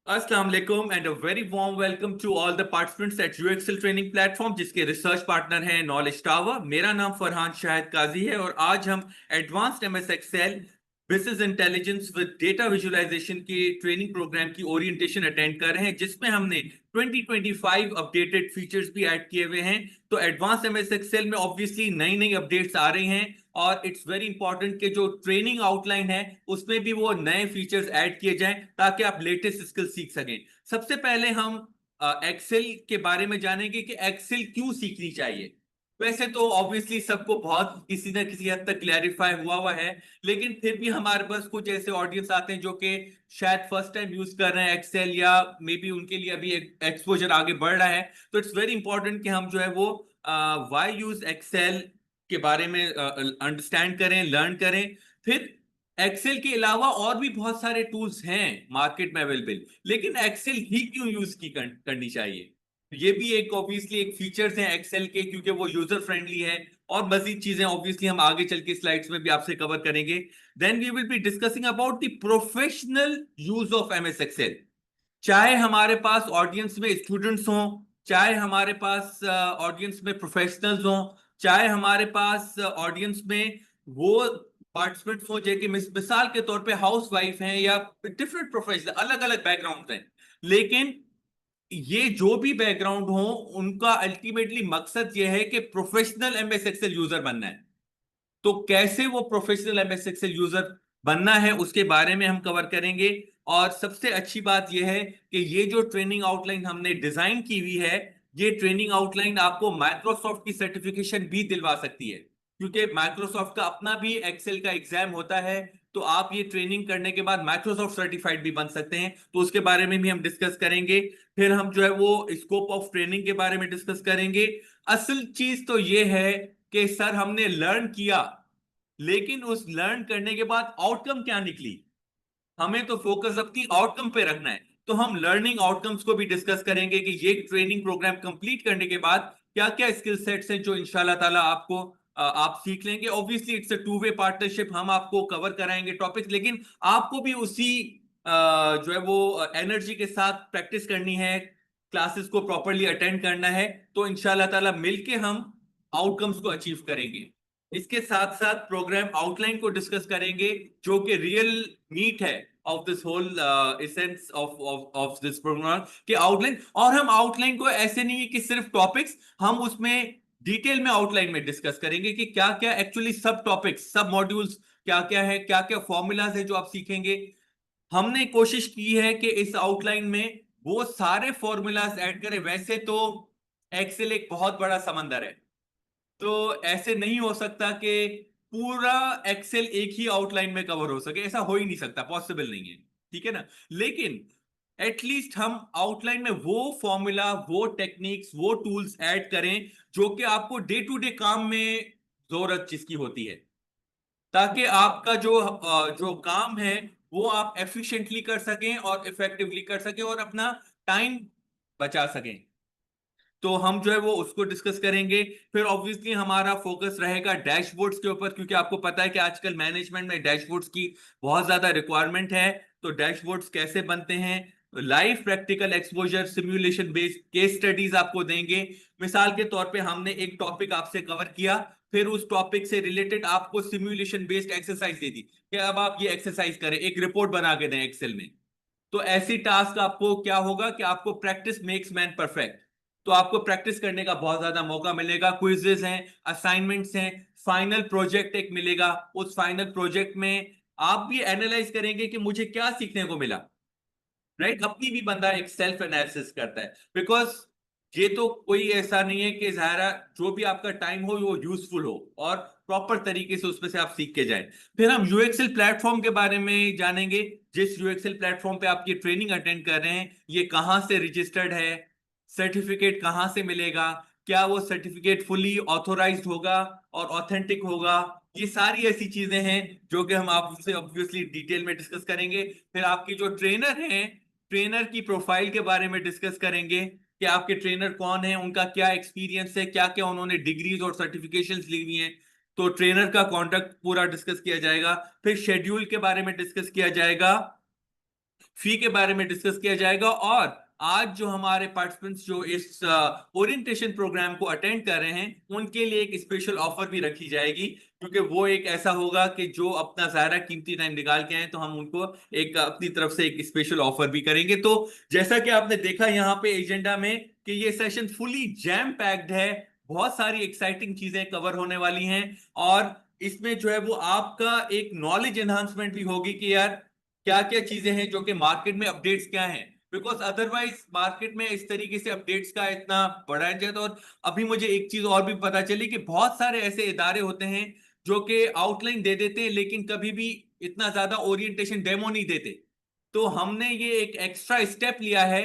अस्सलाम वालेकुम and a very warm welcome to all the participants at UXL training platform जिसके research partner हैं knowledge tower. मेरा नाम फरहान शाहिद काजी है और आज हम advanced MS Excel business intelligence with data visualisation की ट्रेनिंग प्रोग्राम की ओरिएंटेशन अटेंड कर रहे हैं, जिसमें हमने 2025 अपडेटेड फीचर्स भी ऐड किए हुए हैं। तो एडवांस एमएस एक्सेल में ऑब्वियसली नई नई अपडेट्स आ रही हैं और इट्स वेरी इंपॉर्टेंट कि जो ट्रेनिंग आउटलाइन है उसमें भी वो नए फीचर्स ऐड किए जाएं ताकि आप लेटेस्ट स्किल सीख सकें। सबसे पहले हम एक्सेल के बारे में जानेंगे कि एक्सेल क्यों सीखनी चाहिए। वैसे तो ऑब्वियसली सबको बहुत किसी ना किसी हद तक क्लैरिफाई हुआ है, लेकिन फिर भी हमारे पास कुछ ऐसे ऑडियंस आते हैं जो कि शायद फर्स्ट टाइम यूज कर रहे हैं एक्सेल, या मे बी उनके लिए अभी एक्सपोजर आगे बढ़ रहा है। तो इट्स वेरी इंपॉर्टेंट कि हम जो है वो वाई यूज एक्सेल के बारे में अंडरस्टैंड करें, लर्न करें। फिर एक्सेल के अलावा और भी बहुत सारे टूल्स हैं मार्केट में अवेलेबल, लेकिन एक्सेल ही क्यों यूज करनी चाहिए। ये भी एक ऑब्वियसली एक फीचर्स हैं एक्सेल के, क्योंकि वो यूजर फ्रेंडली है। और मजीद चीजें ऑब्वियसली हम आगे चल के स्लाइड्स में भी आपसे कवर करेंगे। Then we will be discussing about the professional use of MS Excel. चाहे हमारे पास ऑडियंस में स्टूडेंट्स हों, चाहे हमारे पास ऑडियंस में प्रोफेशनल्स हों, चाहे हमारे पास ऑडियंस में वो पार्टिसिपेंट्स हों जो कि मिसाल के तौर पे हाउस वाइफ हैं या डिफरेंट प्रोफेशनल, अलग अलग बैकग्राउंड हैं। लेकिन ये जो भी बैकग्राउंड हो, उनका अल्टीमेटली मकसद ये है कि प्रोफेशनल एमएस एक्सेल यूजर बनना है। तो कैसे वो प्रोफेशनल एमएस एक्सेल यूजर बनना है उसके बारे में हम कवर करेंगे। और सबसे अच्छी बात यह है कि ये जो ट्रेनिंग आउटलाइन हमने डिजाइन की हुई है, ये ट्रेनिंग आउटलाइन आपको माइक्रोसॉफ्ट की सर्टिफिकेशन भी दिलवा सकती है, क्योंकि माइक्रोसॉफ्ट का अपना भी एक्सेल का एग्जाम होता है। तो आप ये ट्रेनिंग करने के बाद माइक्रोसॉफ्ट सर्टिफाइड भी बन सकते हैं, तो उसके बारे में भी हम डिस्कस करेंगे। फिर हम जो है वो स्कोप ऑफ ट्रेनिंग के बारे में डिस्कस करेंगे। असल चीज तो ये है कि सर हमने लर्न किया, लेकिन उस लर्न करने के बाद आउटकम क्या निकली, हमें तो फोकस अपनी आउटकम पे रखना है। तो हम लर्निंग आउटकम्स को भी डिस्कस करेंगे कि ये ट्रेनिंग प्रोग्राम कंप्लीट करने के बाद क्या क्या स्किल सेट्स हैं जो इंशाल्लाह ताला आपको आप सीख लेंगे। Obviously it's a two way partnership, हम आपको कवर कराएंगे टॉपिक्स, लेकिन आपको भी उसी जो है वो एनर्जी के साथ प्रैक्टिस करनी है, क्लासेस को प्रॉपरली अटेंड करना है। तो इंशाल्लाह ताला मिलके हम आउटकम्स को अचीव करेंगे। इसके साथ साथ प्रोग्राम आउटलाइन को डिस्कस करेंगे, जो कि रियल मीट है of this whole essence of of this program के आउटलाइन। और हम आउटलाइन को ऐसे नहीं है कि सिर्फ टॉपिक्स, हम उसमें डिटेल में आउटलाइन में डिस्कस करेंगे कि क्या क्या एक्चुअली सब टॉपिक्स, सब मॉड्यूल्स क्या क्या है, क्या क्या फॉर्मूलाज है जो आप सीखेंगे। हमने कोशिश की है कि इस आउटलाइन में वो सारे फॉर्मूलाज ऐड करें। वैसे तो एक्सेल एक बहुत बड़ा समंदर है, तो ऐसे नहीं हो सकता कि पूरा एक्सेल एक ही आउटलाइन में कवर हो सके, ऐसा हो ही नहीं सकता, पॉसिबल नहीं है। ठीक है ना। लेकिन एटलीस्ट हम आउटलाइन में वो फॉर्मूला, वो टेक्निक्स, वो टूल्स ऐड करें जो कि आपको डे टू डे काम में जरूरत जिसकी होती है, ताकि आपका जो काम है वो आप एफिशिएंटली कर सकें और इफेक्टिवली कर सकें और अपना टाइम बचा सकें। तो हम जो है वो उसको डिस्कस करेंगे। फिर ऑब्वियसली हमारा फोकस रहेगा डैशबोर्ड्स के ऊपर, क्योंकि आपको पता है कि आजकल मैनेजमेंट में डैशबोर्ड्स की बहुत ज्यादा रिक्वायरमेंट है। तो डैशबोर्ड्स कैसे बनते हैं, live practical exposure simulation based case studies आपको देंगे। मिसाल के तौर पे हमने एक टॉपिक आपसे कवर किया, फिर उस टॉपिक से रिलेटेड आपको सिमुलेशन बेस्ड एक्सरसाइज दे दी कि अब आप ये एक्सरसाइज करें, एक रिपोर्ट बना के दें एक्सेल में। तो ऐसी टास्क आपको क्या होगा कि आपको प्रैक्टिस मेक्स मैन परफेक्ट। तो आपको प्रैक्टिस करने का बहुत ज्यादा मौका मिलेगा। क्विजेस हैं, असाइनमेंट्स हैं, फाइनल प्रोजेक्ट एक मिलेगा। उस फाइनल प्रोजेक्ट में आप भी एनालाइज करेंगे कि मुझे क्या सीखने को मिला। राइट, अपनी भी बंदा एक सेल्फ एनालिसिस करता है, बिकॉज ये तो कोई ऐसा नहीं है कि ज़ाहिरा जो भी आपका टाइम हो वो यूजफुल हो और प्रॉपर तरीके से उसमें से आप सीख के जाएं। फिर हम यूएक्सएल प्लेटफॉर्म के बारे में जानेंगे। जिस यूएक्सएल प्लेटफॉर्म पे आप ये ट्रेनिंग अटेंड कर रहे हैं, ये कहाँ से रजिस्टर्ड है, सर्टिफिकेट कहाँ से मिलेगा, क्या वो सर्टिफिकेट फुली ऑथोराइज्ड होगा और ऑथेंटिक होगा। ये सारी ऐसी चीजें हैं जो कि हम आपसे ऑब्वियसली डिटेल में डिस्कस करेंगे। फिर आपके जो ट्रेनर हैं, ट्रेनर की प्रोफाइल के बारे में डिस्कस करेंगे कि आपके ट्रेनर कौन है, उनका क्या एक्सपीरियंस है, क्या क्या उन्होंने डिग्रीज और सर्टिफिकेशंस ली हुई हैं। तो ट्रेनर का कॉन्ट्रैक्ट पूरा डिस्कस किया जाएगा। फिर शेड्यूल के बारे में डिस्कस किया जाएगा। फी के बारे में डिस्कस किया जाएगा। और आज जो हमारे पार्टिसिपेंट्स जो इस ओरिएंटेशन प्रोग्राम को अटेंड कर रहे हैं उनके लिए एक स्पेशल ऑफर भी रखी जाएगी, क्योंकि वो एक ऐसा होगा कि जो अपना ज़्यादा कीमती टाइम निकाल के आए तो हम उनको एक अपनी तरफ से एक स्पेशल ऑफर भी करेंगे। तो जैसा कि आपने देखा यहाँ पे एजेंडा में कि ये सेशन फुली जैम पैक्ड है, बहुत सारी एक्साइटिंग चीजें कवर होने वाली हैं। और इसमें जो है वो आपका एक नॉलेज एनहांसमेंट भी होगी कि यार क्या क्या चीजें हैं जो कि मार्केट में अपडेट्स क्या हैं, बिकॉज अदरवाइज मार्केट में इस तरीके से अपडेट्स का इतना बढ़ा जाता। और अभी मुझे एक चीज और भी पता चली कि बहुत सारे ऐसे इदारे होते हैं जो कि आउटलाइन दे देते हैं लेकिन कभी भी इतना ज्यादा ओरिएंटेशन डेमो नहीं देते। तो हमने ये एक एक्स्ट्रा स्टेप लिया है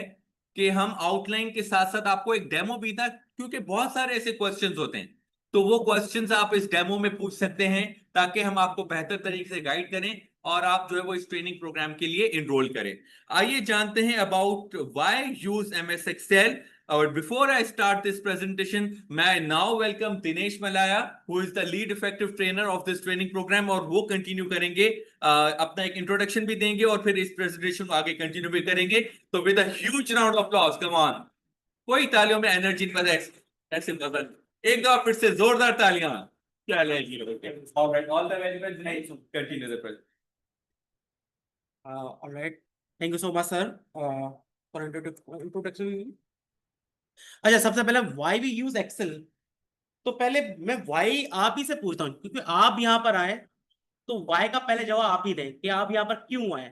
कि हम आउटलाइन के साथ साथ आपको एक डेमो भी था, क्योंकि बहुत सारे ऐसे क्वेश्चंस होते हैं तो वो क्वेश्चंस आप इस डेमो में पूछ सकते हैं ताकि हम आपको बेहतर तरीके से गाइड करें और आप जो है वो इस ट्रेनिंग प्रोग्राम के लिए इनरोल करें। आइए जानते हैं about why use MS Excel. और before I start this presentation, मैं now welcome Dinesh Malaya, who is the lead effective trainer of this training programme, और वो कंटिन्यू करेंगे अपना एक इंट्रोडक्शन भी देंगे और फिर इस प्रेजेंटेशन को आगे कंटिन्यू भी करेंगे। तो with a huge round of applause, come on, कोई तालियों में एनर्जी ऐसे मतलब एक दो फिर से जोरदार तालियां। क्या है जी, all right, all the very best, continue the presentation. All right. Thank you so much, sir, for introduction. अच्छा, सबसे पहले why we use Excel. तो पहले मैं why आप ही से पूछता हूँ, क्योंकि आप यहाँ पर आए तो why का पहले जवाब आप ही दें कि आप यहाँ पर क्यों आए।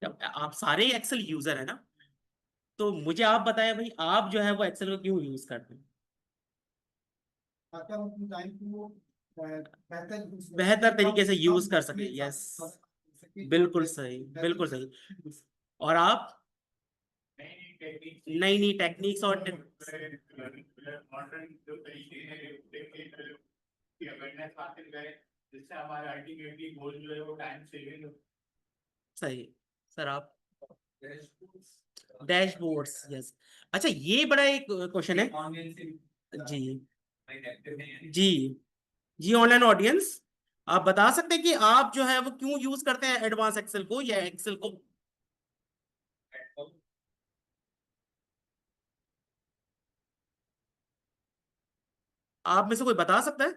जब आप सारे एक्सेल यूजर है ना, तो मुझे आप बताएं भाई, आप जो है वो एक्सेल को क्यों यूज करते हैं। बेहतर तरीके से यूज कर सके। यस, बिल्कुल सही, बिल्कुल सही। और आप नई नई टेक्निक्स और जिससे हमारा अल्टीमेटली गोल जो है वो टाइम सेविंग। सही सर। आप डैशबोर्ड्स, यस। अच्छा, ये बड़ा एक क्वेश्चन है जी। जी जी, ऑनलाइन ऑडियंस, आप बता सकते हैं कि आप जो है वो क्यों यूज करते हैं एडवांस एक्सेल को या एक्सेल को। आप में से कोई बता सकता है।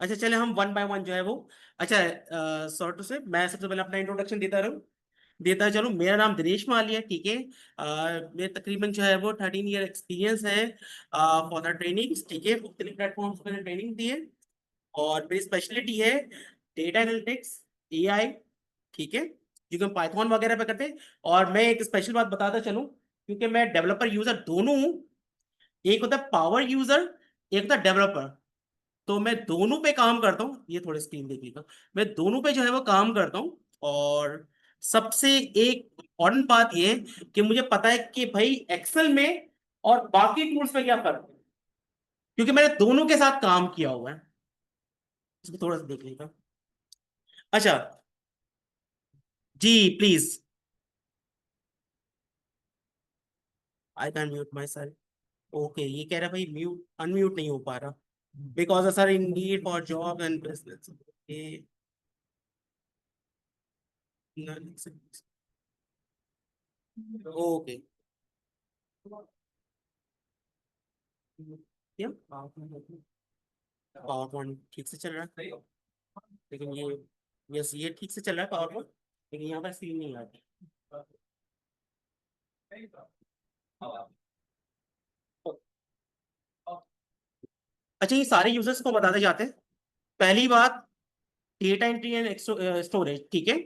अच्छा, चले हम वन बाय वन जो है वो। अच्छा, सॉर्ट टू से मैं सबसे पहले अपना इंट्रोडक्शन देता चलो। मेरा नाम दिनेश माली है, ठीक है। मेरे तकरीबन जो है वो 13 ईयर एक्सपीरियंस है फॉर द ट्रेनिंग, ठीक है। मुख्तलिफ प्लेटफॉर्म्स पर मैंने ट्रेनिंग दी है और मेरी स्पेशलिटी है डेटा एनालिटिक्स, एआई, ठीक है, क्योंकि हम पाइथन वगैरह पे करते हैं। और मैं एक स्पेशल बात बताता चलूं, क्योंकि मैं डेवलपर यूजर दोनों हूं। एक होता है पावर यूजर, एक होता है डेवलपर। तो मैं दोनों पे काम करता हूँ। ये थोड़ी स्क्रीन देखिएगा, मैं दोनों पे जो है वो काम करता हूँ। और सबसे एक इम्पॉर्टेंट बात ये है कि मुझे पता है कि भाई एक्सेल में और बाकी टूल्स में क्या फर्क है, क्योंकि मैंने दोनों के साथ काम किया हुआ है। इसको थोड़ा सा देख लीजिएगा। अच्छा जी, please. I can mute my self. Okay, ये कह रहा है भाई म्यूट अनम्यूट नहीं हो पा रहा because sir in need for job and business. Okay, power point ठीक से चल रहा है, लेकिन ये, यस, ये ठीक से चल रहा है पावर पॉइंट, लेकिन यहाँ पर स्क्रीन नहीं आती। अच्छा, ये सारे यूजर्स को बताते जाते हैं। पहली बात, डेटा एंट्री एंड स्टोरेज, ठीक है।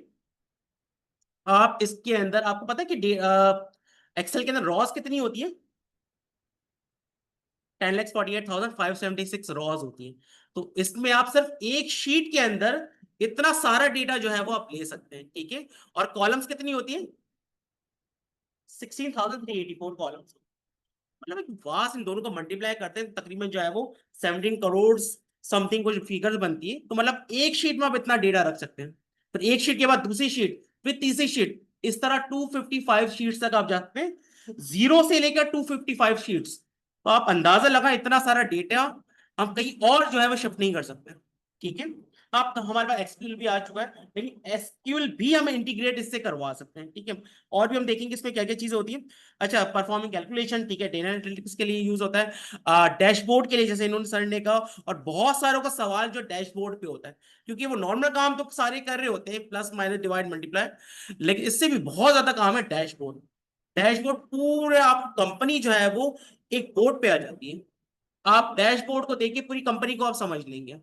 आप इसके अंदर, आपको पता है कि एक्सेल के अंदर रॉस कितनी होती है। 10,48,576 रॉज होती है। तो इसमें आप सिर्फ एक शीट के अंदर इतना सारा डेटा जो है वो आप ले सकते हैं, ठीक है। और कॉलम्स कितनी होती है, 16,384 कॉलम्स। मतलब एक वास्ट, इन दोनों को मल्टीप्लाई करते हैं तकरीबन जो है वो 17 करोड़ समथिंग कुछ फिगर्स बनती है। तो मतलब एक शीट में आप इतना डेटा रख सकते हैं। फिर एक शीट के बाद दूसरी शीट, फिर तीसरी शीट, इस तरह 255 शीट्स तक आप जाते हैं, जीरो से लेकर 255 शीट्स। तो आप अंदाजा लगा, इतना सारा डेटा हम कहीं और जो है वो शिफ्ट नहीं कर सकते, ठीक है। आप तो हमारे पास एसक्यूएल भी आ चुका है, लेकिन एसक्यूएल भी हम इंटीग्रेट इससे करवा सकते हैं, ठीक है। और भी हम देखेंगे इसमें क्या क्या चीजें होती है। अच्छा, परफॉर्मिंग कैलकुलेशन, ठीक है, डेटा एनालिटिक्स के लिए यूज होता है, डैशबोर्ड के लिए जैसे इन्होंने सर ने कहा, और बहुत सारों का सवाल जो डैशबोर्ड पे होता है, क्योंकि वो नॉर्मल काम तो सारे कर रहे होते हैं, प्लस माइनस डिवाइड मल्टीप्लाई, लेकिन इससे भी बहुत ज्यादा काम है डैशबोर्ड। डैशबोर्ड पूरे आप कंपनी जो है वो एक बोर्ड पे आ जाती है, आप डैशबोर्ड को देखके पूरी कंपनी को आप समझ लेंगे।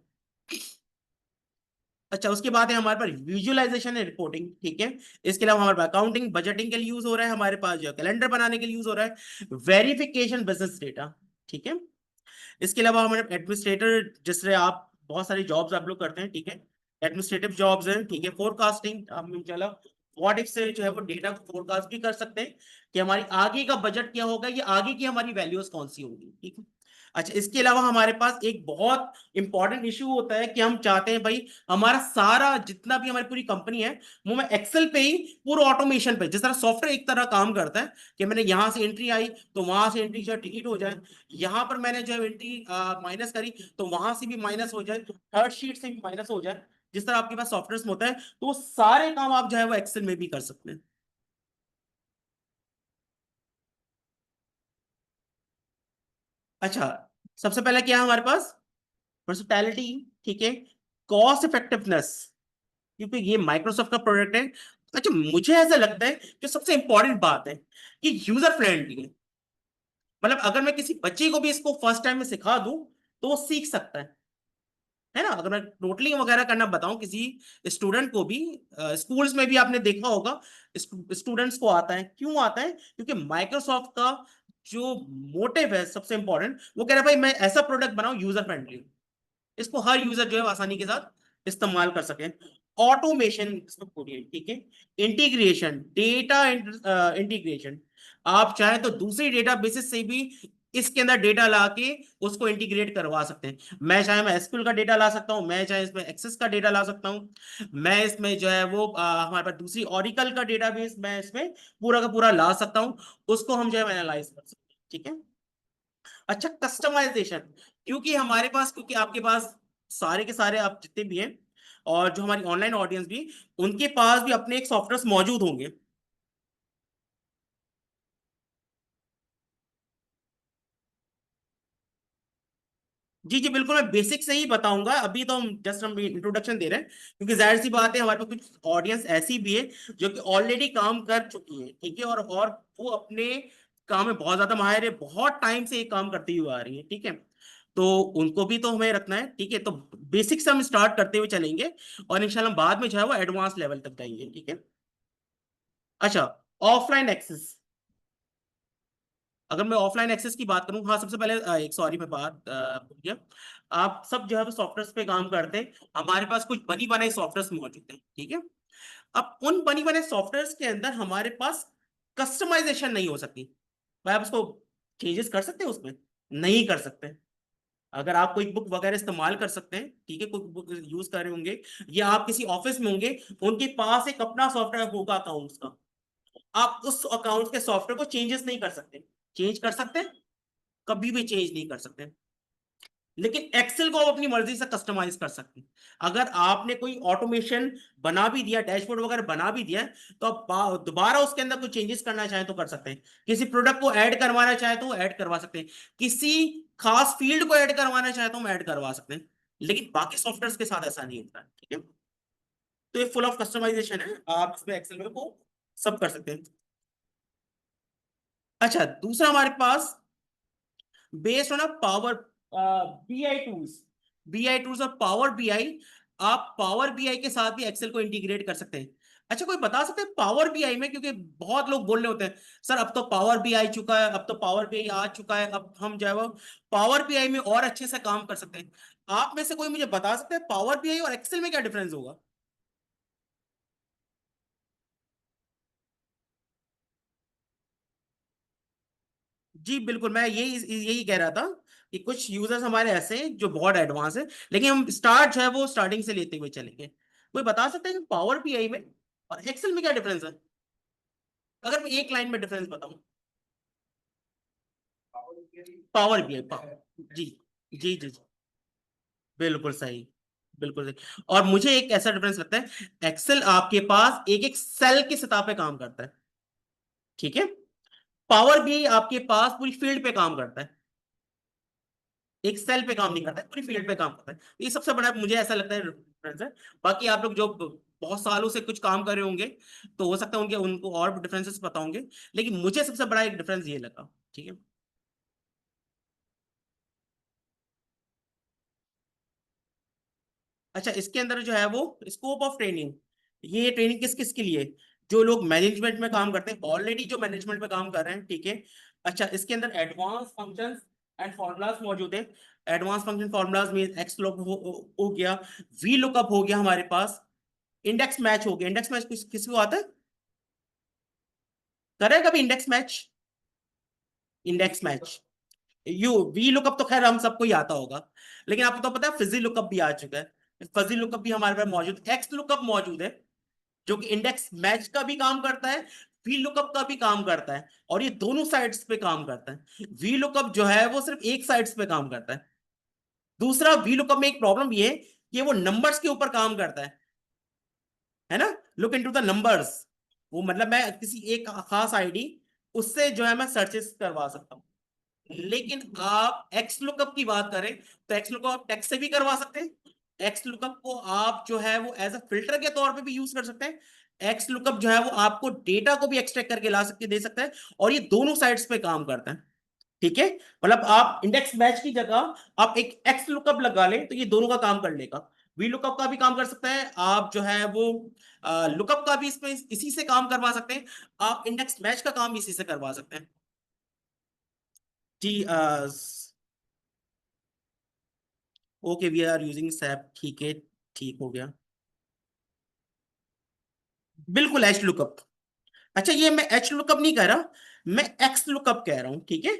अच्छा, उसके बाद है हमारे पास विजुअलाइजेशन है, रिपोर्टिंग, ठीक है। इसके अलावा हमारे पास अकाउंटिंग बजटिंग के लिए यूज हो रहा है, हमारे पास जो कैलेंडर बनाने के लिए यूज हो रहा है, वेरिफिकेशन बिजनेस डेटा, ठीक है। इसके अलावा हमारे एडमिनिस्ट्रेटर, जिससे आप बहुत सारी जॉब्स आप लोग करते हैं, ठीक है, एडमिनिस्ट्रेटिव जॉब्स हैं, ठीक है, फोरकास्टिंग, हम चलो व्हाट इफ से जो है वो डेटा को फोरकास्ट भी कर सकते हैं कि हमारी आगे का बजट क्या होगा, ये आगे की हमारी वैल्यूज कौन सी होंगी, ठीक है। अच्छा, इसके अलावा हमारे पास एक बहुत इंपॉर्टेंट इशू होता है कि हम चाहते हैं भाई हमारा सारा जितना भी हमारी पूरी कंपनी है वो मैं एक्सेल पे ही पूरा ऑटोमेशन पे, जिस तरह सॉफ्टवेयर एक तरह काम करता है कि मैंने यहां से एंट्री आई तो वहां से एंट्री जो डिलीट हो जाए, यहां पर मैंने जो एंट्री माइनस करी तो वहां से भी माइनस हो जाए, थर्ड शीट से भी माइनस हो जाए, जिस तरह आपके पास सॉफ्टवेयर में होता है, तो वो सारे काम आप जो है वो एक्सेल में भी कर सकते हैं। अच्छा, सबसे पहले क्या है हमारे पास, वर्सटैलिटी, ठीक है, कॉस्ट इफेक्टिवनेस, क्योंकि ये माइक्रोसॉफ्ट का प्रोडक्ट है। अच्छा, मुझे ऐसा लगता है कि सबसे इंपॉर्टेंट बात है कि यूजर फ्रेंडली है, मतलब अगर मैं किसी बच्चे को भी इसको फर्स्ट टाइम में सिखा दूं तो वो सीख सकता है ना। अगर मैं नोटलिंग वगैरह करना बताऊं किसी स्टूडेंट को भी, स्कूल्स में भी आपने देखा होगा, स्टूडेंट्स को आता है, क्यों आता है, क्योंकि माइक्रोसॉफ्ट का जो मोटिव है सबसे इंपॉर्टेंट, वो कह रहा है भाई मैं ऐसा प्रोडक्ट बनाऊं यूजर फ्रेंडली, इसको हर यूजर जो है आसानी के साथ इस्तेमाल कर सके। ऑटोमेशन इसमें पूरी है, ठीक है। इंटीग्रेशन, डेटा इंटीग्रेशन, आप चाहे तो दूसरी डेटा बेसिस से भी इसके अंदर डेटा लाके उसको इंटीग्रेट करवा सकते हैं। मैं चाहे मैं एसक्यूएल का डेटा ला सकता हूं, मैं चाहे इसमें एक्सेस का डेटा ला सकता हूं, मैं इसमें जो है वो हमारे पास दूसरी ओरेकल का डेटाबेस मैं इसमें पूरा का पूरा ला सकता हूं, उसको हम जो है एनालाइज कर सकते हैं, ठीक है। अच्छा, कस्टमाइजेशन, क्योंकि हमारे पास, क्योंकि आपके पास सारे के सारे आप जितने भी हैं और जो हमारी ऑनलाइन ऑडियंस भी, उनके पास भी अपने एक सॉफ्टवेयर मौजूद होंगे। जी जी बिल्कुल, मैं बेसिक से ही बताऊंगा, अभी तो हम इंट्रोडक्शन दे रहे हैं, क्योंकि जाहिर सी बात है हमारे पास कुछ ऑडियंस ऐसी भी है जो कि ऑलरेडी काम कर चुकी है, ठीक है, और वो अपने काम में बहुत ज्यादा माहिर है, बहुत टाइम से ये काम करती हुई आ रही है, ठीक है। तो उनको भी तो हमें रखना है, ठीक है, तो बेसिक से हम स्टार्ट करते हुए चलेंगे और इंशाल्लाह हम बाद में जो है वो एडवांस लेवल तक जाएंगे, ठीक है। अच्छा, ऑफलाइन एक्सेस, अगर मैं ऑफलाइन एक्सेस की बात करूं, हाँ, सबसे पहले एक सॉरी मैं बात भूल गया, आप सब जो है सॉफ्टवेयर पे काम करते हैं, हमारे पास कुछ बनी बनाई सॉफ्टवेयर मौजूद है, ठीक है। अब उन बनी बनाई सॉफ्टवेयर के अंदर हमारे पास कस्टमाइजेशन नहीं हो सकती, भाई आप उसको चेंजेस कर सकते हैं उसमें, नहीं कर सकते। अगर आप कोई बुक वगैरह इस्तेमाल कर सकते हैं, ठीक है, कोई बुक यूज कर रहे होंगे या आप किसी ऑफिस में होंगे, उनके पास एक अपना सॉफ्टवेयर होगा अकाउंट्स का, आप उस अकाउंट के सॉफ्टवेयर को चेंजेस नहीं कर सकते। चेंज कर सकते हैं, कभी भी चेंज नहीं कर सकते, लेकिन एक्सेल को आप अपनी मर्जी से कस्टमाइज कर सकते हैं। अगर आपने कोई ऑटोमेशन बना भी दिया, डैशबोर्ड वगैरह बना भी दिया, तो आप दोबारा उसके अंदर कोई चेंजेस करना चाहें तो कर सकते हैं, किसी प्रोडक्ट को ऐड करवाना चाहे तो ऐड करवा सकते हैं, किसी खास फील्ड को ऐड करवाना चाहे तो हम ऐड करवा सकते हैं, लेकिन बाकी सॉफ्टवेयर के साथ ऐसा नहीं होता है, ठीक है। तो ये फुल ऑफ कस्टमाइजेशन है, आप इसमें एक्सेल में को सब कर सकते हैं। अच्छा, दूसरा हमारे पास based on a power BI tools, BI tools और पावर बीआई, आप पावर बीआई के साथ भी एक्सेल को इंटीग्रेट कर सकते हैं। अच्छा, कोई बता सकते हैं पावर बीआई में, क्योंकि बहुत लोग बोल रहे होते हैं सर अब तो पावर बीआई चुका है, अब तो पावर बीआई आ चुका है, अब हम जो है वो पावर बीआई में और अच्छे से काम कर सकते हैं। आप में से कोई मुझे बता सकते हैं पावर बीआई और एक्सेल में क्या डिफरेंस होगा। जी बिल्कुल, मैं यही यही कह रहा था कि कुछ यूजर्स हमारे ऐसे हैं जो बहुत एडवांस है, लेकिन हम स्टार्ट जो है वो स्टार्टिंग से लेते हुए चलेंगे। कोई बता सकते हैं कि पावर बीआई में और एक्सेल में क्या डिफरेंस है, अगर मैं एक लाइन में डिफरेंस बताऊं। पावर बीआई, जी जी जी जी, बिल्कुल सही। बिल्कुल सही। और मुझे एक ऐसा डिफरेंस लगता है, एक्सेल आपके पास एक एक सेल की सतह पे काम करता है, ठीक है। पावर भी आपके पास पूरी फील्ड पे काम करता है, एक सेल पे काम नहीं करता है, पूरी फील्ड पे काम करता है। ये सबसे बड़ा मुझे ऐसा लगता है डिफरेंस है। बाकी आप लोग जो बहुत सालों से कुछ काम कर रहे होंगे तो हो सकता है उनके उनको और डिफरेंसेस पता होंगे, लेकिन मुझे सबसे बड़ा एक डिफरेंस ये लगा, ठीक है। अच्छा, इसके अंदर जो है वो स्कोप ऑफ ट्रेनिंग, ये ट्रेनिंग किस किस के लिए, जो लोग मैनेजमेंट में काम करते हैं, ऑलरेडी जो मैनेजमेंट में काम कर रहे हैं, ठीक है। अच्छा, इसके अंदर एडवांस फंक्शंस एंड फॉर्मूलाज मौजूद है। एडवांस फंक्शन फॉर्मूलाज में एक्स लुक हो गया, वी लुकअप हो गया हमारे पास, इंडेक्स मैच हो गया। इंडेक्स मैच किसको आता है, करे कभी index match? Index match, you V lookup तो खैर हम सबको ही आता होगा, लेकिन आपको तो पता है फिजी लुकअप भी आ चुका है, फजी लुकअप भी हमारे पास मौजूद, एक्स लुकअप मौजूद है जो कि इंडेक्स मैच का भी काम करता है, वी लुकअप का भी काम करता है, और ये दोनों साइड्स पे काम करता है। वी लुकअप जो है वो सिर्फ एक साइड्स पे काम करता है। दूसरा, वी लुकअप में एक प्रॉब्लम ये है कि वो नंबर्स के ऊपर काम करता है ना, लुक इनटू द नंबर्स। वो मतलब मैं किसी एक खास आईडी, उससे जो है मैं सर्चेस करवा सकता हूँ। लेकिन आप एक्स लुकअप की बात करें तो एक्स लुकअप आप टेक्स्ट से भी करवा सकते हैं, एक्स लुकअप को आप जो है वो एज अ फिल्टर के तौर पे भी यूज कर सकते हैं। एक्स लुकअप जो है वो आपको डेटा को भी एक्सट्रैक्ट करके ला सकते दे सकता है, और ये दोनों साइड्स पे काम करता है, ठीक है। मतलब आप इंडेक्स मैच की जगह आप एक एक्स लुकअप लगा लें तो ये दोनों का काम कर लेगा। वी लुकअप का भी काम कर सकता है, आप जो है वो लुकअप का भी इसमें इसी से काम करवा सकते हैं, आप इंडेक्स मैच का काम इसी से करवा सकते हैं जी। Okay, we are using SAP, ठीक है, ठीक हो गया। बिल्कुल एच लुकअप। अच्छा, ये मैं एच लुकअप नहीं कह रहा, मैं एक्स लुकअप कह रहा हूं, ठीक है।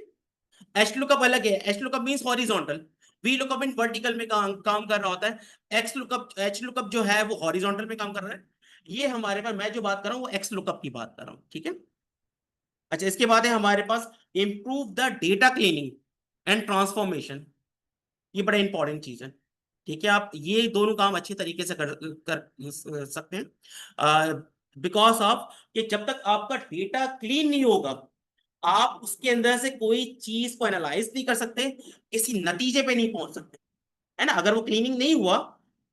एच लुकअप अलग है, H lookup means horizontal, V lookup in vertical में काम कर रहा होता है। एक्स लुकअप, एच लुकअप जो है वो हॉरिजॉन्टल में काम कर रहा है। ये हमारे पास, मैं जो बात कर रहा हूँ वो एक्स लुकअप की बात कर रहा हूँ, ठीक है। अच्छा, इसके बाद है हमारे पास improve the data cleaning and transformation, ये बड़ा इंपॉर्टेंट चीज है, ठीक है। आप ये दोनों काम अच्छे तरीके से कर सकते हैं, बिकॉज ऑफ कि जब तक आपका डेटा क्लीन नहीं होगा, आप उसके अंदर से कोई चीज को एनालाइज नहीं कर सकते, किसी नतीजे पे नहीं पहुंच सकते, है ना। अगर वो क्लीनिंग नहीं हुआ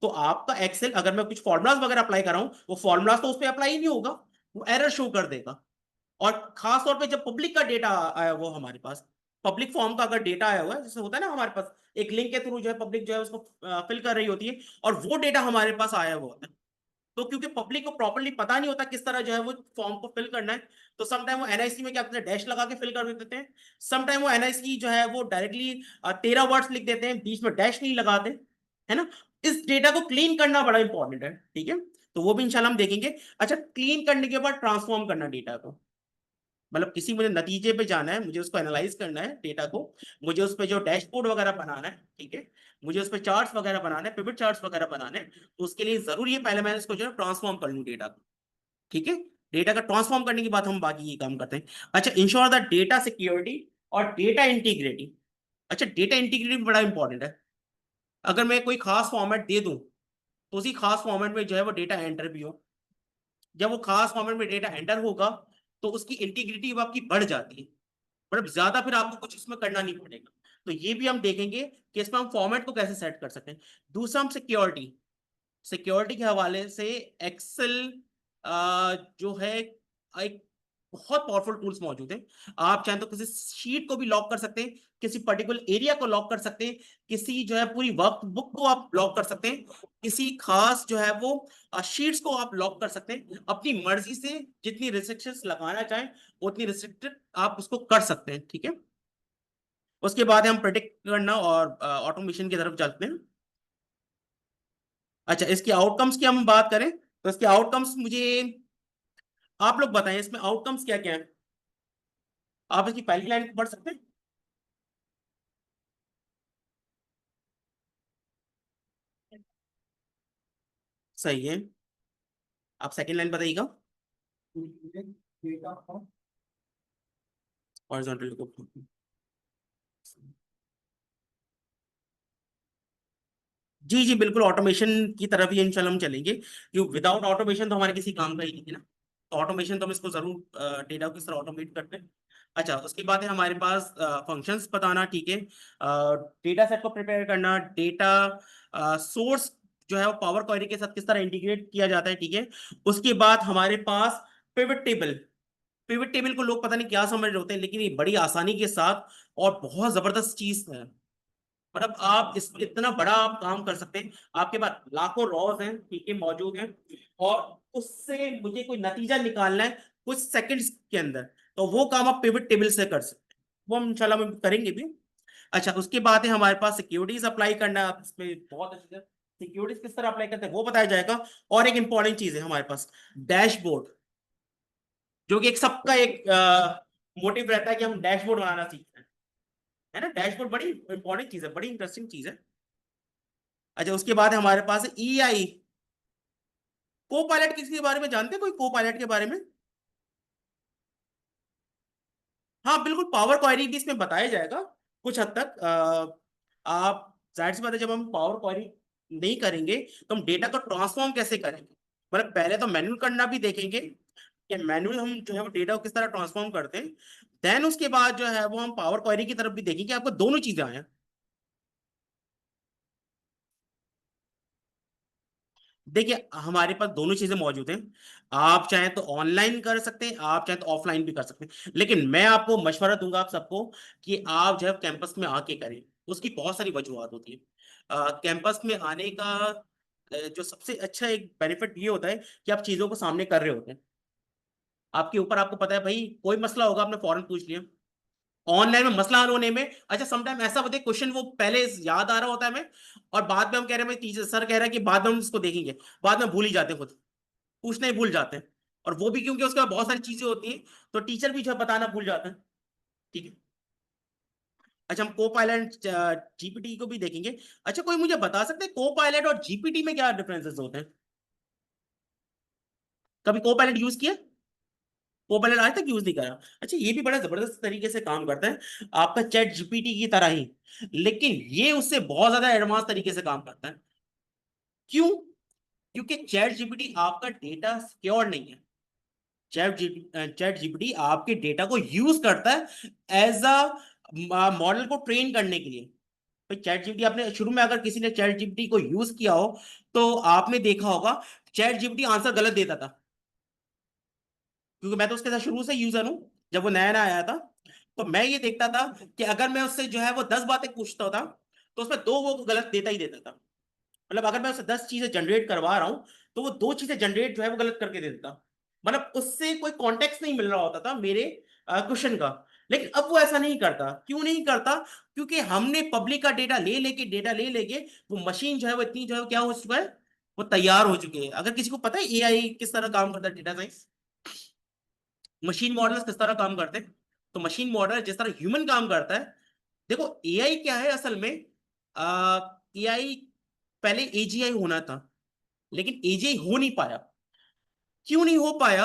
तो आपका एक्सेल, अगर मैं कुछ फॉर्मुलाज वगैरह अप्लाई कर रहा हूँ, वो फॉर्मुलाज तो उस पर अप्लाई ही नहीं होगा, वो एरर शो कर देगा। और खास तौर पे जब पब्लिक का डेटा आया हुआ हमारे पास, पब्लिक फॉर्म का अगर डेटा आया हुआ है, जैसे होता है ना हमारे पास एक लिंक के थ्रू जो है पब्लिक जो है उसको फिल कर रही होती है, और वो डेटा हमारे पास आया हुआ होता है, तो क्योंकि पब्लिक को प्रॉपर्ली पता नहीं होता किस तरह जो है वो फॉर्म को फिल करना है, तो समटाइम वो एनआईसी में क्या करते हैं, डैश लगा के फिल कर देते हैं। समटाइम वो एनआईसी जो है वो डायरेक्टली 13 वर्ड्स लिख देते हैं, बीच में डैश नहीं लगाते, है ना। इस डेटा को क्लीन करना बड़ा इंपॉर्टेंट है, ठीक है। तो वो भी इंशाल्लाह हम देखेंगे। अच्छा, क्लीन करने के बाद ट्रांसफॉर्म करना डेटा को, मतलब किसी मुझे नतीजे पे जाना है, मुझे उसको एनालाइज करना है डेटा को, मुझे उस पर जो डैशबोर्ड वगैरह बनाना है, ठीक है, मुझे उस पर चार्ट्स वगैरह बनाने हैं, पिवट चार्ट्स वगैरह बनाने हैं, तो उसके लिए जरूरी है पहले मैं इसको जो है ट्रांसफॉर्म कर लूँ डेटा को, ठीक है। डेटा का ट्रांसफॉर्म करने के बाद हम बाकी ये काम करते हैं। अच्छा, इंश्योर द डेटा सिक्योरिटी और डेटा इंटीग्रिटी। अच्छा, डेटा इंटीग्रिटी बड़ा इंपॉर्टेंट है। अगर मैं कोई खास फॉर्मेट दे दूं तो उसी खास फॉर्मेट में जो है वो डेटा एंटर भी हो, जब वो खास फॉर्मेट में डेटा एंटर होगा तो उसकी इंटीग्रिटी आपकी बढ़ जाती है, मतलब ज्यादा फिर आपको कुछ इसमें करना नहीं पड़ेगा। तो ये भी हम देखेंगे कि इसमें हम फॉर्मेट को कैसे सेट कर सकते हैं। दूसरा, हम सिक्योरिटी, सिक्योरिटी के हवाले से एक्सेल जो है एक बहुत पावरफुल टूल्स मौजूद हैं। आप चाहें तो किसी शीट को भी लॉक कर सकते हैं, किसी पर्टिकुलर एरिया को लॉक कर सकते हैं, किसी जो है पूरी वर्क बुक को आप लॉक कर सकते हैं, किसी खास जो है वो शीट्स को आप लॉक कर सकते हैं, अपनी मर्जी से जितनी रिस्ट्रिक्शंस लगाना चाहें उतनी रिस्ट्रिक्टेड आप उसको कर सकते हैं, ठीक है। उसके बाद हम प्रेडिक्ट करना और ऑटोमेशन की तरफ चलते हैं। अच्छा, इसके आउटकम्स की हम बात करें तो इसके आउटकम्स मुझे आप लोग बताएं, इसमें आउटकम्स क्या क्या है, आप इसकी पहली लाइन पढ़ सकते हैं। सही है, आप सेकंड लाइन बताइएगा। हॉरिजॉन्टल को, जी जी बिल्कुल, ऑटोमेशन की तरफ ही इंशाल्लाह हम चलेंगे, क्योंकि विदाउट ऑटोमेशन तो हमारे किसी काम का ही नहीं है ना। तो ऑटोमेशन तो हम इसको जरूर डेटा को किस तरह ऑटोमेट करते हैं। अच्छा, उसके बाद है हमारे पास फंक्शंस बताना, ठीक है, डेटा सेट को प्रिपेयर करना, डेटा सोर्स जो है वो पावर क्वेरी के साथ किस तरह इंटीग्रेट किया जाता है, ठीक है। उसके बाद हमारे पास पिवट टेबल। पिवट टेबल को लोग पता नहीं क्या समझ रहे होते हैं, लेकिन ये बड़ी आसानी के साथ और बहुत जबरदस्त चीज है। मतलब आप इस इतना बड़ा आप काम कर सकते हैं, आपके पास लाखों रॉज हैं, ठीक है, मौजूद हैं, और उससे मुझे कोई नतीजा निकालना है कुछ सेकंड्स के अंदर, तो वो काम आप पिवट टेबल से कर सकते हैं। वो हम इंशाल्लाह हम करेंगे भी। अच्छा, उसके बाद है हमारे पास सिक्योरिटीज अप्लाई करना, आप इसमें बहुत अच्छी तरह सिक्योरिटीज किस तरह अप्लाई करते हैं वो बताया जाएगा। और एक इंपॉर्टेंट चीज है हमारे पास, डैशबोर्ड, जो कि एक सबका एक मोटिव रहता है कि हम डैशबोर्ड बनाना सीखते हैं, है ना। डैशबोर्ड बड़ी इंपॉर्टेंट चीज है, बड़ी इंटरेस्टिंग चीज है। अच्छा, उसके बाद हमारे पास ई आई, को पायलट किसके बारे में जानते हैं, कोई को पायलट के बारे में? हाँ बिल्कुल, पावर क्वेरी भी इसमें बताया जाएगा कुछ हद तक। आप जाहिर सी बात है, जब हम पावर क्वेरी नहीं करेंगे तो हम डेटा को ट्रांसफॉर्म कैसे करेंगे। मतलब पहले तो मैनुअल करना भी देखेंगे कि मैनुअल हम जो है वो डेटा को किस तरह ट्रांसफॉर्म करते हैं। देन उसके बाद जो है वो हम पावर क्वेरी की तरफ भी देखेंगे, आपको दोनों चीजें आए। देखिए, हमारे पास दोनों चीजें मौजूद हैं। आप चाहें तो ऑनलाइन कर सकते हैं, आप चाहें तो ऑफलाइन भी कर सकते हैं, लेकिन मैं आपको मशवरा दूंगा आप सबको कि आप जो है कैंपस में आके करें। उसकी बहुत सारी वजूहत होती है। कैंपस में आने का जो सबसे अच्छा एक बेनिफिट ये होता है कि आप चीजों को सामने कर रहे होते हैं, आपके ऊपर, आपको पता है भाई, कोई मसला होगा आपने फौरन पूछ लिया। ऑनलाइन में मसला हल होने में, अच्छा समटाइम ऐसा होता है क्वेश्चन वो पहले याद आ रहा होता है हमें, और बाद में हम कह रहे हैं, भाई टीचर सर कह रहा है कि बाद में हम इसको देखेंगे, बाद में भूल ही जाते हैं, खुद पूछना ही भूल जाते हैं। और वो भी क्योंकि उसके बाद बहुत सारी चीजें होती हैं, तो टीचर भी जो है बताना भूल जाते हैं, ठीक है। अच्छा, हम को पायलट जीपीटी को भी देखेंगे। अच्छा, कोई मुझे बता सकते हैं को पायलट और जीपीटी में क्या डिफरेंसेस होते हैं? कभी को पायलट यूज किया? को पायलट आज तक यूज नहीं करा। अच्छा, ये भी बड़ा जबरदस्त तरीके से काम करता है, आपका चैट जीपीटी की तरह ही, लेकिन ये उससे बहुत ज्यादा एडवांस तरीके से काम करता है। क्यों? क्योंकि चैट जीपीटी आपका डेटा सिक्योर नहीं है। चैट जीपीटी आपके डेटा को यूज करता है एज अ मॉडल को ट्रेन करने के लिए। तो चैट जीपीटी, आपने शुरू में अगर किसी ने चैट जीपीटी को यूज किया हो तो आपने देखा होगा चैट जीपीटी आंसर गलत देता था, क्योंकि मैं तो उसके साथ शुरू से यूजर हूं। जब वो नया नया आया था तो मैं ये देखता था कि अगर मैं उससे जो है वो 10 बातें पूछता था तो उसमें दो वो गलत देता ही देता था। मतलब अगर मैं उससे 10 चीजें जनरेट करवा रहा हूं तो वो 2 चीजें जनरेट जो है वो गलत करके दे देता। मतलब उससे कोई कॉन्टेक्स्ट नहीं मिल रहा होता था मेरे क्वेश्चन का। लेकिन अब वो ऐसा नहीं करता। क्यों नहीं करता? क्योंकि हमने पब्लिक का डेटा ले लेके वो मशीन जो है वो इतनी जो है वो क्या हो चुका है, वो तैयार हो चुके हैं। अगर किसी को पता है एआई किस तरह काम करता है, डेटा साइंस, मशीन मॉडल्स किस तरह काम करते हैं, तो मशीन मॉडल जिस तरह ह्यूमन काम करता है। देखो, एआई क्या है असल में, एआई पहले एजीआई होना था, लेकिन एजीआई हो नहीं पाया। क्यों नहीं हो पाया?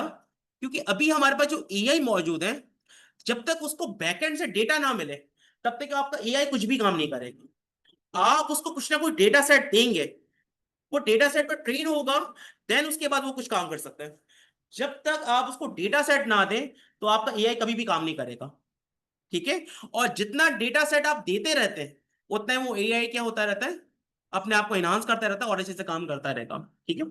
क्योंकि अभी हमारे पास जो एआई मौजूद है, जब तक उसको बैकएंड से डेटा ना मिले तब तक आपका एआई कुछ भी काम नहीं करेगा। आप उसको कुछ ना कुछ डेटा सेट देंगे, वो डेटा सेट पर ट्रेन होगा, देन उसके बाद वो कुछ काम कर सकता है। जब तक आप उसको डेटा सेट ना दें तो आपका एआई कभी भी काम नहीं करेगा, ठीक है। और जितना डेटा सेट आप देते रहते हैं उतना ही वो एआई क्या होता रहता है, अपने आप को इनहांस करता रहता है और अच्छे से काम करता रहेगा, ठीक है।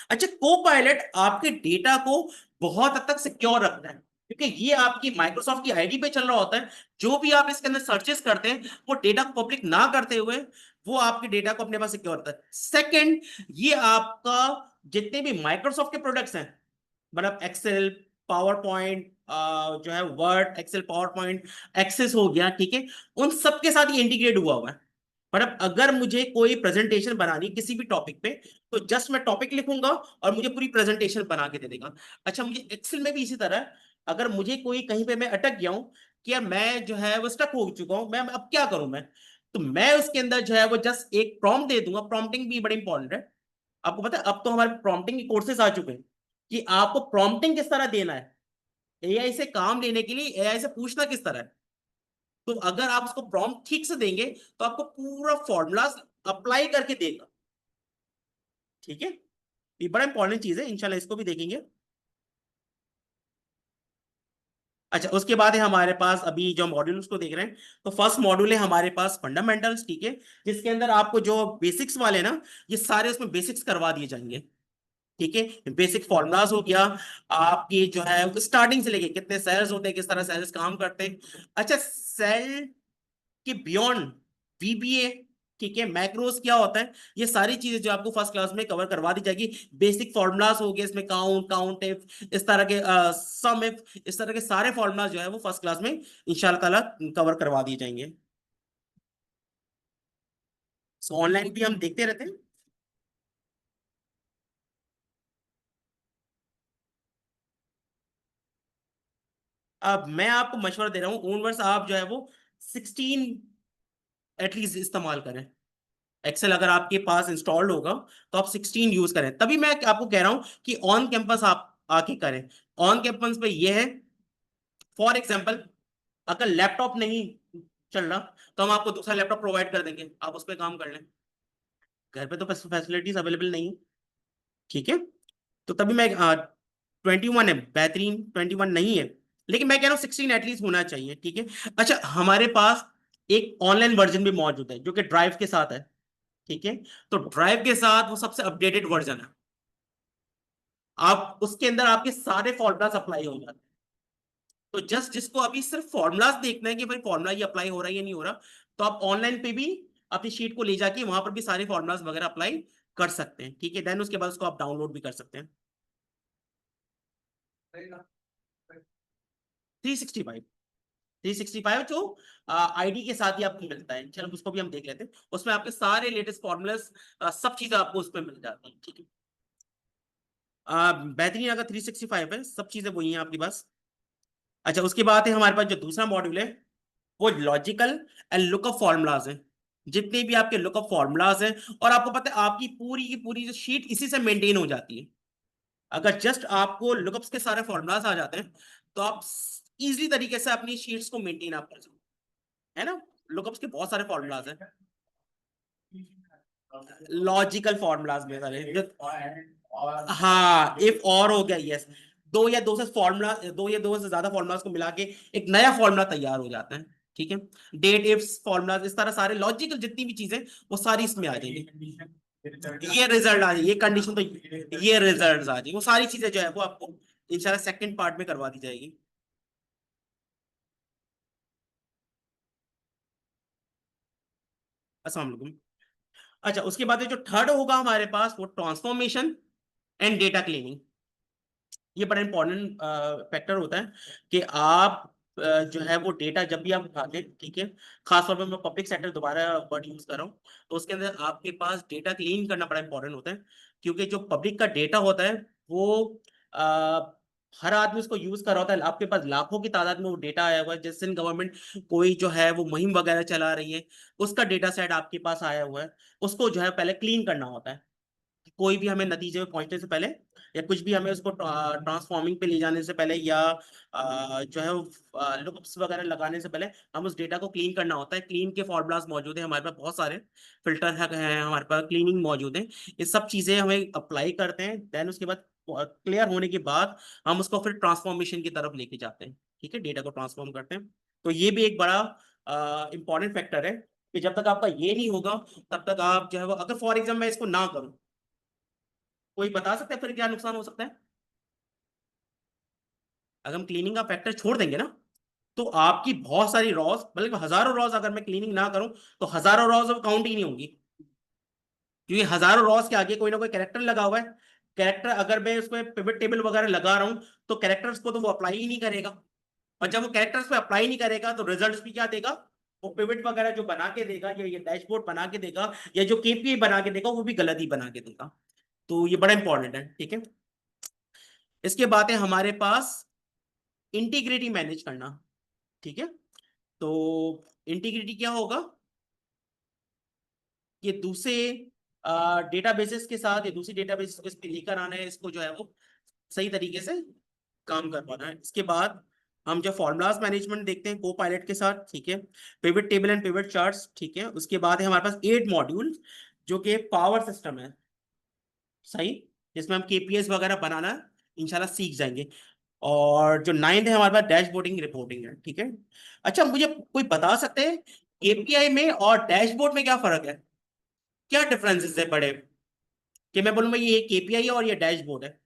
अच्छा, को पायलट आपके डेटा को बहुत हद तक सिक्योर रखता है, क्योंकि ये आपकी माइक्रोसॉफ्ट की आईडी पे चल रहा होता है। जो भी आप इसके अंदर सर्चेस करते हैं वो डेटा को पब्लिक ना करते हुए वो आपके डेटा को अपने पास सिक्योर रखता है। सेकंड, ये आपका जितने भी माइक्रोसॉफ्ट के प्रोडक्ट्स हैं, मतलब एक्सेल, पावर पॉइंट, जो है Word, Excel, PowerPoint, Access हो गया, ठीक है, उन सबके साथ ये इंटीग्रेट हुआ है। मतलब अगर मुझे कोई प्रेजेंटेशन बनानी किसी भी टॉपिक पे, तो जस्ट मैं टॉपिक लिखूंगा और मुझे पूरी प्रेजेंटेशन बना के दे देगा। अच्छा, मुझे एक्सेल में भी इसी तरह, अगर मुझे कोई कहीं पे मैं अटक गया हूं कि यार मैं जो है वो स्टक हो चुका हूं, मैं अब क्या करूं मैं, तो मैं उसके अंदर जो है वो जस्ट एक प्रॉम्प्ट दे दूंगा। प्रॉम्प्टिंग भी बड़ी इंपॉर्टेंट है। आपको पता है अब तो हमारे प्रॉम्प्टिंग के कोर्सेज आ चुके हैं कि आपको प्रॉम्प्टिंग किस तरह देना है, एआई से काम लेने के लिए एआई से पूछना किस तरह है। तो अगर आप उसको प्रॉम्प्ट ठीक से देंगे तो आपको पूरा फॉर्मूला अप्लाई करके देगा, ठीक है। ये बड़ा इंपॉर्टेंट चीज है, इंशाल्लाह इसको भी देखेंगे। अच्छा, उसके बाद है हमारे पास अभी जो मॉड्यूल्स को देख रहे हैं, तो फर्स्ट मॉड्यूल है हमारे पास फंडामेंटल्स, ठीक है, जिसके अंदर आपको जो बेसिक्स वाले ना, ये सारे उसमें बेसिक्स करवा दिए जाएंगे, ठीक है। बेसिक फॉर्मूलाज हो गया आपकी जो है, स्टार्टिंग से लेके कितने सेल्स होते हैं, किस तरह सेल्स काम करते हैं। अच्छा, सेल के बियॉन्ड वीबीए, ठीक है, मैक्रोस क्या होता है, ये सारी चीजें जो आपको फर्स्ट क्लास में कवर करवा दी जाएगी। बेसिक फॉर्मूलाज हो गए इसमें, काउंट, काउंट इफ, इस तरह के सम इफ, इस तरह के सारे फॉर्मूलाज जो है वो फर्स्ट क्लास में इंशाल्लाह ताला कवर करवा दिए जाएंगे। सो ऑनलाइन भी हम देखते रहते हैं। अब मैं आपको मशवरा दे रहा हूँ, ओन वर्ड्स आप जो है वो 16 एटलीस्ट इस्तेमाल करें। एक्सेल अगर आपके पास इंस्टॉल्ड होगा तो आप 16 यूज करें, तभी मैं आपको कह रहा हूं कि ऑन कैंपस आप आके करें। ऑन कैंपस पे ये है, फॉर एग्जांपल अगर लैपटॉप नहीं चल रहा तो हम आपको दूसरा लैपटॉप प्रोवाइड कर देंगे, आप उस पर काम कर लें। घर पे तो फैसिलिटीज अवेलेबल नहीं है, ठीक है। तो तभी मैं 21 है बेहतरीन, 21 नहीं है, लेकिन मैं कह रहा हूँ 16 एटलीस्ट होना चाहिए, ठीक है। अच्छा, हमारे पास एक ऑनलाइन वर्जन भी मौजूद है जो कि ड्राइव के साथ है, ठीक है। तो ड्राइव के साथ वो सबसे अपडेटेड वर्जन है, आप उसके अंदर आपके सारे फॉर्मूलाज अप्लाई हो जाते हैं। तो जस्ट जिसको अभी सिर्फ फॉर्मूलाज देखना है कि भाई फॉर्मूला ये अप्लाई हो रहा है या नहीं हो रहा, तो आप ऑनलाइन पे भी अपनी शीट को ले जाके वहां पर भी सारे फॉर्मूलाज वगैरह अप्लाई कर सकते हैं, ठीक है। देन उसके बाद उसको आप डाउनलोड भी कर सकते हैं। 365, 365 जो आईडी के साथ ही आपको मिलता है, चलो उसको भी हम देख लेते हैं। उसमें आपके सारे लेटेस्ट फॉर्मूलाज, सब चीजें आपको उसमें मिल जाती हैं, ठीक है। बेहतरीन, अगर 365 है सब चीजें वही हैं आपके पास। अच्छा, उसके बाद है हमारे पास जो दूसरा मॉड्यूल है, वो लॉजिकल एंड लुकअप फॉर्मूलाज हैं। जितने भी आपके लुकअप फॉर्मूलाज हैं, और आपको पता है आपकी पूरी की पूरी जो शीट इसी से मेंटेन हो जाती है। अगर जस्ट आपको लुकअप्स के सारे फॉर्मूलाज आ जाते हैं तो आप इजीली तरीके से अपनी शीट्स को मेंटेन आप कर सकते हैं, है ना। लुकअप्स के बहुत सारे फॉर्मूलाज हैं, लॉजिकल फॉर्मूलाज में सारे हाँ, इफ और हो गया, यस, दो या दो से ज्यादा फॉर्मूलाज को मिला के एक नया फॉर्मूला तैयार हो जाता है, ठीक है। डेट, इफ, फॉर्मूलाज, इस तरह सारे लॉजिकल जितनी भी चीजें वो सारी इसमें आ जाएंगी। ये रिजल्ट आ जाए, ये कंडीशन, तो ये रिजल्ट आ जाए, वो सारी चीजें जो है वो आपको इंशाल्लाह सेकंड पार्ट में करवा दी जाएगी। अस्सलाम वालेकुम। अच्छा, उसके बाद जो थर्ड होगा हमारे पास, वो ट्रांसफॉर्मेशन एंड डेटा क्लीनिंग। ये बड़ा इंपॉर्टेंट फैक्टर होता है कि आप जो है वो डेटा जब भी आप उठाते हैं, ठीक है, खासतौर पर मैं पब्लिक सेक्टर दोबारा वर्ड यूज कर रहा हूँ, तो उसके अंदर आपके पास डेटा क्लीन करना बड़ा इंपॉर्टेंट होता है। क्योंकि जो पब्लिक का डेटा होता है वो आ, हर आदमी उसको यूज कर रहा होता है, आपके पास लाखों की तादाद में वो डेटा आया हुआ है, जिस गवर्नमेंट कोई जो है वो मुहिम वगैरह चला रही है, उसका डेटा सेट आपके पास आया हुआ है, उसको जो है पहले क्लीन करना होता है। कोई भी हमें नतीजे में पहुंचने से पहले, या कुछ भी हमें उसको ट्रांसफॉर्मिंग पे ले जाने से पहले, या जो है लुकअप्स वगैरह लगाने से पहले हम उस डेटा को क्लीन करना होता है। क्लीन के फॉर्मूलाज मौजूद है हमारे पास, बहुत सारे फिल्टर हैं हमारे पास, क्लीनिंग मौजूद है। ये सब चीजें हमें अप्लाई करते हैं, देन उसके बाद क्लियर होने के बाद हम उसको फिर ट्रांसफॉर्मेशन की तरफ लेके जाते हैं, ठीक है, डेटा को ट्रांसफॉर्म करते हैं। तो ये भी एक बड़ा इंपॉर्टेंट फैक्टर है कि जब तक आपका ये नहीं होगा तब तक आप जो है वो, अगर फॉर एग्जाम्पल मैं इसको ना करूं, कोई बता सकता है फिर क्या नुकसान हो सकता है। अगर हम क्लीनिंग का फैक्टर छोड़ देंगे ना, तो आपकी बहुत सारी रॉस, बल्कि हजारों रॉस, अगर मैं क्लीनिंग ना करूं तो हजारों रॉस अब काउंट ही नहीं होंगी। क्योंकि हजारों रॉस के आगे कोई ना कोई कैरेक्टर लगा हुआ है। कैरेक्टर अगर मैं उसमें पिवट टेबल वगैरह लगा रहा हूं, तो कैरेक्टर्स को तो वो अप्लाई ही नहीं करेगा, और जब वो कैरेक्टर्स पे अप्लाई नहीं करेगा तो रिजल्ट्स भी क्या देगा, वो पिवट वगैरह जो बना के देगा, या ये डैशबोर्ड बना के देगा, या जो केपीआई बना के देगा, वो भी गलत ही बना के देगा। तो ये बड़ा इंपॉर्टेंट है, ठीक है। इसके बाद है हमारे पास इंटीग्रिटी मैनेज करना, ठीक है। तो इंटीग्रिटी क्या होगा, ये दूसरे डेटाबेसेस के साथ, या दूसरी डेटाबेसेस को इस पे लेकर आना है, इसको जो है वो सही तरीके से काम कर पाना है। इसके बाद हम जो फॉर्मूलाज मैनेजमेंट देखते हैं को पायलट के साथ, ठीक है, pivot table and pivot charts, ठीक है। उसके बाद है हमारे पास 8 मॉड्यूल जो कि पावर सिस्टम है, सही, जिसमें हम केपीएस वगैरह बनाना इंशाल्लाह सीख जाएंगे। और जो 9th है हमारे पास डैशबोर्डिंग रिपोर्टिंग है, ठीक है। अच्छा, मुझे कोई बता सकते हैं केपीआई में और डैशबोर्ड में क्या फर्क है, क्या डिफरेंसेस है बड़े, कि मैं बोलूँ ये केपीआई है और ये डैशबोर्ड है।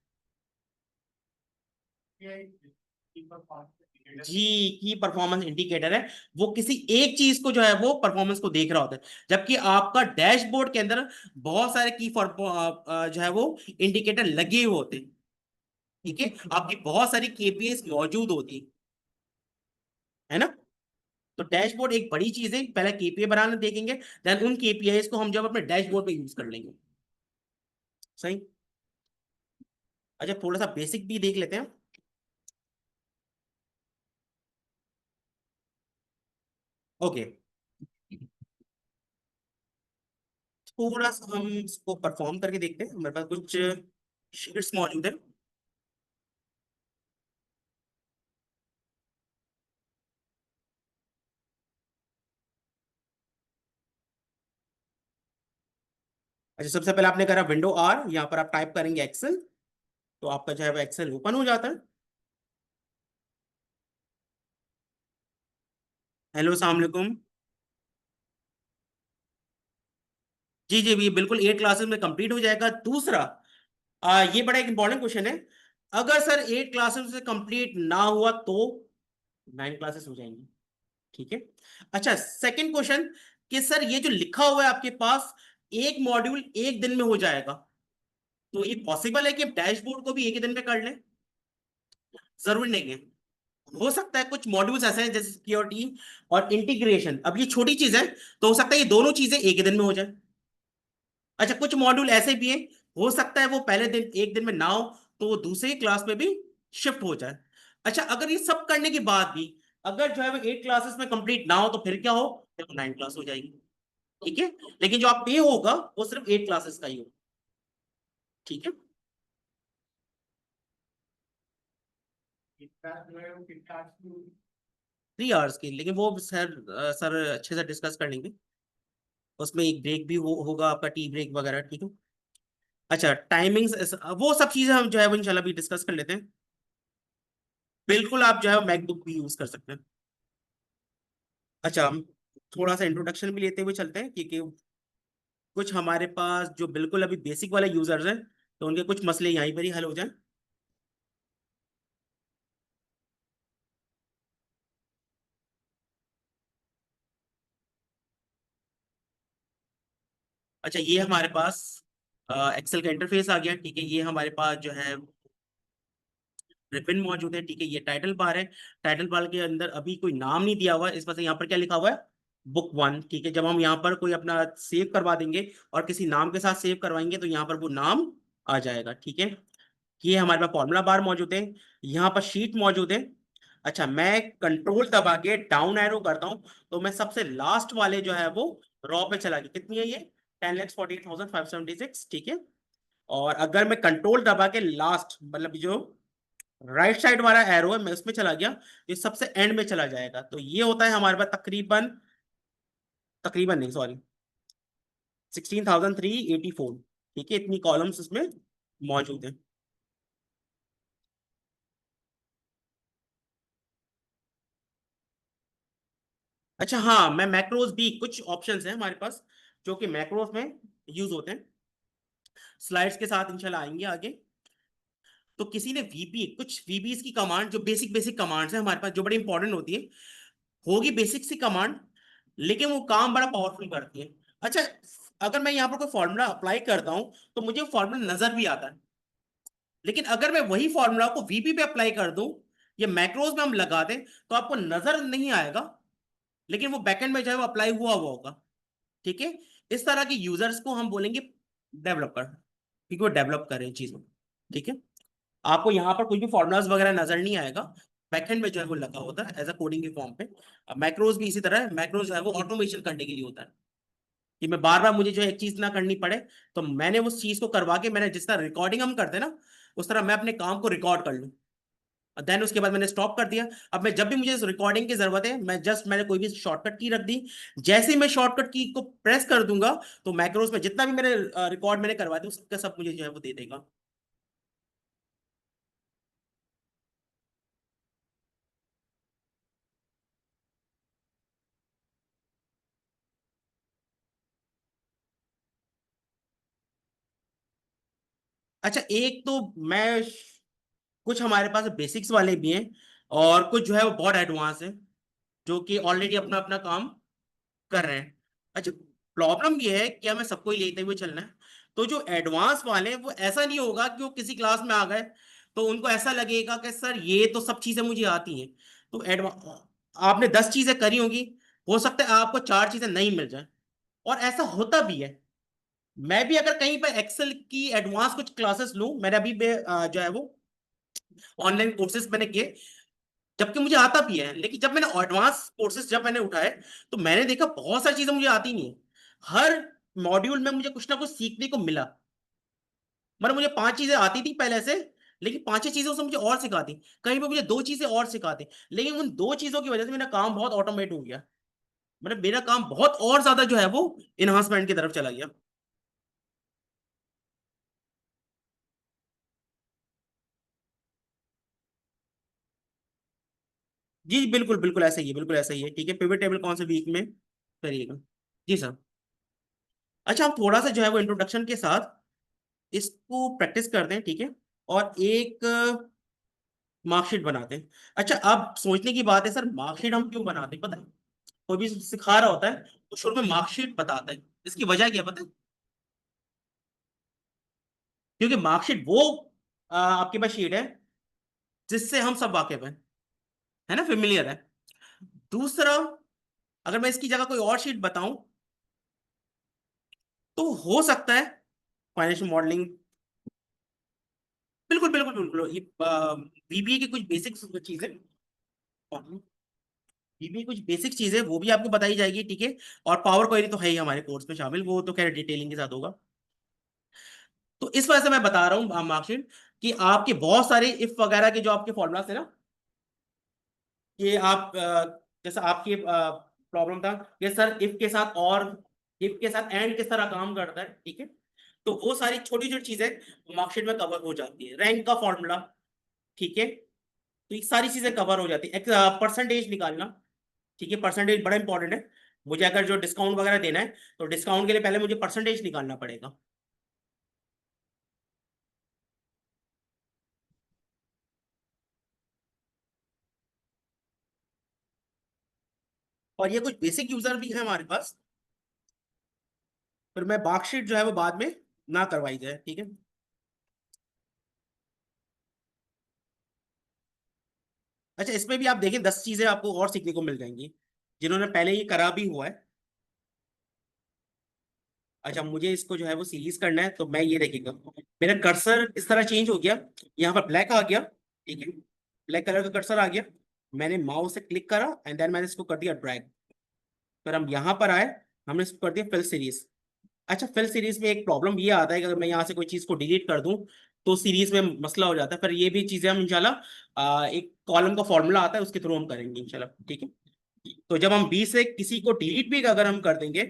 जी, की परफॉर्मेंस इंडिकेटर है, वो किसी एक चीज को जो है वो परफॉर्मेंस को देख रहा होता है, जबकि आपका डैशबोर्ड के अंदर बहुत सारे की जो है वो इंडिकेटर लगे हुए होते हैं, ठीक है, आपकी बहुत सारी केपीएस मौजूद होती है ना। तो डैशबोर्ड एक बड़ी चीज है, पहले केपीआई बनाना देखेंगे, देन उन केपीआईस को हम जब अपने डैशबोर्ड पे यूज कर लेंगे, सही। अच्छा, थोड़ा सा बेसिक भी देख लेते हैं। ओके, थोड़ा सा हम इसको परफॉर्म करके देखते हैं, हमारे पास कुछ शीट्स मौजूद है। अच्छा, सबसे पहले आपने करा विंडो आर, यहाँ पर आप टाइप करेंगे एक्सेल, तो आपका जो है वो एक्सेल ओपन हो जाता है। हेलो, अस्सलाम वालेकुम। जी जी, ये बिल्कुल 8 क्लासेस में कंप्लीट हो जाएगा। दूसरा, ये बड़ा एक इंपॉर्टेंट क्वेश्चन है, अगर सर 8 क्लासेस से कंप्लीट ना हुआ तो 9 क्लासेस हो जाएंगी, ठीक है। अच्छा, सेकंड क्वेश्चन, कि सर ये जो लिखा हुआ है आपके पास, एक मॉड्यूल एक दिन में हो जाएगा, तो ये पॉसिबल है कि डैशबोर्ड को भी एक ही दिन में कर लें? जरूरी नहीं है, हो सकता है कुछ मॉड्यूल्स ऐसे हैं जैसे सिक्योरिटी और इंटीग्रेशन, अब ये छोटी चीज है, तो हो सकता है ये दोनों चीजें एक ही दिन में हो जाए। अच्छा, कुछ मॉड्यूल ऐसे भी हैं, हो सकता है वो पहले दिन एक दिन में ना हो, तो वो दूसरी क्लास में भी शिफ्ट हो जाए। अच्छा, अगर ये सब करने के बाद भी अगर जो है वो 8 क्लासेस में कंप्लीट ना हो, तो फिर क्या हो, फिर 9 क्लास हो जाएगी, ठीक है। लेकिन जो आप पे होगा वो सिर्फ 8 क्लासेस का ही होगा, ठीक है। कितना जो है वो कितना 3 आवर्स की, लेकिन वो सर अच्छे से डिस्कस कर लेंगे, उसमें एक ब्रेक भी होगा आपका, टी ब्रेक वगैरह, ठीक है। अच्छा, टाइमिंग्स वो सब चीजें हम जो है वो इंशाल्लाह भी डिस्कस कर लेते हैं। बिल्कुल, आप जो है मैकबुक भी यूज कर सकते हैं। अच्छा, हम थोड़ा सा इंट्रोडक्शन भी लेते हुए चलते हैं, क्योंकि कुछ हमारे पास जो बिल्कुल अभी बेसिक वाले यूजर्स हैं, तो उनके कुछ मसले यहीं पर ही हल हो जाए। अच्छा, ये हमारे पास एक्सेल का इंटरफेस आ गया, ठीक है। ये हमारे पास जो है रिबन मौजूद है, ठीक है। ये टाइटल बार है, टाइटल बार के अंदर अभी कोई नाम नहीं दिया हुआ है, इस वजह से यहाँ पर क्या लिखा हुआ है, बुक 1, ठीक है। जब हम यहाँ पर कोई अपना सेव करवा देंगे और किसी नाम के साथ सेव करवाएंगे, तो यहाँ पर वो नाम आ जाएगा, ठीक है। ये हमारे पास फॉर्मूला बार मौजूद है, यहाँ पर शीट मौजूद है। अच्छा, मैं कंट्रोल दबा के डाउन एरो करता हूँ, तो मैं सबसे लास्ट वाले जो है वो रॉ पे चला गया, कितनी है ये, 10,48,576, ठीक है। और अगर मैं कंट्रोल दबा के लास्ट, मतलब जो राइट साइड वाला एरो है, मैं उसमें चला गया, ये सबसे एंड में चला जाएगा, तो ये होता है हमारे पास तकरीबन, तकरीबन नहीं सॉरी, 16,384, ठीक है। इतनी कॉलम्स उसमें मौजूद है। अच्छा, हाँ, मैं मैक्रोज भी, कुछ ऑप्शंस हैं हमारे पास जो कि मैक्रोज में यूज होते हैं, स्लाइड्स के साथ इंशाल्लाह आएंगे आगे। तो किसी ने वीबी, कुछ वीबीज की कमांड, जो बेसिक बेसिक कमांड्स है हमारे पास, जो बड़ी इंपॉर्टेंट होती है, होगी बेसिक सी कमांड, लेकिन वो काम बड़ा पावरफुल करती है। अच्छा, अगर मैं यहाँ पर कोई फॉर्मूला अप्लाई करता हूँ, तो मुझे फॉर्मूला नजर भी आता है, लेकिन अगर मैं वही फॉर्मूला को वीबी पे अप्लाई कर दूं, या मैक्रोज में हम लगा दें, तो आपको नजर नहीं आएगा, लेकिन वो बैकएंड में जो है वो अप्लाई हुआ हुआ होगा, ठीक है। इस तरह के यूजर्स को हम बोलेंगे डेवलपर, क्योंकि वो डेवलप कर रहे हैं चीजों को, ठीक है। आपको यहाँ पर कोई भी फॉर्मुलाज वगैरह नजर नहीं आएगा, बैकएंड में जो है वो लगा होता है एज अ कोडिंग के फॉर्म पे। मैक्रोज भी इसी तरह है, मैक्रोज जो है वो ऑटोमेशन करने के लिए होता है, कि मैं बार बार मुझे जो है एक चीज ना करनी पड़े, तो मैंने उस चीज को करवा के, मैंने जिस तरह रिकॉर्डिंग हम करते हैं ना, उस तरह मैं अपने काम को रिकॉर्ड कर लूँ, देन उसके बाद मैंने स्टॉप कर दिया। अब मैं जब भी मुझे रिकॉर्डिंग की जरूरत है, मैंने कोई भी शॉर्टकट की रख दी। जैसे ही मैं शॉर्टकट की को प्रेस कर दूंगा तो मैक्रोस में जितना भी मैंने रिकॉर्ड मैंने करवा दिया उसका सब मुझे जो है वो दे देगा। अच्छा, एक तो मैं कुछ हमारे पास बेसिक्स वाले भी हैं और कुछ जो है वो बहुत एडवांस है, जो कि ऑलरेडी अपना अपना काम कर रहे हैं। अच्छा, प्रॉब्लम ये है कि हमें सबको ही लेते हुए चलना है। तो जो एडवांस वाले हैं वो ऐसा नहीं होगा कि वो किसी क्लास में आ गए तो उनको ऐसा लगेगा कि सर ये तो सब चीजें मुझे आती हैं। तो आपने 10 चीजें करी होंगी, हो सकता है आपको 4 चीजें नहीं मिल जाए, और ऐसा होता भी है। मैं भी अगर कहीं पर एक्सेल की एडवांस कुछ क्लासेस लूं, मैंने अभी जो है वो ऑनलाइन कोर्सेज मैंने किए, जबकि मुझे आता भी है, लेकिन जब मैंने एडवांस कोर्सेज जब मैंने उठाए तो मैंने देखा बहुत सारी चीजें मुझे आती नहीं है। हर मॉड्यूल में मुझे कुछ ना कुछ सीखने को मिला। मतलब मुझे 5 चीजें आती थी पहले से, लेकिन 5 चीजों से मुझे और सिखाती, कहीं पे मुझे 2 चीजें और सिखाती, लेकिन उन 2 चीजों की वजह से मेरा काम बहुत ऑटोमेट हो गया। मतलब मेरा काम बहुत और ज्यादा जो है वो इन्हांसमेंट की तरफ चला गया। जी बिल्कुल बिल्कुल ऐसा ही है, बिल्कुल ऐसा ही है। ठीक है, पिवट टेबल कौन से वीक में करिएगा? जी सर। अच्छा, हम थोड़ा सा जो है वो इंट्रोडक्शन के साथ इसको प्रैक्टिस करते हैं, ठीक है, और एक मार्कशीट बनाते हैं। अच्छा, अब सोचने की बात है सर, मार्कशीट हम क्यों बनाते हैं पता है? कोई भी सिखा रहा होता है तो शुरू में मार्कशीट बताता है। इसकी वजह क्या है पता है? क्योंकि मार्कशीट वो आपके पास शीट है जिससे हम सब वाकिफ हैं, है ना, फेमिलियर है। दूसरा, अगर मैं इसकी जगह कोई और शीट बताऊं तो हो सकता है फाइनेंशियल मॉडलिंग, बिल्कुल बिल्कुल बिल्कुल, ये बीबीए की कुछ बेसिक चीजें, बीबीए कुछ बेसिक चीजें वो भी आपको बताई जाएगी, ठीक है। और पावर क्वेरी तो है ही हमारे कोर्स में शामिल, वो तो खैर डिटेलिंग के साथ होगा। तो इस वजह से मैं बता रहा हूँ मार्कशीट, कि आपके बहुत सारे इफ वगैरह के जो आपके फॉर्मूलास है ना, ये आप जैसा आपकी प्रॉब्लम था कि सर इफ के साथ और, इफ के साथ एंड किस तरह काम करता है, ठीक है। तो वो सारी छोटी छोटी चीजें मार्कशीट में कवर हो जाती है। रैंक का फॉर्मूला, ठीक है, तो ये सारी चीजें कवर हो जाती है। एक परसेंटेज निकालना, ठीक है, परसेंटेज बड़ा इंपॉर्टेंट है। मुझे अगर जो डिस्काउंट वगैरह देना है तो डिस्काउंट के लिए पहले मुझे परसेंटेज निकालना पड़ेगा। और ये कुछ बेसिक यूजर भी है हमारे पास, फिर मैं मार्कशीट जो है वो बाद में ना करवाई जाए, ठीक है। अच्छा, इसमें भी आप देखें 10 चीजें आपको और सीखने को मिल जाएंगी जिन्होंने पहले ये करा भी हुआ है। अच्छा, मुझे इसको जो है वो सीरीज करना है तो मैं ये देखेगा, मेरा कर्सर इस तरह चेंज हो गया, यहाँ पर ब्लैक आ गया, ठीक है, ब्लैक कलर का कर्सर आ गया। मैंने माउस से क्लिक करा एंड देन मैंने इसको कर दिया ड्रैग। फिर हम यहाँ पर आए, हमने इसको कर दिया फिल सीरीज। अच्छा, फिल सीरीज में एक प्रॉब्लम ये आता है कि अगर मैं यहाँ से कोई चीज को डिलीट कर दूं तो सीरीज में मसला हो जाता है। फिर ये भी चीजें हम इंशाल्लाह एक कॉलम का फॉर्मूला आता है उसके थ्रू हम करेंगे इंशाल्लाह, ठीक है। तो जब हम बी से किसी को डिलीट भी अगर हम कर देंगे,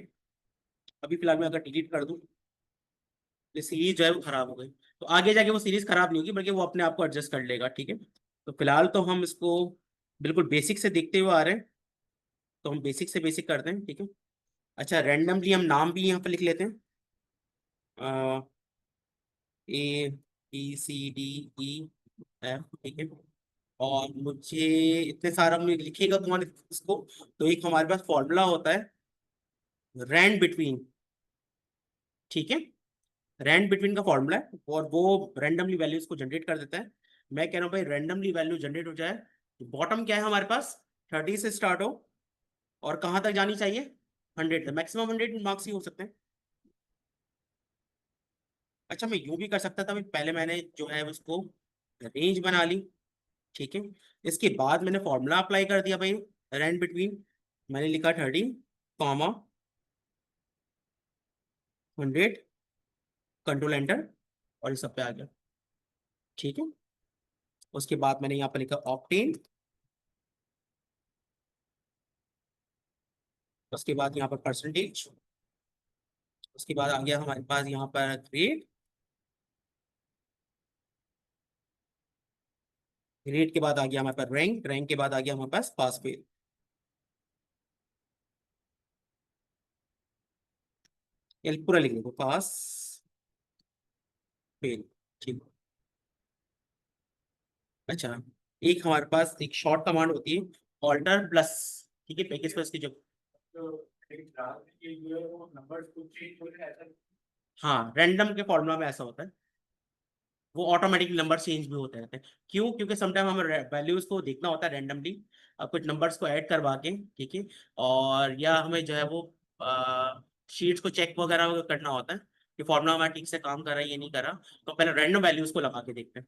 अभी फिलहाल मैं अगर डिलीट कर दूं तो सीरीज जो है वो खराब हो गई, तो आगे जाके वो सीरीज खराब नहीं होगी बल्कि वो अपने आप को एडजस्ट कर लेगा, ठीक है। तो फिलहाल तो हम इसको बिल्कुल बेसिक से देखते हुए आ रहे हैं, तो हम बेसिक से बेसिक करते हैं, ठीक है। अच्छा, रैंडमली हम नाम भी यहाँ पर लिख लेते हैं, A B C D E F, ठीक है। और मुझे इतने सारा मुझे लिखिएगा तुम्हारे इसको, तो एक हमारे पास फॉर्मूला होता है रैंड बिटवीन, ठीक है। रैंड बिटवीन का फॉर्मूला है और वो रैंडमली वैल्यूज को जनरेट कर देता है। मैं कह रहा हूँ भाई रैंडमली वैल्यू जनरेट हो जाए तो बॉटम क्या है हमारे पास, 30 से स्टार्ट हो और कहाँ तक जानी चाहिए, 100 तक, मैक्सिमम 100 मार्क्स ही हो सकते हैं। अच्छा, मैं यूं भी कर सकता था भाई, पहले मैंने जो है उसको रेंज बना ली, ठीक है। इसके बाद मैंने फॉर्मूला अप्लाई कर दिया भाई, रैंड बिटवीन, मैंने लिखा 30 कॉमा 100, कंट्रोल एंटर, और इस सब पे आ गया, ठीक है। उसके बाद मैंने यहाँ पर लिखा ऑक्टेन, उसके बाद यहाँ पर परसेंटेज, उसके बाद आ गया हमारे पास यहाँ पर ग्रेड, ग्रेड के बाद आ गया हमारे पास रैंक, रैंक के बाद आ गया हमारे पास पास फेल। ये पूरा लिख लो, पास फेल, ठीक। अच्छा, एक हमारे पास एक शॉर्ट कमांड होती है ऑल्टर प्लस, ठीक है, पैकेज प्लस की जो, तो एक क्लास के जो है वो नंबर्स कुछ चेंज हो रहे हैं ऐसा। हाँ रैंडम के फॉर्मूला में ऐसा होता है, वो ऑटोमेटिकली नंबर चेंज भी होते रहते हैं। क्यों? क्योंकि समटाइम हमें वैल्यूज को देखना होता है रैंडमली, कुछ नंबर्स को ऐड करवा के, ठीक है, और या हमें जो है वो शीट्स को चेक वगैरह करना होता है कि फॉर्मूला हमारा ठीक से काम कर रहा है ये नहीं कर रहा, तो पहले रैंडम वैल्यूज को लगा के देखते हैं।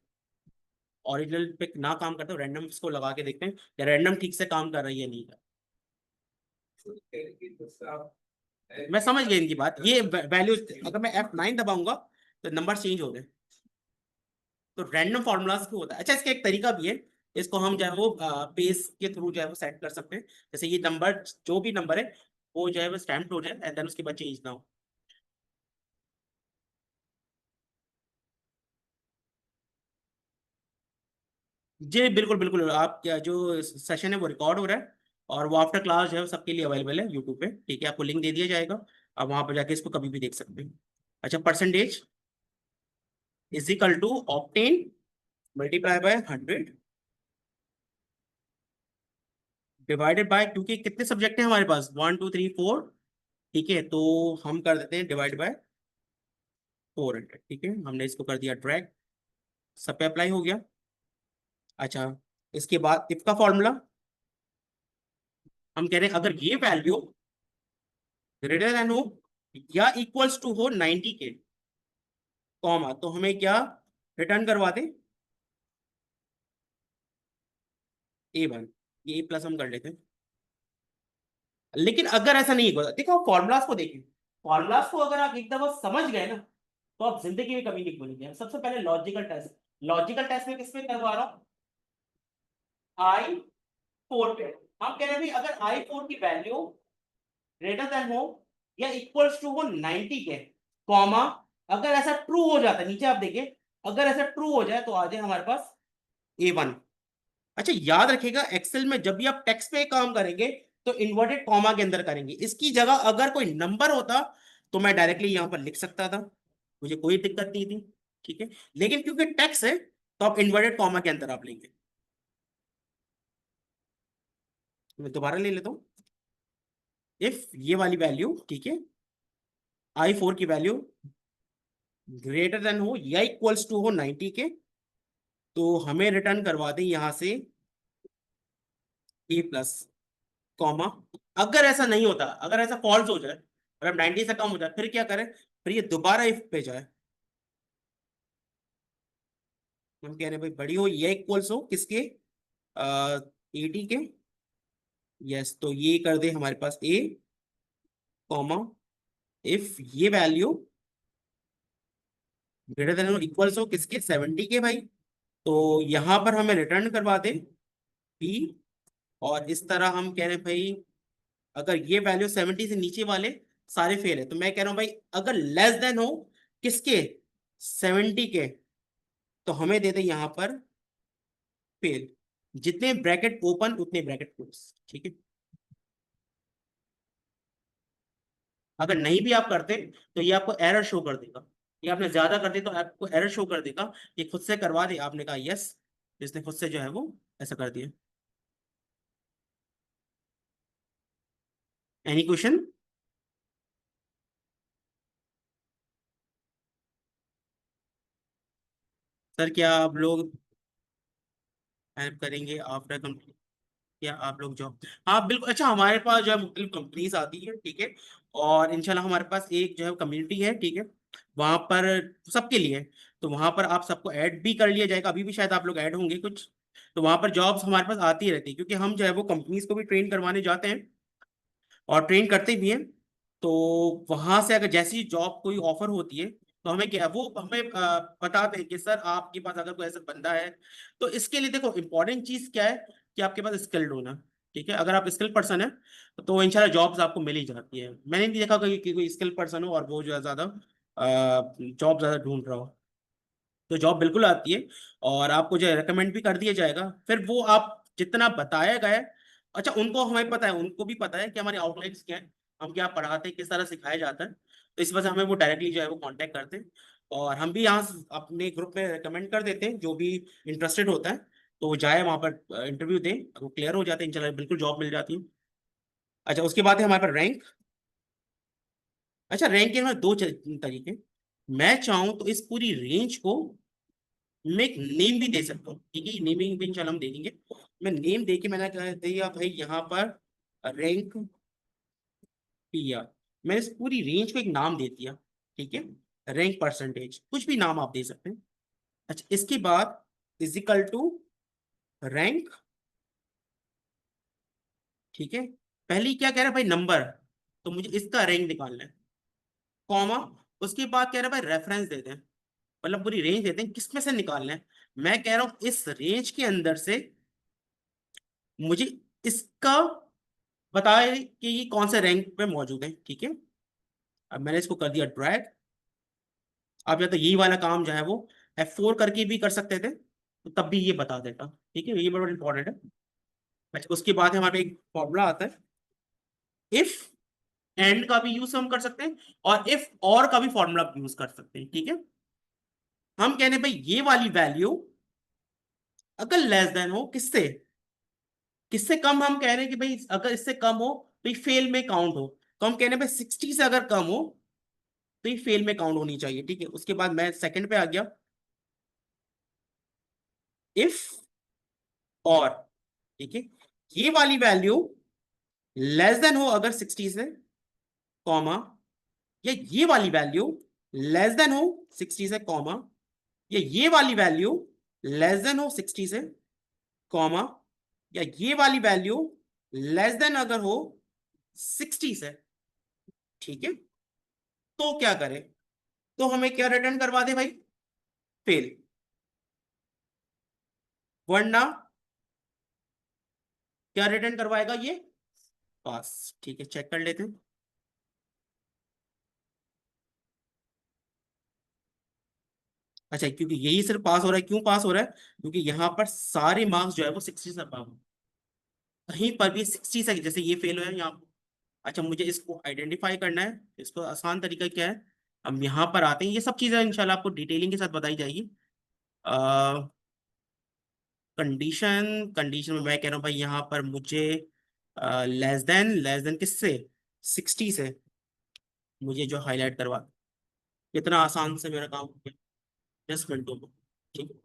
ओरिजिनल पे ना काम करते हो, रैंडम को लगा के देखते हैं कि रैंडम ठीक से काम कर रहा है या नहीं कर रहा। मैं समझ गया इनकी बात, ये वैल्यूज अगर मैं F9 दबाऊंगा तो नंबर चेंज हो गए, तो रैंडम फॉर्मूलाज को होता है। अच्छा, इसका एक तरीका भी है, इसको हम जो है वो पेस के थ्रू जो है वो सेट कर सकते हैं, जैसे ये नंबर, जो भी नंबर है वो जो है वो स्टैम्प हो जाए एंड देन उसके बाद चेंज ना हो। जी बिल्कुल बिल्कुल, आप क्या जो सेशन है वो रिकॉर्ड हो रहा है और वो आफ्टर क्लास जो है वो सबके लिए अवेलेबल है यूट्यूब पे, ठीक है, आपको लिंक दे दिया जाएगा, आप वहां पर जाके इसको कभी भी देख सकते हैं। अच्छा, percentage is equal to octane multiply by 100 divided by, क्योंकि कितने सब्जेक्ट हैं हमारे पास, 1 2 3 4, ठीक है, तो हम कर देते हैं डिवाइड बाय 400, ठीक है, हमने इसको कर दिया ड्रैग, सब पे अप्लाई हो गया। अच्छा, इसके बाद इफ का फॉर्मूला, हम कह रहे हैं अगर ये वैल्यू ग्रेटर देन हो या इक्वल्स टू हो 90 के, कॉमा, तो हमें क्या रिटर्न करवा दे, A1, ये प्लस हम कर लेते हैं। लेकिन अगर ऐसा नहीं होगा, देखो फॉर्मूलाज को देखिए, फॉर्मूलाज को अगर आप एक दफा समझ गए ना तो आप जिंदगी में कभी नहीं भूलेंगे। सबसे पहले लॉजिकल टेस्ट, लॉजिकल टेस्ट में किस पे करवा रहा हूं, I4 पे। हम कह रहे हैं भाई अगर I4 की वैल्यू ग्रेटर देन हो या इक्वल्स टू हो 90 के, कॉमा, अगर ऐसा ट्रू हो जाता है, नीचे आप देखिए, अगर ऐसा ट्रू हो जाए तो आ जाए हमारे पास A1। अच्छा, याद रखिएगा एक्सेल में जब भी आप टेक्स्ट पे काम करेंगे तो इन्वर्टेड कॉमा के अंदर करेंगे, इसकी जगह अगर कोई नंबर होता तो मैं डायरेक्टली यहां पर लिख सकता था, मुझे कोई दिक्कत नहीं थी, ठीक है, लेकिन क्योंकि टेक्स्ट है तो आप इन्वर्टेड कॉमा के अंदर आप लेंगे। मैं दोबारा ले लेता हूं, इफ ये वाली वैल्यू, ठीक है, I4 की वैल्यू ग्रेटर देन हो या इक्वल्स टू हो 90 के, तो हमें रिटर्न करवा दें यहां से A प्लस, कॉमा, अगर ऐसा नहीं होता, अगर ऐसा फॉल्स हो जाए, अगर 90 से कम हो जाए, फिर क्या करें, फिर ये दोबारा इफ पे जाए, हम कह रहे हैं भाई बड़ी हो या इक्वल्स हो किसके, 80 के, यस, तो ये कर दे हमारे पास A, कॉमा, इफ ये वैल्यू ग्रेटर देन इक्वल्स हो किसके, 70 के भाई, तो यहां पर हमें रिटर्न करवा दे B, और इस तरह हम कह रहे हैं भाई अगर ये वैल्यू 70 से नीचे वाले सारे फेल है, तो मैं कह रहा हूं भाई अगर लेस देन हो किसके, 70 के, तो हमें दे दे यहां पर फेल, जितने ब्रैकेट ओपन उतने ब्रैकेट क्लोज, ठीक है। अगर नहीं भी आप करते तो ये आपको एरर शो कर देगा, ये आपने ज्यादा कर दिया तो आपको एरर शो कर देगा, ये खुद से करवा दे, आपने कहा यस, इसने खुद से जो है वो ऐसा कर दिया। Any question? सर क्या आप लोग हेल्प करेंगे आफ्टर कंप्लीट, या आप लोग जॉब, हाँ बिल्कुल। अच्छा, हमारे पास जो है मुख्तलिफ कंपनीज आती है, ठीक है, और इंशाल्लाह हमारे पास एक जो है कम्युनिटी है, ठीक है, वहाँ पर सबके लिए, तो वहाँ पर आप सबको ऐड भी कर लिया जाएगा, अभी भी शायद आप लोग ऐड होंगे कुछ, तो वहाँ पर जॉब्स हमारे पास आती रहती है, क्योंकि हम जो है वो कंपनीज को भी ट्रेन करवाने जाते हैं और ट्रेन करते भी हैं, तो वहाँ से अगर जैसी जॉब कोई ऑफर होती है तो हमें क्या, वो हमें बताते हैं कि सर आपके पास अगर कोई ऐसा बंदा है, तो इसके लिए देखो इंपॉर्टेंट चीज क्या है कि आपके पास स्किल्ड होना। ठीक है, अगर आप स्किल्ड पर्सन है तो इंशाल्लाह जॉब्स आपको मिल ही जाती है। मैंने नहीं देखा कि कोई स्किल्ड पर्सन हो और वो जो है ज्यादा जॉब ज्यादा ढूंढ रहा हो। तो जॉब बिल्कुल आती है, और आपको जो है रिकमेंड भी कर दिया जाएगा। फिर वो आप जितना बताया गया है, अच्छा उनको हमें पता है, उनको भी पता है कि हमारे आउटलाइन्स क्या है, हम क्या पढ़ाते हैं, किस तरह सिखाया जाता है। तो इस वजह से हमें वो डायरेक्टली जो है वो कांटेक्ट करते हैं, और हम भी यहाँ से अपने ग्रुप में रिकमेंड कर देते हैं जो भी इंटरेस्टेड होता है, तो वो जाए वहाँ पर इंटरव्यू दें, वो क्लियर हो जाते हैं, इंशाल्लाह बिल्कुल जॉब मिल जाती है। अच्छा, उसके बाद है हमारे पास रैंक। अच्छा, रैंक के हमारे दो तरीके। मैं चाहूँ तो इस पूरी रेंज को मैं एक नेम भी दे सकता हूँ, ठीक है, नेमिंग भी इंशाल्लाह हम दे देंगे। मैं नेम दे के मैंने कह दिया भाई यहाँ पर रैंक पिया, मैंने इस पूरी रेंज को एक नाम दे दिया, ठीक है, रैंक परसेंटेज, कुछ भी नाम आप दे सकते हैं। अच्छा, इसके बाद इजिकल टू रैंक, ठीक है, पहले क्या कह रहा है भाई, नंबर, तो मुझे इसका रैंक निकालना है, कॉमा, उसके बाद कह रहा है भाई रेफरेंस देते हैं, मतलब पूरी रेंज देते हैं, किसमें से निकालना है। मैं कह रहा हूँ इस रेंज के अंदर से मुझे इसका बताए कि ये कौन से रैंक पे मौजूद है, ठीक है। अब मैंने इसको कर दिया ड्रैग। अब या तो यही वाला काम जो है वो F4 करके भी कर सकते थे, तो तब भी ये बता देता, ठीक है, ये बड़ा इंपॉर्टेंट है। अच्छा, उसके बाद हमारे पे एक फॉर्मूला आता है, इफ एंड का भी यूज हम कर सकते हैं, और इफ और का भी फॉर्मूला यूज कर सकते हैं, ठीक है। हम कहने भाई ये वाली वैल्यू अगर लेस देन हो किससे, किससे कम, हम कह रहे हैं कि भाई अगर इससे कम हो तो ये फेल में काउंट हो, तो हम कह रहे हैं भाई 60 से अगर कम हो तो ये फेल में काउंट होनी चाहिए, ठीक है। उसके बाद मैं सेकंड पे आ गया, इफ और, ठीक है, ये वाली वैल्यू लेस देन हो अगर 60 से, कॉमा, या ये वाली वैल्यू लेस देन हो 60 से, कॉमा, या ये वाली वैल्यू लेस देन हो 60 से, कॉमा, या ये वाली वैल्यू लेस देन अगर हो 60 से, ठीक है। तो क्या करें, तो हमें क्या रिटर्न करवा दे भाई, फेल, वरना क्या रिटर्न करवाएगा ये, पास, ठीक है, चेक कर लेते हैं। अच्छा, क्योंकि यही सिर्फ पास हो रहा है, क्यों पास हो रहा है, क्योंकि यहाँ पर सारे मार्क्स जो है वो 60 से अबव, कहीं पर भी 60 से, जैसे ये फेल हुआ है यहाँ। अच्छा, मुझे इसको आइडेंटिफाई करना है, इसको आसान तरीका क्या है, हम यहाँ पर आते हैं, ये सब चीजें इंशाल्लाह आपको डिटेलिंग के साथ बताई जाएगी। कंडीशन, कंडीशन में मैं कह रहा हूँ भाई यहाँ पर मुझे लेस देन किससे, 60 से, मुझे जो हाईलाइट करवा, कितना आसान से मेरा काम हो गया 10 मिनटों में, ठीक है।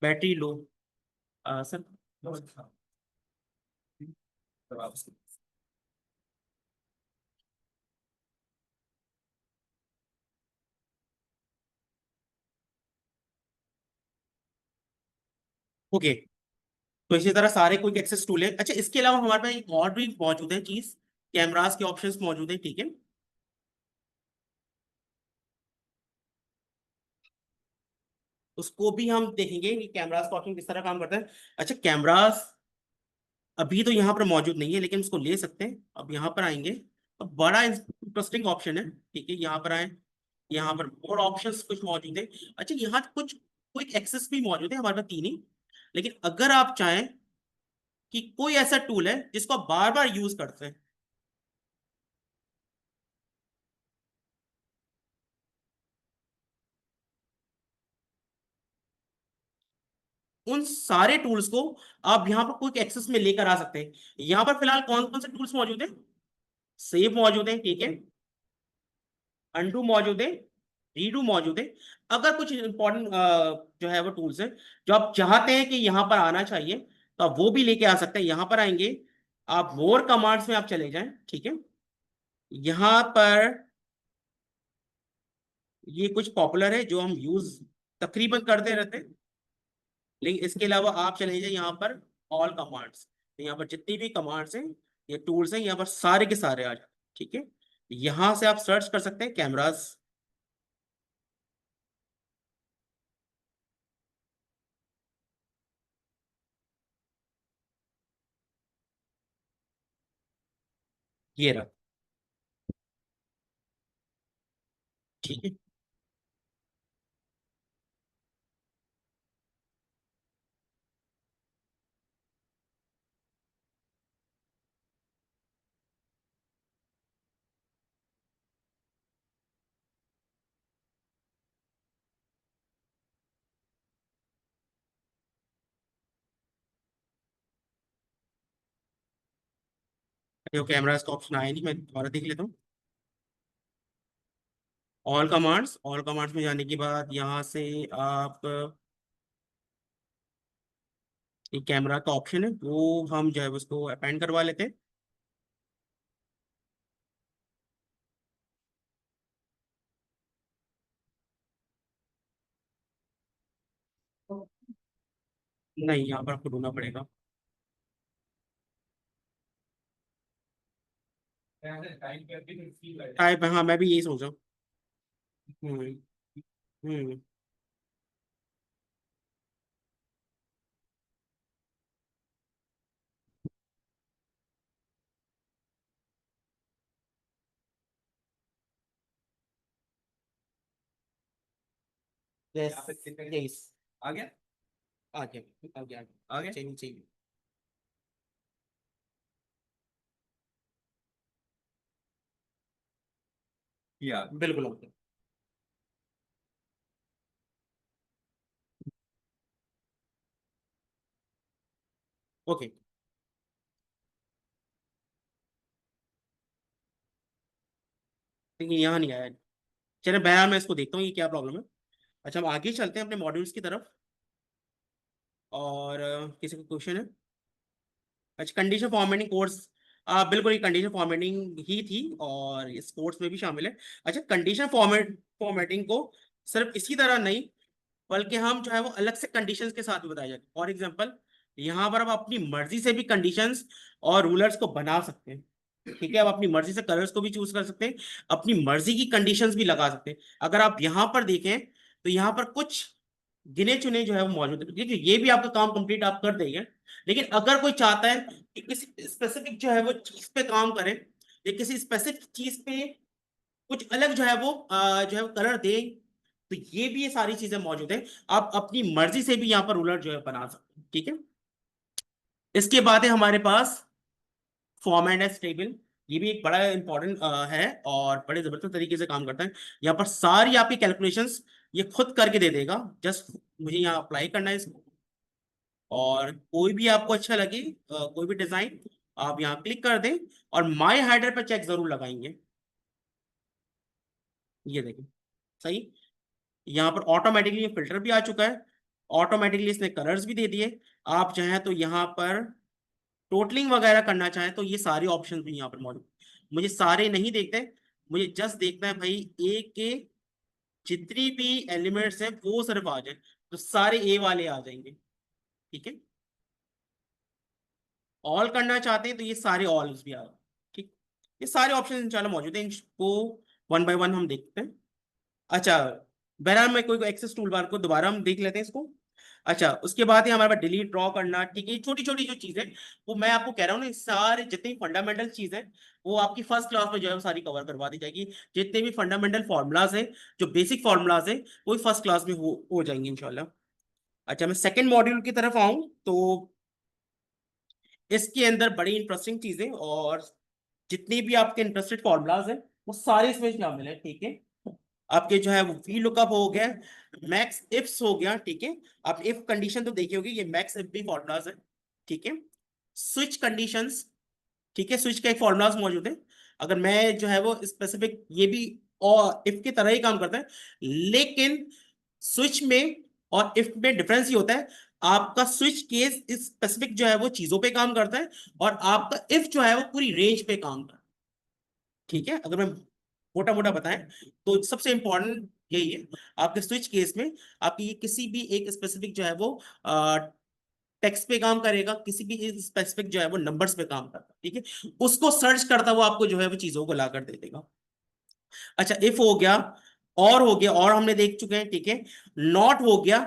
Battery low, sir, okay. तो इसी तरह सारे क्विक एक्सेस टूल है। अच्छा, इसके अलावा हमारे पास एक और भी मौजूद है चीज, कैमरास के ऑप्शंस मौजूद है, ठीक है। उसको भी हम देखेंगे कि कैमरास का ऑप्शन किस तरह काम करता है। अच्छा, कैमरास अभी तो यहाँ पर मौजूद नहीं है, लेकिन उसको ले सकते हैं। अब यहाँ पर आएंगे, अब बड़ा इंटरेस्टिंग ऑप्शन है, ठीक है, यहाँ पर आए, यहाँ पर और ऑप्शंस कुछ मौजूद है। अच्छा, यहाँ कुछ क्विक एक्सेस भी मौजूद है, हमारे पास तीन ही, लेकिन अगर आप चाहें कि कोई ऐसा टूल है जिसको आप बार बार यूज करते हैं, उन सारे टूल्स को आप यहाँ पर क्विक एक्सेस में लेकर आ सकते हैं। यहाँ पर फिलहाल कौन कौन से टूल्स मौजूद है, सेव मौजूद है, ठीक है, अनडू मौजूद है, रीडू मौजूद है। अगर कुछ इंपॉर्टेंट जो है वो टूल्स है जो आप चाहते हैं कि यहाँ पर आना चाहिए, तो आप वो भी लेके आ सकते हैं। यहाँ पर आएंगे, आप मोर कमांड्स में आप चले जाएं, ठीक है, यहाँ पर ये कुछ पॉपुलर है जो हम यूज तकरीबन करते रहते हैं, लेकिन इसके अलावा आप चले जाइए यहाँ पर ऑल कमांड्स, तो यहाँ पर जितनी भी कमांड्स हैं ये टूल्स हैं, यहाँ पर सारे के सारे आ जाते हैं, ठीक है। यहाँ से आप सर्च कर सकते हैं कैमरास। ये रहा, ठीक है। जो कैमरास का ऑप्शन आया नहीं, मैं दोबारा देख लेता हूँ। ऑल कमांड्स में जाने के बाद यहाँ से आप एक कैमरा का ऑप्शन है, वो हम जो है उसको अपेंड करवा लेते हैं। नहीं, यहाँ पर आपको ढूंढना पड़ेगा। टाइम करके तो फील आ टाइप, हाँ मैं भी यही सोच रहा हूँ। हम्म। हम्म। Yes, yes, आ गया आ गया, आ गया, आ गया चाहिए चाहिए। या बिल्कुल ओके। ओके, लेकिन यहाँ नहीं आया। चलिए बहरहाल मैं इसको देखता हूँ ये क्या प्रॉब्लम है। अच्छा, हम आगे चलते हैं अपने मॉड्यूल्स की तरफ। और किसी को क्वेश्चन है? अच्छा, कंडीशन फॉर्मेटिंग कोर्स, बिल्कुल ये कंडीशन फॉर्मेटिंग ही थी और इस कोर्स में भी शामिल है। अच्छा, कंडीशन फॉर्मेटिंग को सिर्फ इसी तरह नहीं, बल्कि हम जो है वो अलग से कंडीशंस के साथ भी बताया जाए। फॉर एग्जांपल, यहाँ पर आप अपनी मर्जी से भी कंडीशंस और रूलर्स को बना सकते हैं, ठीक है। आप अपनी मर्जी से कलर्स को भी चूज कर सकते हैं, अपनी मर्जी की कंडीशंस भी लगा सकते हैं। अगर आप यहाँ पर देखें तो यहाँ पर कुछ गिने चुने जो है वो मौजूद है। देखिए, ये भी आपका काम कंप्लीट आप कर देंगे, लेकिन अगर कोई चाहता है कि किसी स्पेसिफिक जो है वो चीज पे काम करे, या किसी स्पेसिफिक चीज पे कुछ अलग जो है वो कलर दे, तो ये सारी चीजें मौजूद है। आप अपनी मर्जी से भी यहाँ पर रूलर जो है बना सकते हैं, ठीक है। इसके बाद है हमारे पास फॉर्मेट एज टेबल। ये भी एक बड़ा इंपॉर्टेंट है और बड़े जबरदस्त तरीके से काम करता है। यहाँ पर सारी आपकी कैलकुलेशंस ये खुद करके दे देगा। जस्ट मुझे यहाँ अप्लाई करना है इसको, और कोई भी आपको अच्छा लगे, कोई भी डिजाइन आप यहाँ क्लिक कर दें, और माई हेडर पर चेक जरूर लगाएंगे। ये देखिए, सही। यहाँ पर ऑटोमेटिकली ये फिल्टर भी आ चुका है, ऑटोमेटिकली इसने कलर्स भी दे दिए। आप चाहें तो यहाँ पर टोटलिंग वगैरह करना चाहें तो ये सारे ऑप्शन भी यहाँ पर मौजूद। मुझे सारे नहीं देखते, मुझे जस्ट देखना है भाई ए के जितनी भी एलिमेंट्स हैं वो सिर्फ आ जाए, तो सारे ए वाले आ जाएंगे, ठीक है। ऑल करना चाहते हैं तो ये सारे ऑल भी आ, ठीक। ये सारे ऑप्शन इंशाल्लाह मौजूद हैं, इनको वन बाय वन हम देखते हैं। अच्छा, बहरहाल मैं कोई एक्सेस टूल बार को दोबारा हम देख लेते हैं इसको। अच्छा, उसके बाद ही हमारे पास डिलीट ड्रॉ करना, ठीक है। छोटी छोटी जो चीजें, वो मैं आपको कह रहा हूँ ना, सारे जितनी फंडामेंटल चीजें वो आपकी फर्स्ट क्लास में जो है वो सारी कवर करवा दी जाएगी। जितने भी फंडामेंटल फॉर्मूलाज है, जो बेसिक फॉर्मूलाज है, वो फर्स्ट क्लास में हो जाएंगे इंशाल्लाह। अच्छा, मैं सेकंड मॉड्यूल की तरफ आऊँ तो इसके अंदर बड़ी इंटरेस्टिंग चीजें और जितनी भी आपके इंटरेस्टेड फॉर्मूलाज हैं वो सारे इसमें शामिल है, ठीक है। आपके जो है वो वी लुकअप हो गया, मैक्स इफ्स हो गया, ठीक है। आप इफ कंडीशन तो देखी होगी, ये मैक्स इफ भी फॉर्मूलाज है, ठीक है। स्विच कंडीशंस, ठीक है, स्विच का एक फॉर्मूलाज मौजूद है। अगर मैं जो है वो स्पेसिफिक, ये भी और इफ की तरह ही काम करता है, लेकिन स्विच में और इफ में डिफरेंस ये होता है, आपका स्विच केस स्पेसिफिक जो है वो चीजों पे काम करता है, और आपका इफ जो है वो पूरी रेंज पे काम करता है, ठीक है। अगर मैं मोटा मोटा बताएं तो सबसे इंपॉर्टेंट यही है। आपके स्विच केस में आपकी किसी भी एक स्पेसिफिक जो है वो टेक्स्ट पे काम करेगा, किसी भी स्पेसिफिक जो है वो नंबर्स पे काम करता है, ठीक है। उसको सर्च करता वो आपको जो है वो चीजों को ला कर दे देगा। अच्छा, इफ हो गया, और हो गया, और हमने देख चुके हैं, ठीक है। नॉट हो गया,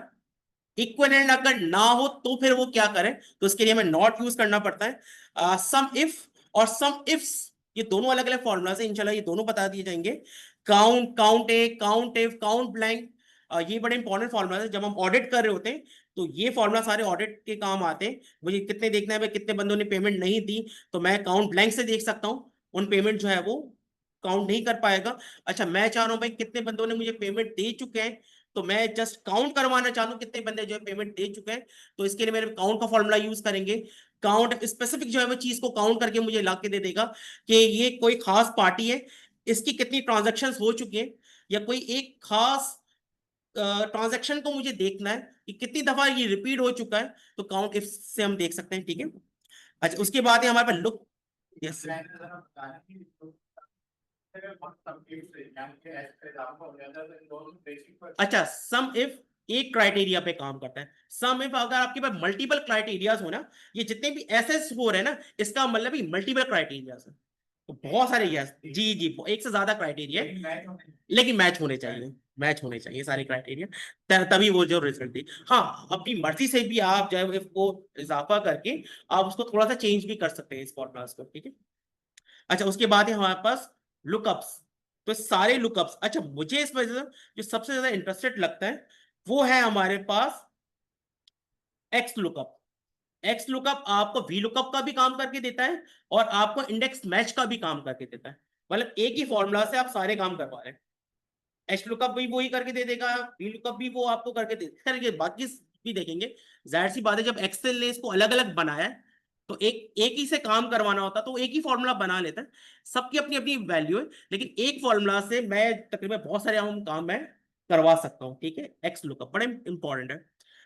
इक्विवेलेंट अगर ना हो तो फिर वो क्या करें, तो इसके लिए हमें नॉट यूज करना पड़ता है। सम इफ और सम इफ्स, ये दोनों अलग अलग फॉर्मूलाज है, इंशाल्लाह ये दोनों बता दिए जाएंगे। Count, count A, count if, count blank, ये बड़े इंपॉर्टेंट फॉर्मूला है। जब हम ऑडिट कर रहे होते हैं तो ये फॉर्मूला सारे ऑडिट के काम आते हैं। मुझे कितने देखना है भाई, कितने बंदों ने पेमेंट नहीं दी, तो मैं काउंट ब्लैंक से देख सकता हूँ, उन पेमेंट जो है वो काउंट नहीं कर पाएगा। अच्छा, मैं चाह रहा हूँ भाई कितने बंदों ने मुझे पेमेंट दे चुके हैं, तो मैं जस्ट काउंट करवाना चाहता हूँ कितने बंदे जो है पेमेंट दे चुके हैं, तो इसके लिए मेरे काउंट का फॉर्मूला यूज करेंगे। काउंट स्पेसिफिक जो है वो चीज को काउंट करके मुझे ला के दे देगा कि ये कोई खास पार्टी है, इसकी कितनी ट्रांजैक्शंस हो चुकी हैं, या कोई एक खास ट्रांजैक्शन को मुझे देखना है कि कितनी दफा ये रिपीट हो चुका है, तो काउंट इफ से हम देख सकते हैं, ठीक है। अच्छा, उसके बाद है हमारे पास लुक। यस, अच्छा, सम इफ एक क्राइटेरिया पे काम करता है। सम इफ अगर आपके पास मल्टीपल क्राइटेरियाज हो ना, ये जितने भी एसेस हो रहे हैं ना, इसका मतलब ही मल्टीपल क्राइटेरियाज है, तो बहुत सारे, यस जी जी, एक से ज्यादा क्राइटेरिया है, लेकिन मैच होने चाहिए, मैच होने चाहिए सारे क्राइटेरिया, तभी वो जो रिजल्ट दी। हाँ, अपनी मर्जी से भी आप जो है इसको इजाफा करके आप उसको थोड़ा सा चेंज भी कर सकते हैं इस फॉर्मूलाज को, ठीक है। अच्छा, उसके बाद है हमारे पास लुकअप्स। तो सारे लुकअप्स, अच्छा मुझे इस वजह से जो सबसे ज्यादा इंटरेस्टेड लगता है वो है हमारे पास एक्स लुकअप। एक्स लुकअप आपको वी लुकअप का भी काम करके देता है और आपको इंडेक्स मैच का भी काम करके देता है, मतलब एक ही फॉर्मूला से आप सारे काम करवा रहे हैं। एच लुकअप भी वही करके दे देगा, वी लुकअप भी वो आपको करके दे देगा, बाकी भी देखेंगे। जाहिर सी बात है, जब एक्सेल ने इसको अलग अलग बनाया है तो एक एक ही से काम करवाना होता तो एक ही फॉर्मूला बना लेता है। सबकी अपनी अपनी वैल्यू है, लेकिन एक फॉर्मूला से मैं तकरीबन बहुत सारे काम मैं करवा सकता हूँ, ठीक है। एक्स लुकअप बड़े इंपॉर्टेंट है।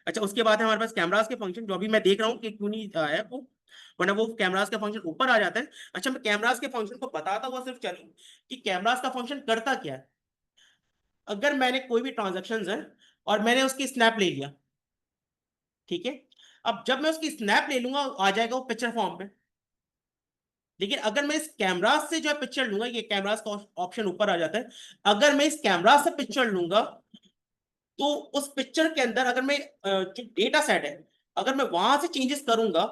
अच्छा, उसके बाद है हमारे पास कैमरास के फंक्शन, जो अभी मैं देख रहा हूँ कि क्यों नहीं आया वो, वरना वो कैमरास का फंक्शन ऊपर आ जाता है। अच्छा, मैं कैमरास के फंक्शन को बताता हुआ सिर्फ चलूं कि कैमरास का फंक्शन करता क्या है। अगर मैंने कोई भी ट्रांजेक्शन है और मैंने उसकी स्नैप ले लिया, ठीक है, अब जब मैं उसकी स्नैप ले लूंगा आ जाएगा वो पिक्चर फॉर्म में। लेकिन अगर मैं इस कैमरा से जो है पिक्चर लूंगा, ये कैमरास का ऑप्शन ऊपर आ जाता है, अगर मैं इस कैमरा से पिक्चर लूंगा तो उस पिक्चर के अंदर अगर मैं जो डेटा सेट है, अगर मैं वहां से चेंजेस करूंगा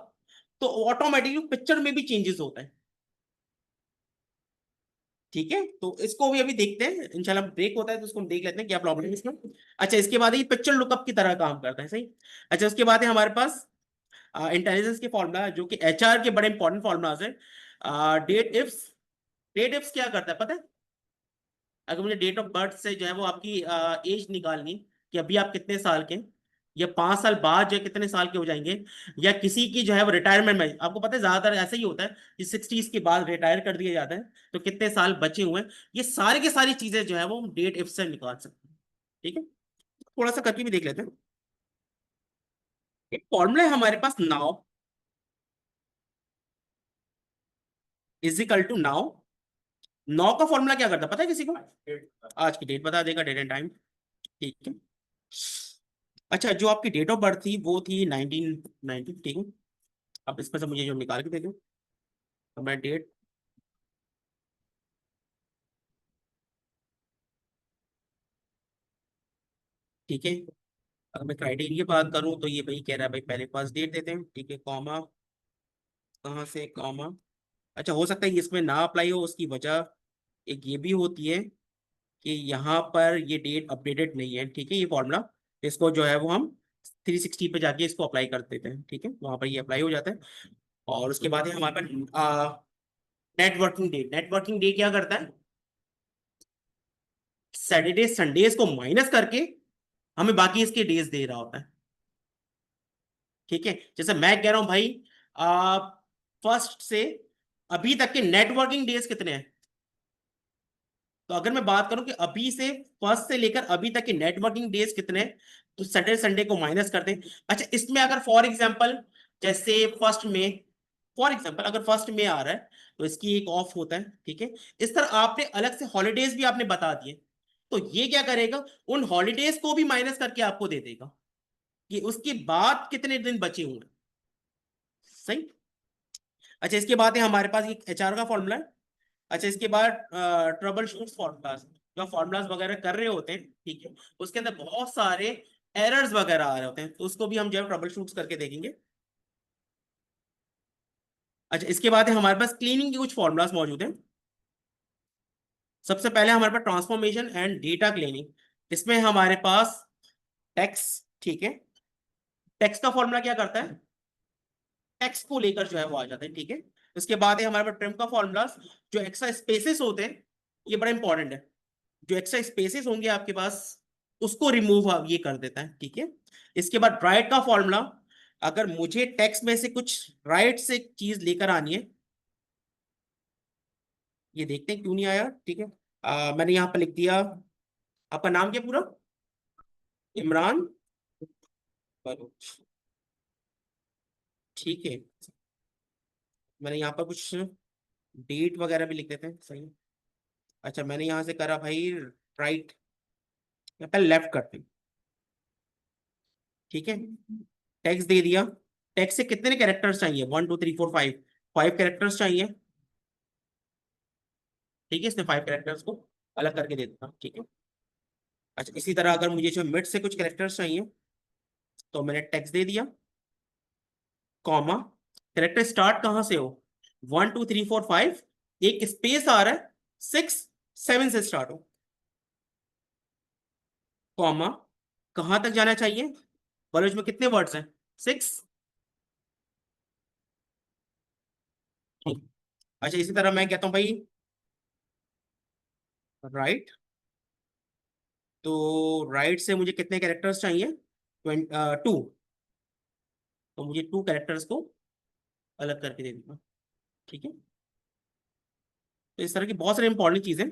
तो ऑटोमेटिकली पिक्चर में भी चेंजेस होता है, ठीक है। तो इसको भी अभी देखते हैं, इंशाल्लाह ब्रेक होता है तो उसको हम देख लेते हैं क्या प्रॉब्लम है इसमें। अच्छा, इसके बाद ये पिक्चर लुकअप की तरह काम करता है, सही। अच्छा, उसके बाद है हमारे पास इंटेलिजेंस के फॉर्मूला, जो कि एचआर के बड़े इंपॉर्टेंट फॉर्मूलाज है। डेट इफ्स, डेट इफ्स क्या करता है पता है। अगर मुझे डेट ऑफ बर्थ से जो है वो आपकी एज निकालनी कि अभी आप कितने साल के हैं, या 5 साल बाद जो है कितने साल के हो जाएंगे, या किसी की जो है वो रिटायरमेंट में, आपको पता है ज्यादातर ऐसा ही होता है कि 60s के बाद रिटायर कर दिया जाता है, तो कितने साल बचे हुए हैं, ये सारे की सारी चीजें जो है वो हम डेट इफ से निकाल सकते हैं, ठीक है। थोड़ा सा करके भी देख लेते हैं। एक फॉर्मूला है हमारे पास, now is equal to now. Now का फॉर्मूला क्या करता है पता है किसी को, आज की डेट बता देगा, डेट एंड टाइम, ठीक है। अच्छा, जो आपकी डेट ऑफ बर्थ थी वो थी 1990, ठीक है। अब इसमें से मुझे जो निकाल के दे दो, तो मैं डेट, ठीक है। अगर मैं क्राइटेरिया की बात करूं तो ये भाई कह रहा है भाई पहले पास डेट देते हैं, ठीक है, कॉमा, कहाँ से कॉमा। अच्छा, हो सकता है ये इसमें ना अप्लाई हो, उसकी वजह एक ये भी होती है कि यहाँ पर ये डेट अपडेटेड नहीं है, ठीक है, ये फॉर्मूला। इसको जो है वो हम 360 पे जाके इसको अप्लाई कर देते हैं, ठीक है, वहां पर ये अप्लाई हो जाता है। और उसके बाद है हमारे पास नेटवर्किंग डे। नेटवर्किंग डे क्या करता है, सैटरडे संडेज को माइनस करके हमें बाकी इसके डेज दे रहा होता है, ठीक है। जैसे मैं कह रहा हूं भाई फर्स्ट से अभी तक के नेटवर्किंग डेज कितने हैं, तो अगर मैं बात करूं कि अभी से फर्स्ट से लेकर अभी तक के नेटवर्किंग डेज कितने हैं, तो सैटरडे संडे को माइनस कर दें। अच्छा, इसमें अगर फॉर एग्जांपल जैसे फर्स्ट में, फॉर एग्जांपल अगर फर्स्ट में आ रहा है तो इसकी एक ऑफ होता है, ठीक है। इस तरह आपने अलग से हॉलीडेज भी आपने बता दिए, तो ये क्या करेगा, उन हॉलीडेज को भी माइनस करके आपको दे देगा कि उसके बाद कितने दिन बचे हुए हैं। सही। अच्छा, इसके बाद है हमारे पास एक एचआर का फॉर्मूला है। अच्छा, इसके बाद ट्रबल शूट फॉर्मूलाज, जो फॉर्मूलाज वगैरह कर रहे होते हैं, ठीक है, उसके अंदर बहुत सारे एरर्स वगैरह आ रहे होते हैं, तो उसको भी हम जो है ट्रबल शूट्स करके देखेंगे। अच्छा, इसके बाद है हमारे पास क्लीनिंग के कुछ फॉर्मूलाज मौजूद हैं। सबसे पहले हमारे पास ट्रांसफॉर्मेशन एंड डेटा क्लीनिंग, इसमें हमारे पास टेक्स, ठीक है, टेक्स का फॉर्मूला क्या करता है, टेक्स को लेकर जो है वो आ जाता है, ठीक है। उसके बाद है हमारे पास ट्रिम का फॉर्मूला, जो एक्स्ट्रा स्पेसेस होते हैं, ये बड़ा इंपॉर्टेंट है, जो एक्स्ट्रा स्पेसेस होंगे आपके पास उसको रिमूव ये कर देता है, ठीक है। इसके बाद राइट का फॉर्मूला, अगर मुझे टेक्स्ट में से कुछ राइट से चीज लेकर आनी है, ये देखते हैं क्यों नहीं आया, ठीक है। मैंने यहाँ पर लिख दिया, आपका नाम क्या पूरा, इमरान बलूच, ठीक है। मैंने यहाँ पर कुछ डेट वगैरह भी लिख देते हैं, सही है। अच्छा, मैंने यहाँ से करा भाई राइट, पहले लेफ्ट करते हैं, ठीक है। टेक्स्ट दे दिया, टेक्स्ट से कितने कैरेक्टर्स चाहिए, 1 2 3 4 5, 5 कैरेक्टर्स चाहिए, ठीक है। इसने 5 कैरेक्टर्स को अलग करके दे देता, ठीक है। अच्छा, इसी तरह अगर मुझे जो मिड से कुछ कैरेक्टर्स चाहिए, तो मैंने टेक्स्ट दे दिया, कॉमा, कैरेक्टर स्टार्ट कहाँ से हो, 1 2 3 4 5, एक स्पेस आ रहा है, 6 7 से स्टार्ट हो, कॉमा, कहाँ तक जाना चाहिए, बलूच में कितने वर्ड्स हैं, 6। अच्छा, इसी तरह मैं कहता हूँ भाई राइट, तो राइट से मुझे कितने कैरेक्टर्स चाहिए, 2, तो मुझे 2 कैरेक्टर्स को अलग करके दे दूंगा, ठीक है। तो इस तरह की बहुत सारी इंपॉर्टेंट चीजें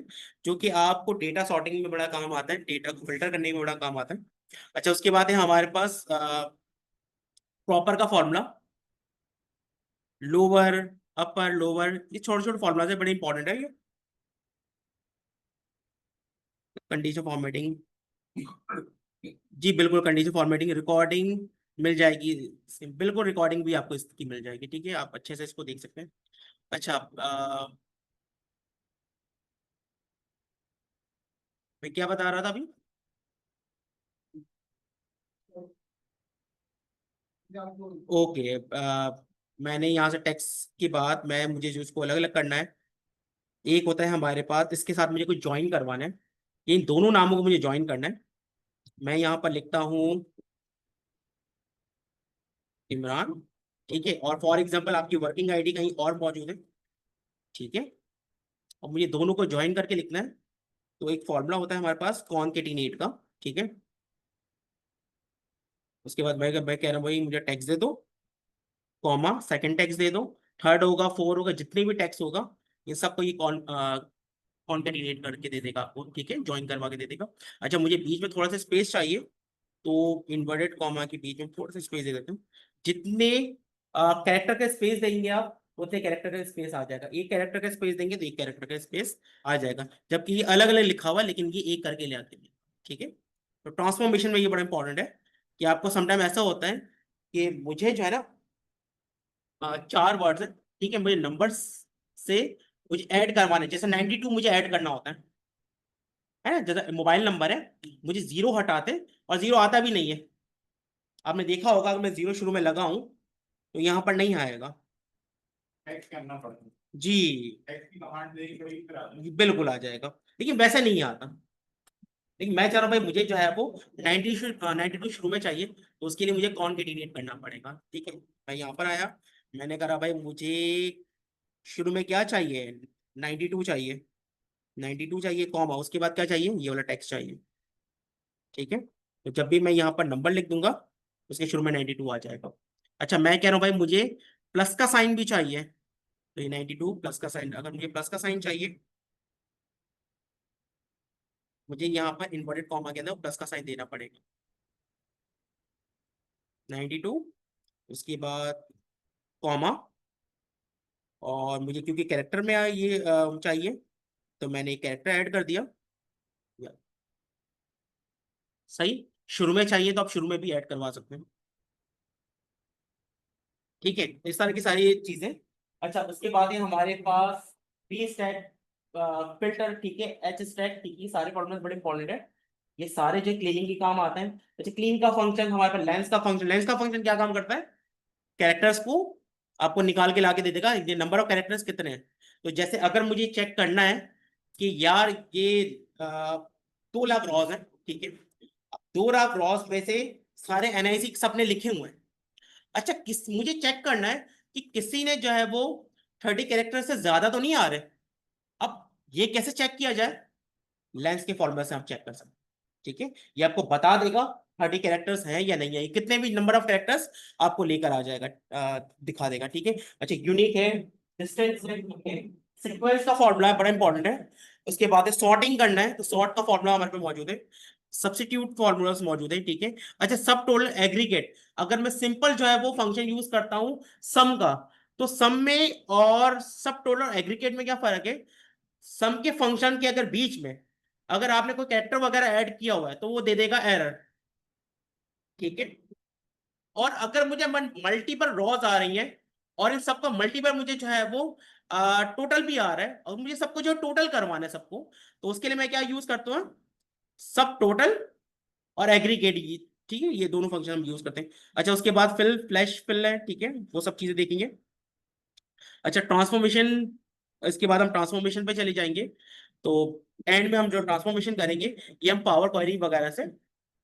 जो कि आपको डेटा सॉर्टिंग में बड़ा काम आता है, डेटा को फिल्टर करने में बड़ा काम आता है। अच्छा, उसके बाद है हमारे पास प्रॉपर का फॉर्मूला, लोअर, अपर, लोअर, ये छोटे छोटे फॉर्मूला है, बड़े इंपॉर्टेंट है ये। कंडीशन फॉर्मेटिंग, जी बिल्कुल, कंडीशन फॉर्मेटिंग, रिकॉर्डिंग मिल जाएगी, बिल्कुल रिकॉर्डिंग भी आपको इसकी मिल जाएगी, ठीक है, आप अच्छे से इसको देख सकते हैं। अच्छा, मैं क्या बता रहा था अभी, ओके, मैंने यहाँ से टेक्स्ट के बाद मैं मुझे जो इसको अलग अलग करना है, एक होता है हमारे पास, इसके साथ मुझे कुछ ज्वाइन करवाना है, इन दोनों नामों को मुझे ज्वाइन करना है। मैं यहाँ पर लिखता हूँ इमरान, ठीक है, और फॉर एग्जांपल आपकी वर्किंग आईडी कहीं और मौजूद है, ठीक है, और मुझे दोनों को ज्वाइन करके लिखना है। तो एक फॉर्मूला होता है हमारे पास कॉनकेटिनेट का, ठीक है। उसके बाद मैं कह रहा हूँ भाई मुझे टेक्स्ट दे दो, कॉमा, सेकंड टेक्स्ट दे दो, थर्ड होगा, फोर होगा, जितने भी टेक्स्ट होगा ये सबको ये कॉन्केटिनेट करके दे देगा आपको, ठीक है, ज्वाइन करवा के दे देगा। अच्छा, मुझे बीच में थोड़ा सा स्पेस चाहिए, तो इन्वर्टेड कॉमा के बीच में थोड़ा सा स्पेस दे देते हैं, जितने कैरेक्टर का स्पेस देंगे आप उतने कैरेक्टर का स्पेस आ जाएगा, एक कैरेक्टर का स्पेस देंगे तो एक कैरेक्टर का स्पेस आ जाएगा, जबकि ये अलग अलग लिखा हुआ है लेकिन ये एक करके ले आते हैं, ठीक है। तो ट्रांसफॉर्मेशन में ये बड़ा इंपॉर्टेंट है कि आपको समटाइम ऐसा होता है कि मुझे जो है ना 4 वर्ड्स है, ठीक है, मुझे नंबर्स से मुझे ऐड करवाने, जैसे 92 मुझे ऐड करना होता है ना, जैसे मोबाइल नंबर है, मुझे 0 हटाते और 0 आता भी नहीं है, आपने देखा होगा अगर मैं 0 शुरू में लगाऊं तो यहाँ पर नहीं आएगा, टेक्स्ट करना पड़ता है, जी टेक्स्ट की कमांड देनी पड़ेगी फिर आता है। बिल्कुल आ जाएगा, लेकिन वैसे नहीं आता। लेकिन मैं चाह रहा हूँ भाई मुझे जो है वो 92 शुरू में चाहिए, तो उसके लिए मुझे कॉन्केटिनेट करना पड़ेगा, ठीक है। मैं यहाँ पर आया, मैंने कहा भाई मुझे शुरू में क्या चाहिए, 92 चाहिए, 92 चाहिए, कॉमा, उसके बाद क्या चाहिए, ये वाला टेक्स्ट चाहिए, ठीक है। तो जब भी मैं यहाँ पर नंबर लिख दूंगा उसके शुरू में 92 आ जाएगा। अच्छा, मैं कह रहा हूँ भाई मुझे प्लस का साइन भी चाहिए, तो ये 92 प्लस का साइन, अगर मुझे प्लस का साइन चाहिए मुझे यहाँ पर इन्वर्टेड कॉमा के अंदर प्लस का साइन देना पड़ेगा, 92, उसके बाद कॉमा, और मुझे क्योंकि कैरेक्टर में ये चाहिए तो मैंने एक कैरेक्टर ऐड कर दिया, या, सही। शुरू में चाहिए तो आप शुरू में भी ऐड करवा सकते हैं, ठीक है, इस तरह की सारी चीजें। अच्छा, उसके बाद है हमारे पास बी स्टैक फिल्टर, ठीक है, एच स्टैक, ठीक है, सारे फॉर्मूले बड़े इंपॉर्टेंट है। ये सारे जो क्लीनिंग के काम आते हैं। अच्छा, क्लीन का फंक्शन हमारे पास लेंस का फंक्शन क्या काम करता है? कैरेक्टर्स को आपको निकाल के लाके दे देगा, ये नंबर ऑफ कैरेक्टर्स कितने हैं। तो जैसे अगर मुझे चेक करना है कि यार ये 2 लाख रॉज है, ठीक है, 2 लाख रॉज में से सारे एनआईसी सबने लिखे हुए हैं। अच्छा, मुझे चेक करना है कि किसी ने जो है वो 30 कैरेक्टर से ज्यादा तो नहीं आ रहे। अब ये कैसे चेक किया जाए? लेंस के फॉर्मूला से आप चेक कर सकते हैं, ठीक है। ये आपको बता देगा 30 कैरेक्टर्स हैं या नहीं है, ये कितने भी नंबर ऑफ कैरेक्टर्स आपको लेकर आ जाएगा, दिखा देगा, ठीक है। अच्छा, यूनिक है, डिस्टेंस है, सीक्वेंस का फॉर्मूला बड़ा इंपॉर्टेंट है। उसके बाद सॉर्टिंग करना है तो सॉर्ट का फॉर्मूला हमारे पे मौजूद है, सब्स्टिट्यूट फॉर्मूलास मौजूद है, ठीक है। अच्छा, सब टोटल एग्रीगेट, अगर मैं सिंपल जो है वो फंक्शन यूज करता हूँ सम का, तो सम में और सब टोटल एग्रीगेट में क्या फर्क है? सम के फंक्शन के अगर बीच में अगर आपने कोई कैरेक्टर वगैरह ऐड किया हुआ है तो वो दे देगा एरर, ठीक है। और अगर मुझे मल्टीपल रॉज आ रही हैं और इन सबका मल्टीपल मुझे जो है वो टोटल भी आ रहा है और मुझे सबको जो टोटल करवाना है सबको, तो उसके लिए मैं क्या यूज करता हूँ? सब टोटल और एग्रीगेट, ठीक है, ये दोनों फंक्शन हम यूज करते हैं। अच्छा, उसके बाद फिल, फ्लैश फिल है, ठीक है, वो सब चीजें देखेंगे। अच्छा, ट्रांसफॉर्मेशन, इसके बाद हम ट्रांसफॉर्मेशन पे चले जाएंगे। तो एंड में हम जो ट्रांसफॉर्मेशन करेंगे ये हम पावर क्वेरी वगैरह से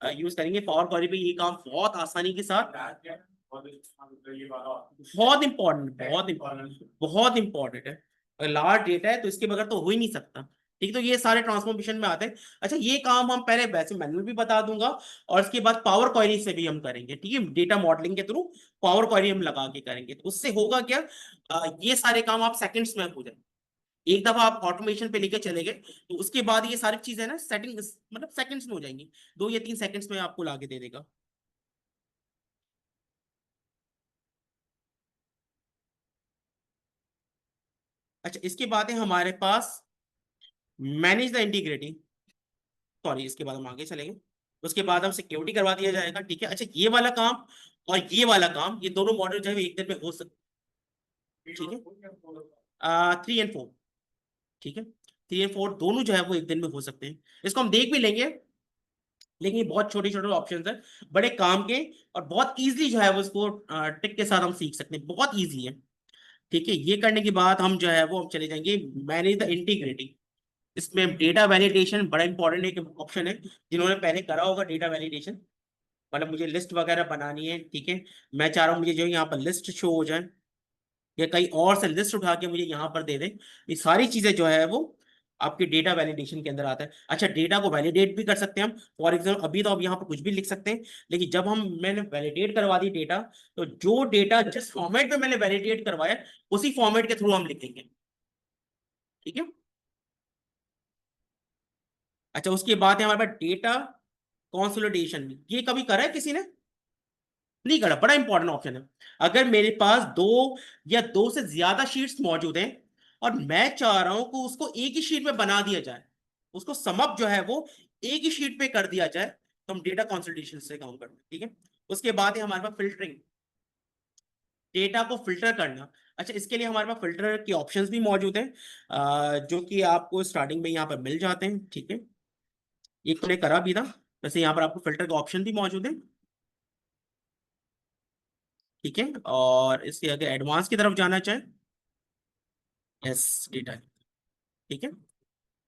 यूज करेंगे। पावर क्वेरी पे ये काम बहुत आसानी के साथ, बहुत इंपॉर्टेंट, बहुत इंपॉर्टेंट है। अगर लार्ज डेटा है तो इसके बगैर तो हो ही नहीं सकता, ठीक। तो ये सारे ट्रांसफॉर्मेशन में आते हैं। अच्छा, ये काम हम पहले वैसे मैनुअल भी बता दूंगा और इसके बाद पावर क्वेरी से भी हम करेंगे, ठीक है, डेटा मॉडलिंग के थ्रू पावर क्वेरी हम लगा के करेंगे। तो उससे होगा क्या, ये सारे काम आप सेकंड्स में हो जाए। एक दफा आप ऑटोमेशन पे लेके चले गए तो उसके बाद ये सारी चीजें ना सेटिंग मतलब सेकंड्स में हो जाएंगी, 2 या 3 सेकंड्स में आपको लाके दे देगा। अच्छा, इसके बाद है हमारे पास मैनेज द इंटीग्रिटी, सॉरी, इसके बाद हम आगे चलेंगे। उसके बाद हम सिक्योरिटी करवा दिया जाएगा, ठीक है। अच्छा, ये वाला काम और ये वाला काम, ये दोनों मॉडल जो है एक दिन में हो सकते, ठीक है, 3 और 4, ठीक है, 3 और 4 दोनों जो है वो एक दिन में हो सकते हैं। इसको हम देख भी लेंगे, लेकिन ये बहुत छोटे छोटे ऑप्शन है, बड़े काम के, और बहुत इजीली जो है वो इसको टिक के साथ हम सीख सकते हैं, बहुत इजी है, ठीक है। ये करने के बाद हम जो है वो हम चले जाएंगे मैनेज द इंटीग्रिटी। इसमें डेटा वैलिडेशन बड़ा इंपॉर्टेंट एक ऑप्शन है, जिन्होंने पहले करा होगा डेटा वैलिडेशन, मतलब मुझे लिस्ट वगैरह बनानी है, ठीक है, मैं चाह रहा हूँ मुझे जो है यहाँ पर लिस्ट शो हो जाए या कहीं और से लिस्ट उठा के मुझे यहाँ पर दे दे, ये सारी चीजें जो है वो आपके डेटा वैलिडेशन के अंदर आता है। अच्छा, डेटा को वैलिडेट भी कर सकते हैं हम, फॉर एग्जाम्पल अभी तो आप यहाँ पर कुछ भी लिख सकते हैं, लेकिन जब मैंने वैलिडेट करवा दी डेटा, तो जो डेटा जिस फॉर्मेट में मैंने वैलिडेट करवाया उसी फॉर्मेट के थ्रू हम लिखेंगे, ठीक है। अच्छा, उसके बाद है हमारे पास डेटा कंसोलिडेशन, ये कभी करा है किसी ने? नहीं करा, बड़ा इंपॉर्टेंट ऑप्शन है। अगर मेरे पास 2 या 2 से ज्यादा शीट्स मौजूद हैं और मैं चाह रहा हूं कि उसको एक ही शीट में बना दिया जाए, उसको समअप जो है वो एक ही शीट पे कर दिया जाए, तो हम डेटा कंसोलिडेशन से काम करते हैं, ठीक है। उसके बाद है हमारे पास फिल्टरिंग, डेटा को फिल्टर करना। अच्छा, इसके लिए हमारे पास फिल्टर के ऑप्शंस भी मौजूद हैं, जो कि आपको स्टार्टिंग में यहाँ पर मिल जाते हैं, ठीक है। एक मैंने करा भी था, वैसे यहाँ पर आपको फिल्टर का ऑप्शन भी मौजूद है, ठीक है। और इसके अगर एडवांस की तरफ जाना चाहें, यस, डेटा, ठीक है,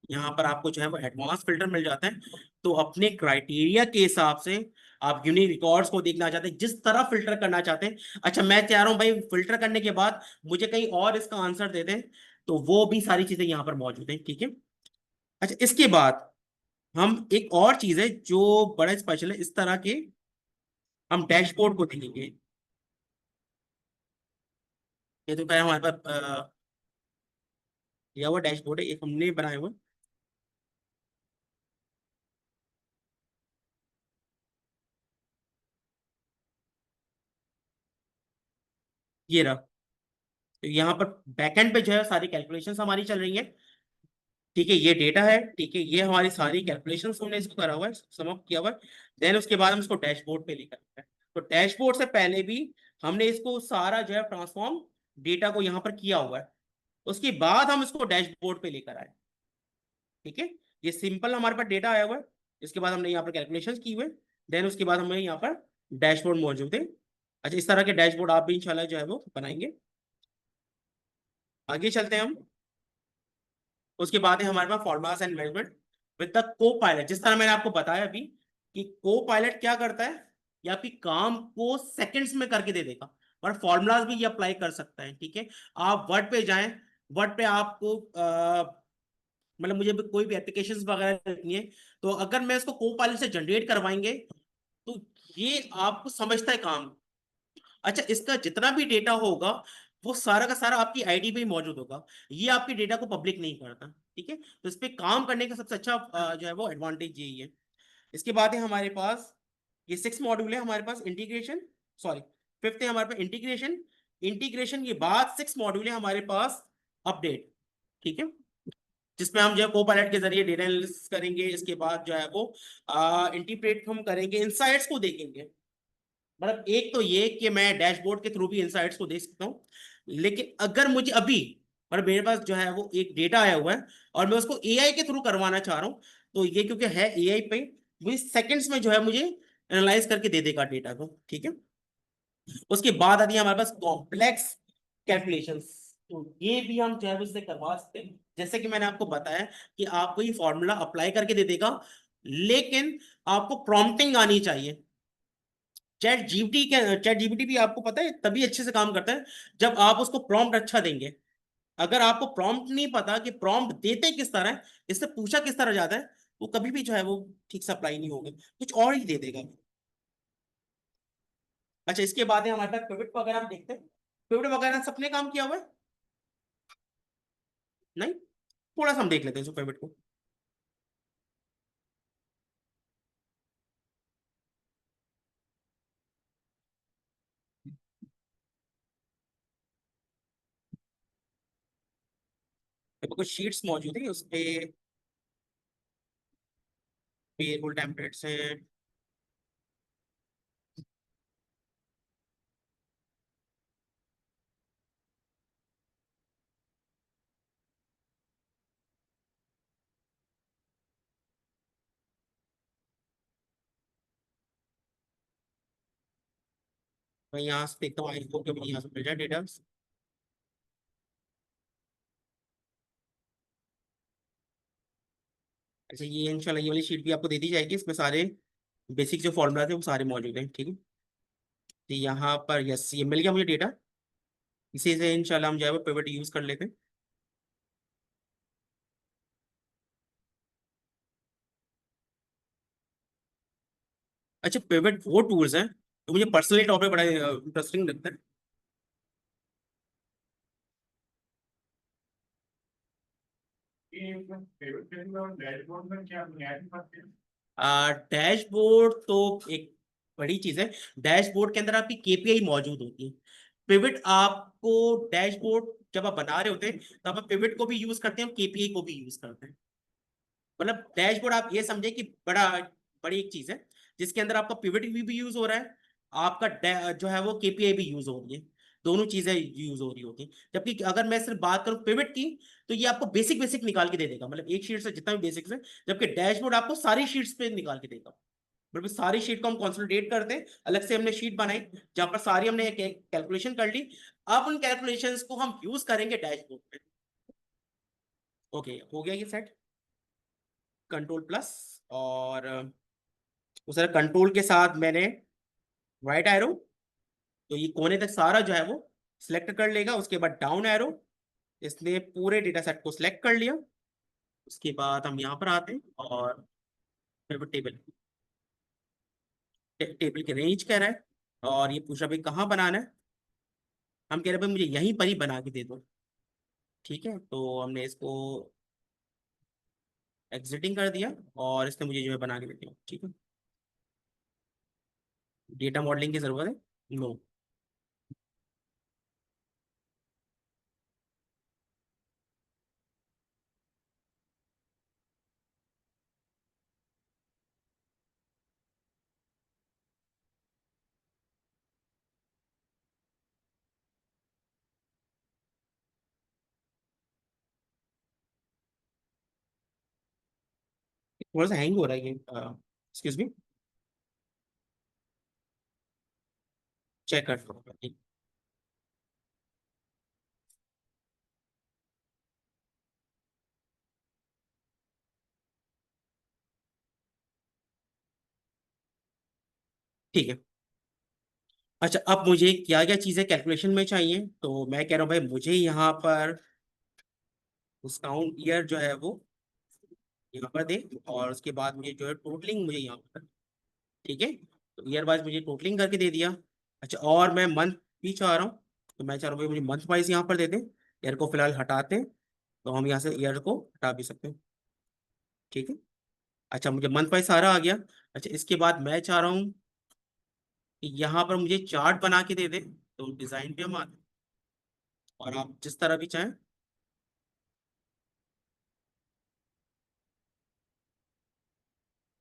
यहाँ पर आपको जो है वो एडवांस फिल्टर मिल जाता है। तो अपने क्राइटेरिया के हिसाब से आप यूनिक रिकॉर्ड्स को देखना चाहते हैं, जिस तरह फिल्टर करना चाहते हैं। अच्छा, मैं चाह रहा हूँ भाई फिल्टर करने के बाद मुझे कहीं और इसका आंसर दे दें, तो वो भी सारी चीजें यहाँ पर मौजूद है, ठीक है। अच्छा, इसके बाद हम एक और चीज है जो बड़ा स्पेशल है, इस तरह के हम डैशबोर्ड को देखेंगे। ये तो क्या है हमारे पास यह वो डैशबोर्ड है, एक हमने बनाया हुआ, ये रहा। तो यहाँ पर बैकएंड पे जो है सारी कैलकुलेशंस हमारी चल रही है, ठीक है, ये डेटा है, ठीक है, ये हमारी सारी कैलकुलेशंस हमने इसको करा हुआ है, समाप्त किया हुआ है। देन उसके बाद हम इसको डैशबोर्ड पे लेकर आते हैं। तो डैशबोर्ड से पहले भी हमने इसको सारा जो है ट्रांसफॉर्म डेटा को यहाँ पर किया हुआ है। उसके बाद हम इसको डैशबोर्ड पे लेकर आए। ठीक है, ये सिंपल हमारे पास डेटा आया हुआ है। इसके बाद हमने यहाँ पर कैलकुलेशंस की हुए, देन उसके बाद हमें यहाँ पर डैशबोर्ड मौजूद है। अच्छा, इस तरह के डैशबोर्ड आप भी इंशाल्लाह जो है वो बनाएंगे। आगे चलते हैं हम। उसके बाद है हमारे पास formulas and measurement with the copilot. जिस तरह मैंने आपको बताया अभी कि को पायलट क्या करता है, ये आपकी काम को सेकंड्स में करके दे देगा, और फॉर्मूलाज भी ये अप्लाई कर सकता है। ठीक है, आप वर्ड पे जाएं, वर्ड पे आपको मतलब मुझे भी कोई भी एप्लीकेशंस वगैरह लिखनी है, तो अगर मैं इसको को पायलट से जनरेट करवाएंगे तो ये आपको समझता है काम। अच्छा, इसका जितना भी डेटा होगा वो सारा का सारा आपकी आईडी पे ही मौजूद होगा, ये आपके डेटा को पब्लिक नहीं करता। ठीक है, तो इस पे काम करने का सबसे अच्छा जो है वो एडवांटेज यही है। इसके बाद है हमारे पास ये 6 मॉड्यूल है हमारे पास इंटीग्रेशन, सॉरी 5th है हमारे पास इंटीग्रेशन। इंटीग्रेशन के बाद 6 मॉड्यूल है हमारे पास अपडेट। ठीक है, जिसमें हम जो है कोपायलट के जरिए डेटा एनालिसिस करेंगे। इसके बाद जो है वो इंटीग्रेट हम करेंगे, इनसाइट्स को देखेंगे। मतलब एक तो ये कि मैं डैशबोर्ड के थ्रू भी इनसाइट्स को देख सकता हूँ, लेकिन अगर मुझे अभी मतलब मेरे पास जो है वो एक डेटा आया हुआ है और मैं उसको एआई के थ्रू करवाना चाह रहा हूँ, तो ये क्योंकि है एआई पे, मुझे सेकंड्स में जो है मुझे एनालाइज करके दे देगा डेटा को। ठीक है, उसके बाद आती है हमारे पास कॉम्प्लेक्स कैलकुलेशंस। तो ये भी हम जो है उससे करवा सकते हैं। जैसे कि मैंने आपको बताया कि आपको ये फॉर्मूला अप्लाई करके दे देगा, लेकिन आपको प्रॉम्प्टिंग आनी चाहिए। चैट जीपीटी भी आपको पता है तभी अच्छे से काम करता है जब आप उसको प्रॉम्प्ट अच्छा देंगे। अगर आपको प्रॉम्प्ट नहीं पता कि प्रॉम्प्ट देते किस तरह है, इससे पूछा किस तरह जाता है, वो कभी भी जो है वो ठीक से अप्लाई नहीं होगा, कुछ और ही दे देगा। अच्छा, इसके बाद है हमारे पास पिवट वगैरह हम देखते हैं। पिवट वगैरह सबने काम किया हुआ है? नहीं, थोड़ा सा हम देख लेते हैं पिवट को। देखो कुछ शीट्स मौजूद है उस पे, पेरोल टेम्पलेट्स हैं। मैं यहाँ से देखता हूँ, आई होप कि मुझे यहाँ से मिल जाए डेटा। अच्छा, ये इंशाल्लाह ये वाली शीट भी आपको दे दी जाएगी, इसमें सारे बेसिक जो फॉर्मूला थे वो सारे मौजूद हैं। ठीक है, तो यहाँ पर यस, ये मिल गया मुझे डेटा। इसी से इंशाल्लाह हम जो है वो पिवट यूज कर लेते हैं। अच्छा, पिवट वो टूल्स हैं तो मुझे पर्सनली टॉपिक बड़ा इंटरेस्टिंग लगता है। ये फेवरेट करेंगे और डैशबोर्ड में क्या बुनियादी बात है? डैशबोर्ड तो एक बड़ी चीज है। डैशबोर्ड के अंदर आपकी केपीआई मौजूद होती है। पिवट आपको डैशबोर्ड जब आप बना रहे होते हैं तब आप पिवट को भी यूज करते हैं, केपीआई को भी यूज करते हैं। मतलब डैशबोर्ड आप ये समझे कि बड़ी एक चीज है जिसके अंदर आपका पिवट भी यूज हो रहा है, आपका जो है वो केपीआई भी यूज हो रही है, दोनों चीजें यूज हो रही होती हैं। जबकि अगर मैं सिर्फ बात करूं पिवट की, तो ये आपको बेसिक बेसिक निकाल के दे देगा, मतलब एक शीट से जितना भी बेसिक्स है। जबकि डैशबोर्ड आपको सारी शीट्स पे निकाल के देगा। मतलब सारी शीट को हम कंसोलिडेट करते हैं, अलग से हमने शीट बनाई जहां पर सारी हमने कैलकुलेशन कर ली। अब उन कैलकुलेशंस को हम यूज करेंगे डैशबोर्ड पे। ओके, हो गया ये सेट। कंट्रोल प्लस, और उस कंट्रोल के साथ मैंने राइट एरो, तो ये कोने तक सारा जो है वो सिलेक्ट कर लेगा। उसके बाद डाउन एरो, इसने पूरे डेटा सेट को सिलेक्ट कर लिया। उसके बाद हम यहाँ पर आते हैं और फिर वो टेबल के रेंज कह रहा है, और ये पूछा भाई कहाँ बनाना है। हम कह रहे हैं भाई मुझे यहीं पर ही बना के दे दो। ठीक है, तो हमने इसको एग्जिटिंग कर दिया और इसने मुझे जो है बना के दे दिया। ठीक है, डेटा मॉडलिंग की जरूरत है? नो। थोड़ा सा हैंग हो रहा है ये, एक्सक्यूज मी, चेक कर लो। ठीक है। अच्छा, अब मुझे क्या क्या चीज़ें कैलकुलेशन में चाहिए, तो मैं कह रहा हूँ भाई मुझे यहाँ पर डिस्काउंट ईयर जो है वो यहाँ पर दे, और उसके बाद मुझे जो है टोटलिंग मुझे यहाँ पर, ठीक है, तो ईयर वाइज मुझे टोटलिंग करके दे दिया। अच्छा, और मैं मंथ भी चाह रहा हूँ, तो मैं चाह रहा हूँ भाई मुझे मंथ वाइज यहाँ पर दे दें। ईयर को फिलहाल हटाते हैं, तो हम यहाँ से ईयर को हटा भी सकते हैं, ठीक है। अच्छा, मुझे मंथ वाइज सारा आ गया। अच्छा, इसके बाद मैं चाह रहा हूँ कि यहाँ पर मुझे चार्ट बना के दे दे, तो डिजाइन पे हम आते हैं, और आप जिस तरह भी चाहें,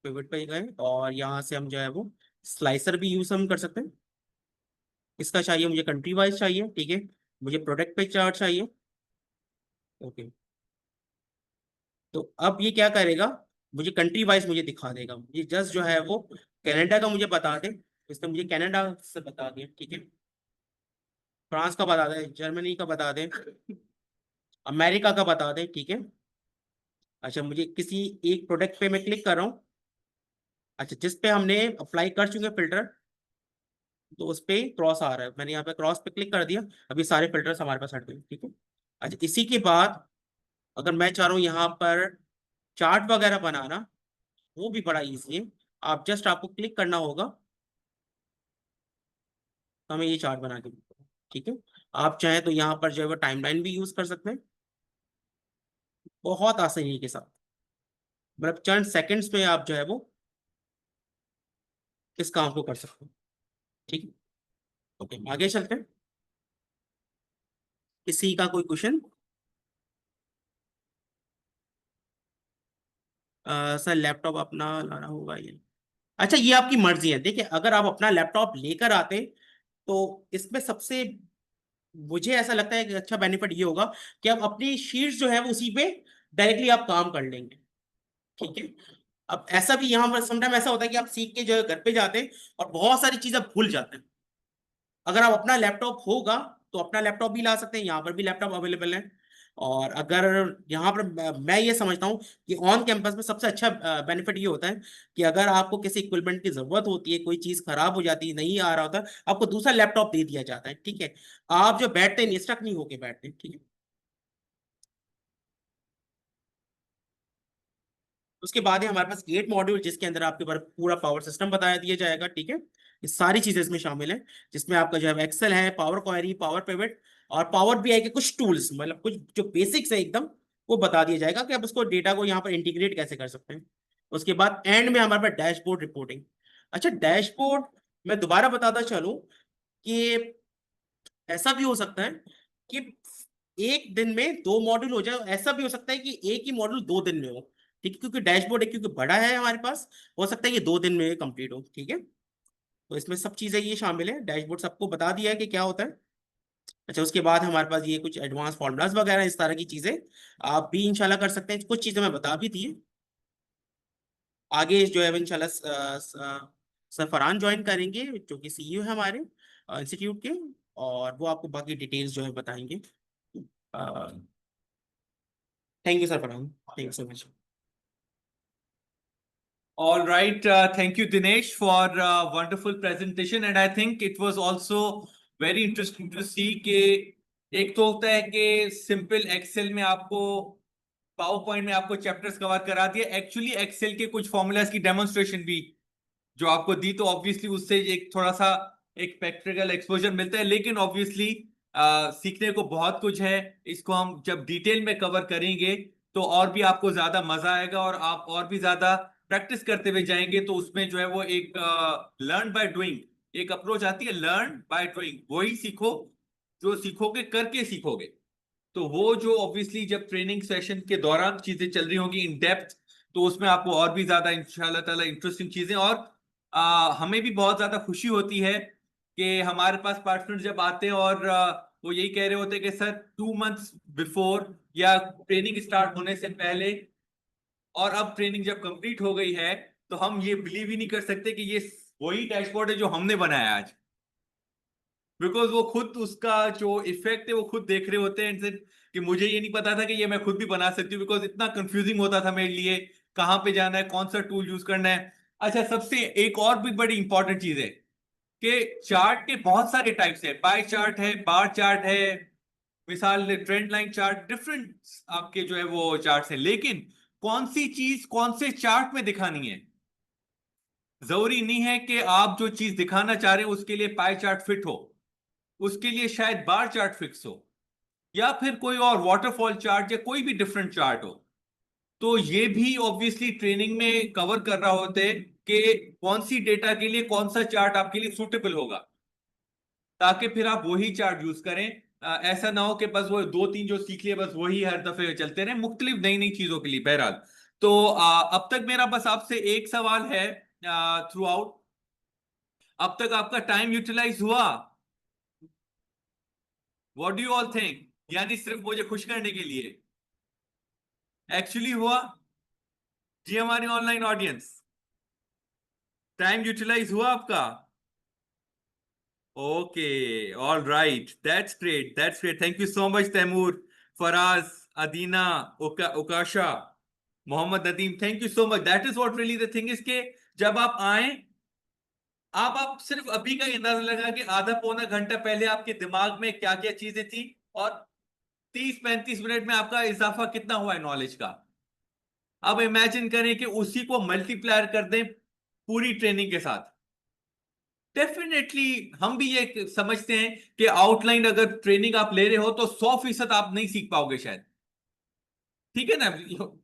पिवट पे गए, और यहाँ से हम जो है वो स्लाइसर भी यूज हम कर सकते हैं। इसका चाहिए मुझे कंट्री वाइज चाहिए, ठीक है। मुझे प्रोडक्ट पे चार्ट चाहिए, ओके। तो अब ये क्या करेगा, मुझे कंट्री वाइज मुझे दिखा देगा। ये जस्ट जो है वो कनाडा का मुझे बता दे, इसने मुझे कनाडा से बता दिया, ठीक है। फ्रांस का बता दे, जर्मनी का बता दे, अमेरिका का बता दे, ठीक है। अच्छा, मुझे किसी एक प्रोडक्ट पे मैं क्लिक कर रहा हूँ, अच्छा, जिस पे हमने अप्लाई कर चुके फिल्टर, तो उस पे क्रॉस आ रहा है, मैंने यहाँ पे क्रॉस पे क्लिक कर दिया, अभी सारे फिल्टर्स हमारे पास हट गए, ठीक है। अच्छा, इसी के बाद अगर मैं चाह रहा हूँ यहाँ पर चार्ट वगैरह बनाना, वो भी बड़ा इजी है। आप जस्ट आपको क्लिक करना होगा, तो हमें ये चार्ट बना के देगा, ठीक है। आप चाहें तो यहाँ पर जो है वो टाइमलाइन भी यूज कर सकते हैं, बहुत आसानी के साथ, मतलब चंद सेकंड्स में आप जो है वो इस काम को कर सकते हैं, ठीक है। ओके, आगे चलते हैं। किसी का कोई क्वेश्चन? सर लैपटॉप अपना लाना होगा ये? अच्छा, ये आपकी मर्जी है, देखिए अगर आप अपना लैपटॉप लेकर आते, तो इसमें सबसे मुझे ऐसा लगता है कि अच्छा बेनिफिट ये होगा कि आप अपनी शीट्स जो है वो उसी पे डायरेक्टली आप काम कर लेंगे, ठीक है। अब ऐसा भी यहाँ पर समटाइम ऐसा होता है कि आप सीख के जो है घर पे जाते हैं और बहुत सारी चीजें भूल जाते हैं। अगर आप अपना लैपटॉप होगा, तो अपना लैपटॉप भी ला सकते हैं, यहाँ पर भी लैपटॉप अवेलेबल है। और अगर यहाँ पर मैं ये समझता हूँ कि ऑन कैंपस में सबसे अच्छा बेनिफिट ये होता है कि अगर आपको किसी इक्विपमेंट की जरूरत होती है, कोई चीज खराब हो जाती है, नहीं आ रहा होता, आपको दूसरा लैपटॉप दे दिया जाता है, ठीक है। आप जो बैठते हैं स्टक नहीं होके बैठते, ठीक है। उसके बाद है हमारे पास गेट मॉड्यूल, जिसके अंदर आपके ऊपर पूरा पावर सिस्टम बताया दिया जाएगा, ठीक है। ये सारी चीजें इसमें शामिल है, जिसमें आपका जो है एक्सेल है, पावर क्वेरी, पावर पिवट, और पावर बीआई के कुछ टूल्स, मतलब कुछ जो बेसिक्स है एकदम, वो बता दिया जाएगा कि आप उसको डेटा को यहाँ पर इंटीग्रेट कैसे कर सकते हैं। उसके बाद एंड में हमारे पास डैशबोर्ड रिपोर्टिंग। अच्छा, डैशबोर्ड मैं दोबारा बताता चलूं कि ऐसा भी हो सकता है कि एक दिन में दो मॉड्यूल हो जाए, ऐसा भी हो सकता है कि एक ही मॉड्यूल दो दिन में हो, ठीक है, क्योंकि डैशबोर्ड एक क्योंकि बड़ा है हमारे पास, हो सकता है कि दो दिन में कंप्लीट हो, ठीक है। तो इसमें सब चीजें ये शामिल है, डैशबोर्ड सबको बता दिया है कि क्या होता है। अच्छा, उसके बाद हमारे पास ये कुछ एडवांस फॉर्मूलाज वगैरह इस तरह की चीजें आप भी इंशाल्लाह कर सकते हैं, कुछ चीजें मैं बता भी दी है। आगे जो है इंशाल्लाह सर फरहान ज्वाइन करेंगे, जो कि सीईओ है हमारे इंस्टीट्यूट के, और वो आपको बाकी डिटेल्स जो है बताएंगे। Thank you sir Farhan, thank you so much. All right, thank you, Dinesh, for wonderful presentation, and I think it was also very interesting to see कि एक तो होता है कि सिंपल एक्सेल में आपको, पावर पॉइंट में आपको चैप्टर्स कवर करा दिए, एक्चुअली एक्सेल के कुछ फॉर्मूलाज की डेमोन्स्ट्रेशन भी जो आपको दी, तो ऑब्वियसली उससे एक थोड़ा सा एक प्रैक्टिकल एक्सपोजर मिलता है, लेकिन ऑब्वियसली सीखने को बहुत कुछ है। इसको हम जब डिटेल में कवर करेंगे तो और भी आपको ज्यादा मजा आएगा, और आप और भी ज्यादा प्रैक्टिस करते हुए जाएंगे, तो उसमें जो है वो एक लर्न बाय डूइंग एक अप्रोच आती है, लर्न बाय डूइंग, वही सीखो जो सीखोगे करके सीखोगे। तो वो जो ऑब्वियसली जब ट्रेनिंग सेशन के दौरान चीजें चल रही होंगी इन डेप्थ, तो उसमें आपको और भी ज्यादा इंशाल्लाह ताला इंटरेस्टिंग चीजें, और हमें भी बहुत ज्यादा खुशी होती है कि हमारे पास पार्टनर जब आते हैं और वो यही कह रहे होते हैं कि सर 2 months बिफोर या ट्रेनिंग स्टार्ट होने से पहले और अब ट्रेनिंग जब कंप्लीट हो गई है तो हम ये बिलीव ही नहीं कर सकते कि ये वही डैशबोर्ड है जो हमने बनाया आज, बिकॉज वो खुद उसका जो इफेक्ट है वो खुद देख रहे होते हैं कि मुझे ये नहीं पता था कि ये मैं खुद भी बना सकती हूँ, बिकॉज इतना कंफ्यूजिंग होता था मेरे लिए कहाँ पे जाना है, कौन सा टूल यूज करना है। अच्छा, सबसे एक और भी बड़ी इंपॉर्टेंट चीज है कि चार्ट के बहुत सारे टाइप्स है, पाई चार्ट है, बार चार्ट है, मिसाल ट्रेंड लाइन चार्ट, डिफरेंट आपके जो है वो चार्ट है, लेकिन कौन सी चीज कौन से चार्ट में दिखानी है, जरूरी नहीं है कि आप जो चीज दिखाना चाह रहे हैं उसके लिए पाई चार्ट फिट हो, उसके लिए शायद बार चार्ट फिक्स हो या फिर कोई और वाटरफॉल चार्ट या कोई भी डिफरेंट चार्ट हो। तो ये भी ऑब्वियसली ट्रेनिंग में कवर कर रहा होते कि कौन सी डेटा के लिए कौन सा चार्ट आपके लिए सूटेबल होगा, ताकि फिर आप वही चार्ट यूज करें। ऐसा ना हो कि बस वो दो तीन जो सीख लिए बस वही हर दफे चलते रहे, मुख्तलिफ नई नई चीजों के लिए। बहरहाल, तो अब तक मेरा बस आपसे एक सवाल है थ्रू आउट, अब तक आपका टाइम यूटिलाइज हुआ? What do you all think? यानी सिर्फ मुझे खुश करने के लिए एक्चुअली हुआ? जी हमारी ऑनलाइन ऑडियंस, टाइम यूटिलाइज हुआ आपका? Okay, all right, that's great, that's great, thank you so much Taimur, Faraz, Adina, Ukasha, Mohammad Nadeem, thank you so much. That is what really the thing is के जब आप आए, आप सिर्फ अभी का ही अंदाजा लगा कि आधा पौना घंटा पहले आपके दिमाग में क्या क्या चीजें थी, और 30-35 मिनट में आपका इजाफा कितना हुआ है नॉलेज का। अब इमेजिन करें कि उसी को मल्टीप्लायर कर दें पूरी ट्रेनिंग के साथ। डेफिनेटली हम भी ये समझते हैं कि आउटलाइन अगर ट्रेनिंग आप ले रहे हो तो 100% आप नहीं सीख पाओगे शायद, ठीक है ना,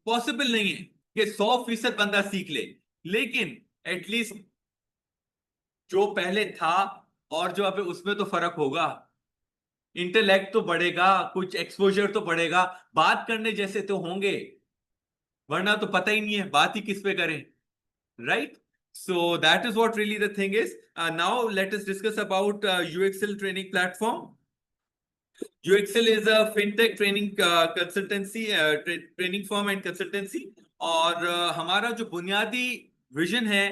पॉसिबल नहीं है कि 100% बंदा सीख ले, लेकिन एटलीस्ट जो पहले था और जो अभी उसमें तो फर्क होगा, इंटेलेक्ट तो बढ़ेगा, कुछ एक्सपोजर तो बढ़ेगा, बात करने जैसे तो होंगे, वरना तो पता ही नहीं है बात ही किस पे करें, right? So that is what really the thing is. Now let us discuss about UXL training platform. UXL is a fintech training consultancy, training firm and consultancy. और हमारा जो बुनियादी विजन है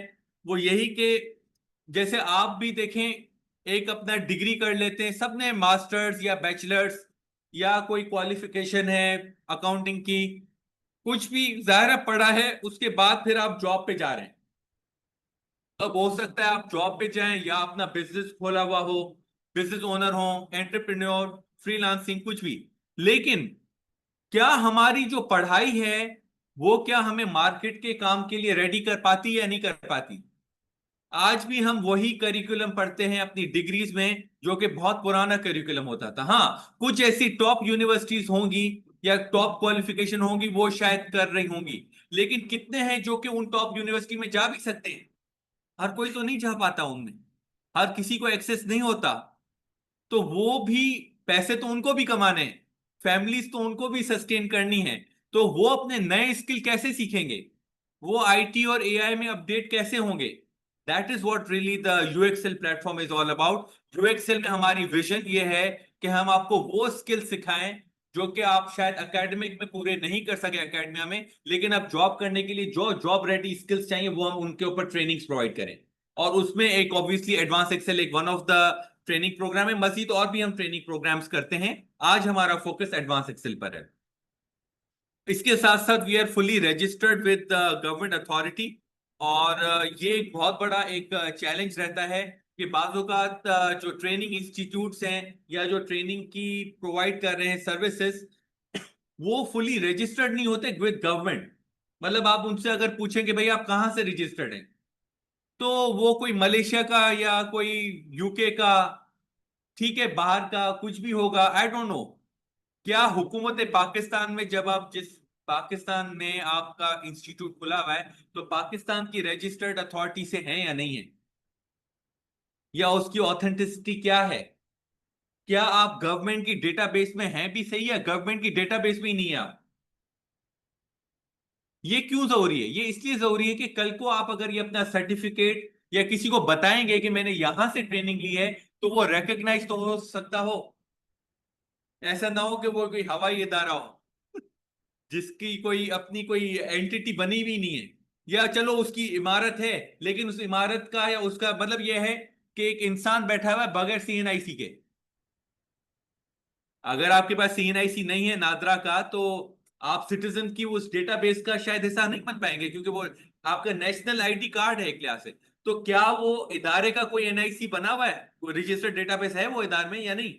वो यही कि जैसे आप भी देखें, एक अपना डिग्री कर लेते हैं, सबने मास्टर्स या बैचलर्स या कोई क्वालिफिकेशन है अकाउंटिंग की, कुछ भी जाहिर है पढ़ा है, उसके बाद फिर आप जॉब पे जा रहे हैं। अब हो सकता है आप जॉब पे जाएं या अपना बिजनेस खोला हुआ हो, बिजनेस ओनर हो, एंटरप्रेन्योर, फ्रीलांसिंग, कुछ भी, लेकिन क्या हमारी जो पढ़ाई है वो क्या हमें मार्केट के काम के लिए रेडी कर पाती है या नहीं कर पाती? आज भी हम वही करिकुलम पढ़ते हैं अपनी डिग्रीज में जो कि बहुत पुराना करिकुलम होता था। हाँ, कुछ ऐसी टॉप यूनिवर्सिटीज होंगी या टॉप क्वालिफिकेशन होंगी वो शायद कर रही होंगी, लेकिन कितने हैं जो कि उन टॉप यूनिवर्सिटी में जा भी सकते हैं? हर कोई तो नहीं जा पाता उनमें, हर किसी को एक्सेस नहीं होता। तो वो भी पैसे तो उनको भी कमाने हैं, फैमिलीज तो उनको भी सस्टेन करनी है, तो वो अपने नए स्किल कैसे सीखेंगे, वो आईटी और एआई में अपडेट कैसे होंगे? That is what really the UXL platform is all about. UXL में हमारी विजन ये है कि हम आपको वो स्किल सिखाएं जो कि आप शायद एकेडमिक में पूरे नहीं कर सके एकेडमिया में, लेकिन अब जॉब करने के लिए जो जॉब रेडी स्किल्स चाहिए वो हम उनके ऊपर ट्रेनिंग्स प्रोवाइड करें। और उसमें एक ऑब्वियसली एडवांस एक्सेल एक one of the training program है, मजीद और भी हम ट्रेनिंग प्रोग्राम्स करते हैं। आज हमारा फोकस एडवांस एक्सेल पर है। इसके साथ साथ we are fully registered with government authority, और ये एक बहुत बड़ा एक चैलेंज रहता है कि बाज़ औक़ात जो ट्रेनिंग इंस्टीट्यूट्स हैं या जो ट्रेनिंग की प्रोवाइड कर रहे हैं सर्विसेज, वो फुली रजिस्टर्ड नहीं होते विद गवर्नमेंट। मतलब आप उनसे अगर पूछें कि भाई आप कहाँ से रजिस्टर्ड हैं, तो वो कोई मलेशिया का या कोई यूके का, ठीक है, बाहर का कुछ भी होगा, आई डोंट नो। क्या हुकूमत पाकिस्तान में जब आप जिस पाकिस्तान में आपका इंस्टीट्यूट खुला हुआ है तो पाकिस्तान की रजिस्टर्ड अथॉरिटी से है या नहीं है, या उसकी ऑथेंटिसिटी क्या है? क्या आप गवर्नमेंट की डेटाबेस में हैं भी सही, या गवर्नमेंट की डेटाबेस में ही नहीं है आप? ये क्यों जरूरी है? ये इसलिए जरूरी है कि कल को आप अगर ये अपना सर्टिफिकेट या किसी को बताएंगे कि मैंने यहां से ट्रेनिंग ली है, तो वो रिकग्नाइज तो हो सकता हो, ऐसा ना हो कि वो कोई हवाई इदारा हो। जिसकी कोई अपनी कोई एंटिटी बनी हुई नहीं है, या चलो उसकी इमारत है लेकिन उस इमारत का या उसका मतलब यह है कि एक इंसान बैठा हुआ है बगैर सीएनआईसी के। अगर आपके पास सीएनआईसी नहीं है नादरा का, तो आप सिटीजन की उस डेटाबेस का शायद हिस्सा नहीं बन पाएंगे, क्योंकि वो आपका नेशनल आईडी कार्ड है एक लिहाज से। तो क्या वो इदारे का कोई एनआईसी बना हुआ है, वो रजिस्टर्ड डेटाबेस है वो इदारे में या नहीं?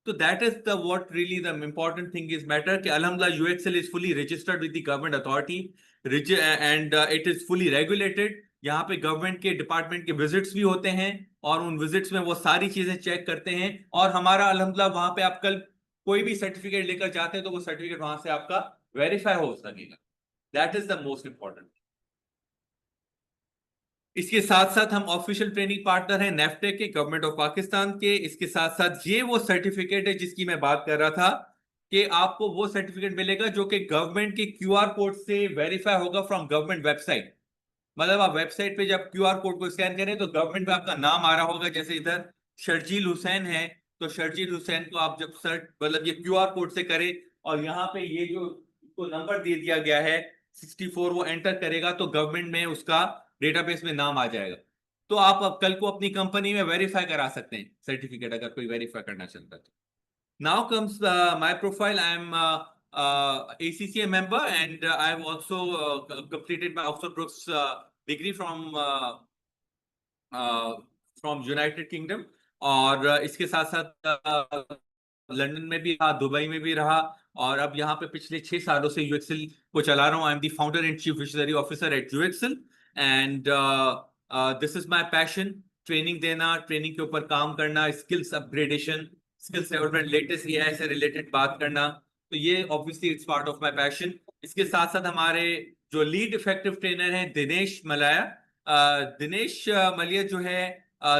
So that is the what really the important thing is matter कि alhamdulillah UXL is fully registered with the government authority and it is fully regulated। यहाँ पे गवर्नमेंट के डिपार्टमेंट के विजिट्स भी होते हैं और उन विजिट्स में वो सारी चीजें चेक करते हैं, और हमारा अल्हम्दुलिल्लाह वहां पे आप कल कोई भी सर्टिफिकेट लेकर जाते हैं तो वो सर्टिफिकेट वहां से आपका वेरीफाई हो सकेगा। That is the most important. इसके साथ साथ हम ऑफिशियल ट्रेनिंग पार्टनर हैं नेफ्टेक के, गवर्नमेंट ऑफ पाकिस्तान के। इसके साथ साथ ये वो सर्टिफिकेट है जिसकी मैं बात कर रहा था कि आपको वो सर्टिफिकेट मिलेगा जो कि गवर्नमेंट के क्यूआर कोड से वेरीफाई होगा फ्रॉम गवर्नमेंट वेबसाइट। मतलब आप वेबसाइट पे जब क्यूआर कोड को स्कैन करें तो गवर्नमेंट पे आपका नाम आ रहा होगा, जैसे इधर शर्जील हुसैन है, तो शर्जील हुसैन को आप जब सर्च मतलब ये क्यूआर कोड से करें और यहाँ पे ये जो इसको नंबर दे दिया गया है 64 वो एंटर करेगा तो गवर्नमेंट में उसका डेटाबेस में नाम आ जाएगा। तो आप अब कल को अपनी कंपनी में वेरीफाई करा सकते हैं सर्टिफिकेट, अगर कोई वेरीफाई करना चाहता है तो। Now comes my profile. I am ACCA member and I have also completed my Oxford Brookes degree from United Kingdom। और इसके साथ साथ लंदन में भी रहा, दुबई में भी रहा, और अब यहाँ पे पिछले 6 सालों से यूएक्सएल को चला रहा हूँ। I am the founder and chief visionary officer at UXL and this is my passion. Training देना, ट्रेनिंग के ऊपर काम करना, skills upgradation, skills development, latest AI से रिलेटेड बात करना, तो ये obviously it's part of my passion. इसके साथ साथ हमारे जो लीड इफेक्टिव ट्रेनर हैं दिनेश मलाया, दिनेश मलिया जो है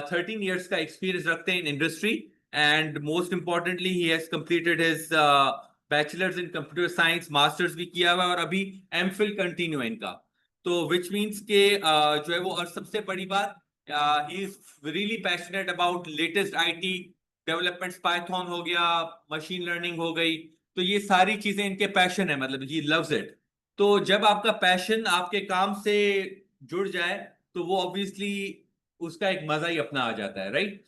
13 इयर्स का एक्सपीरियंस रखते हैं in industry, and most importantly he has completed his bachelors in computer science, masters भी किया हुआ है और अभी एमफिल कंटिन्यू है इनका। तो विच मीन्स के जो है वो, और सबसे बड़ी बात he is really passionate about latest IT developments, Python हो गया, मशीन लर्निंग हो गई, तो ये सारी चीजें इनके पैशन है, मतलब ही लव्स इट। तो जब आपका पैशन आपके काम से जुड़ जाए तो वो ऑब्वियसली उसका एक मजा ही अपना आ जाता है, राइट?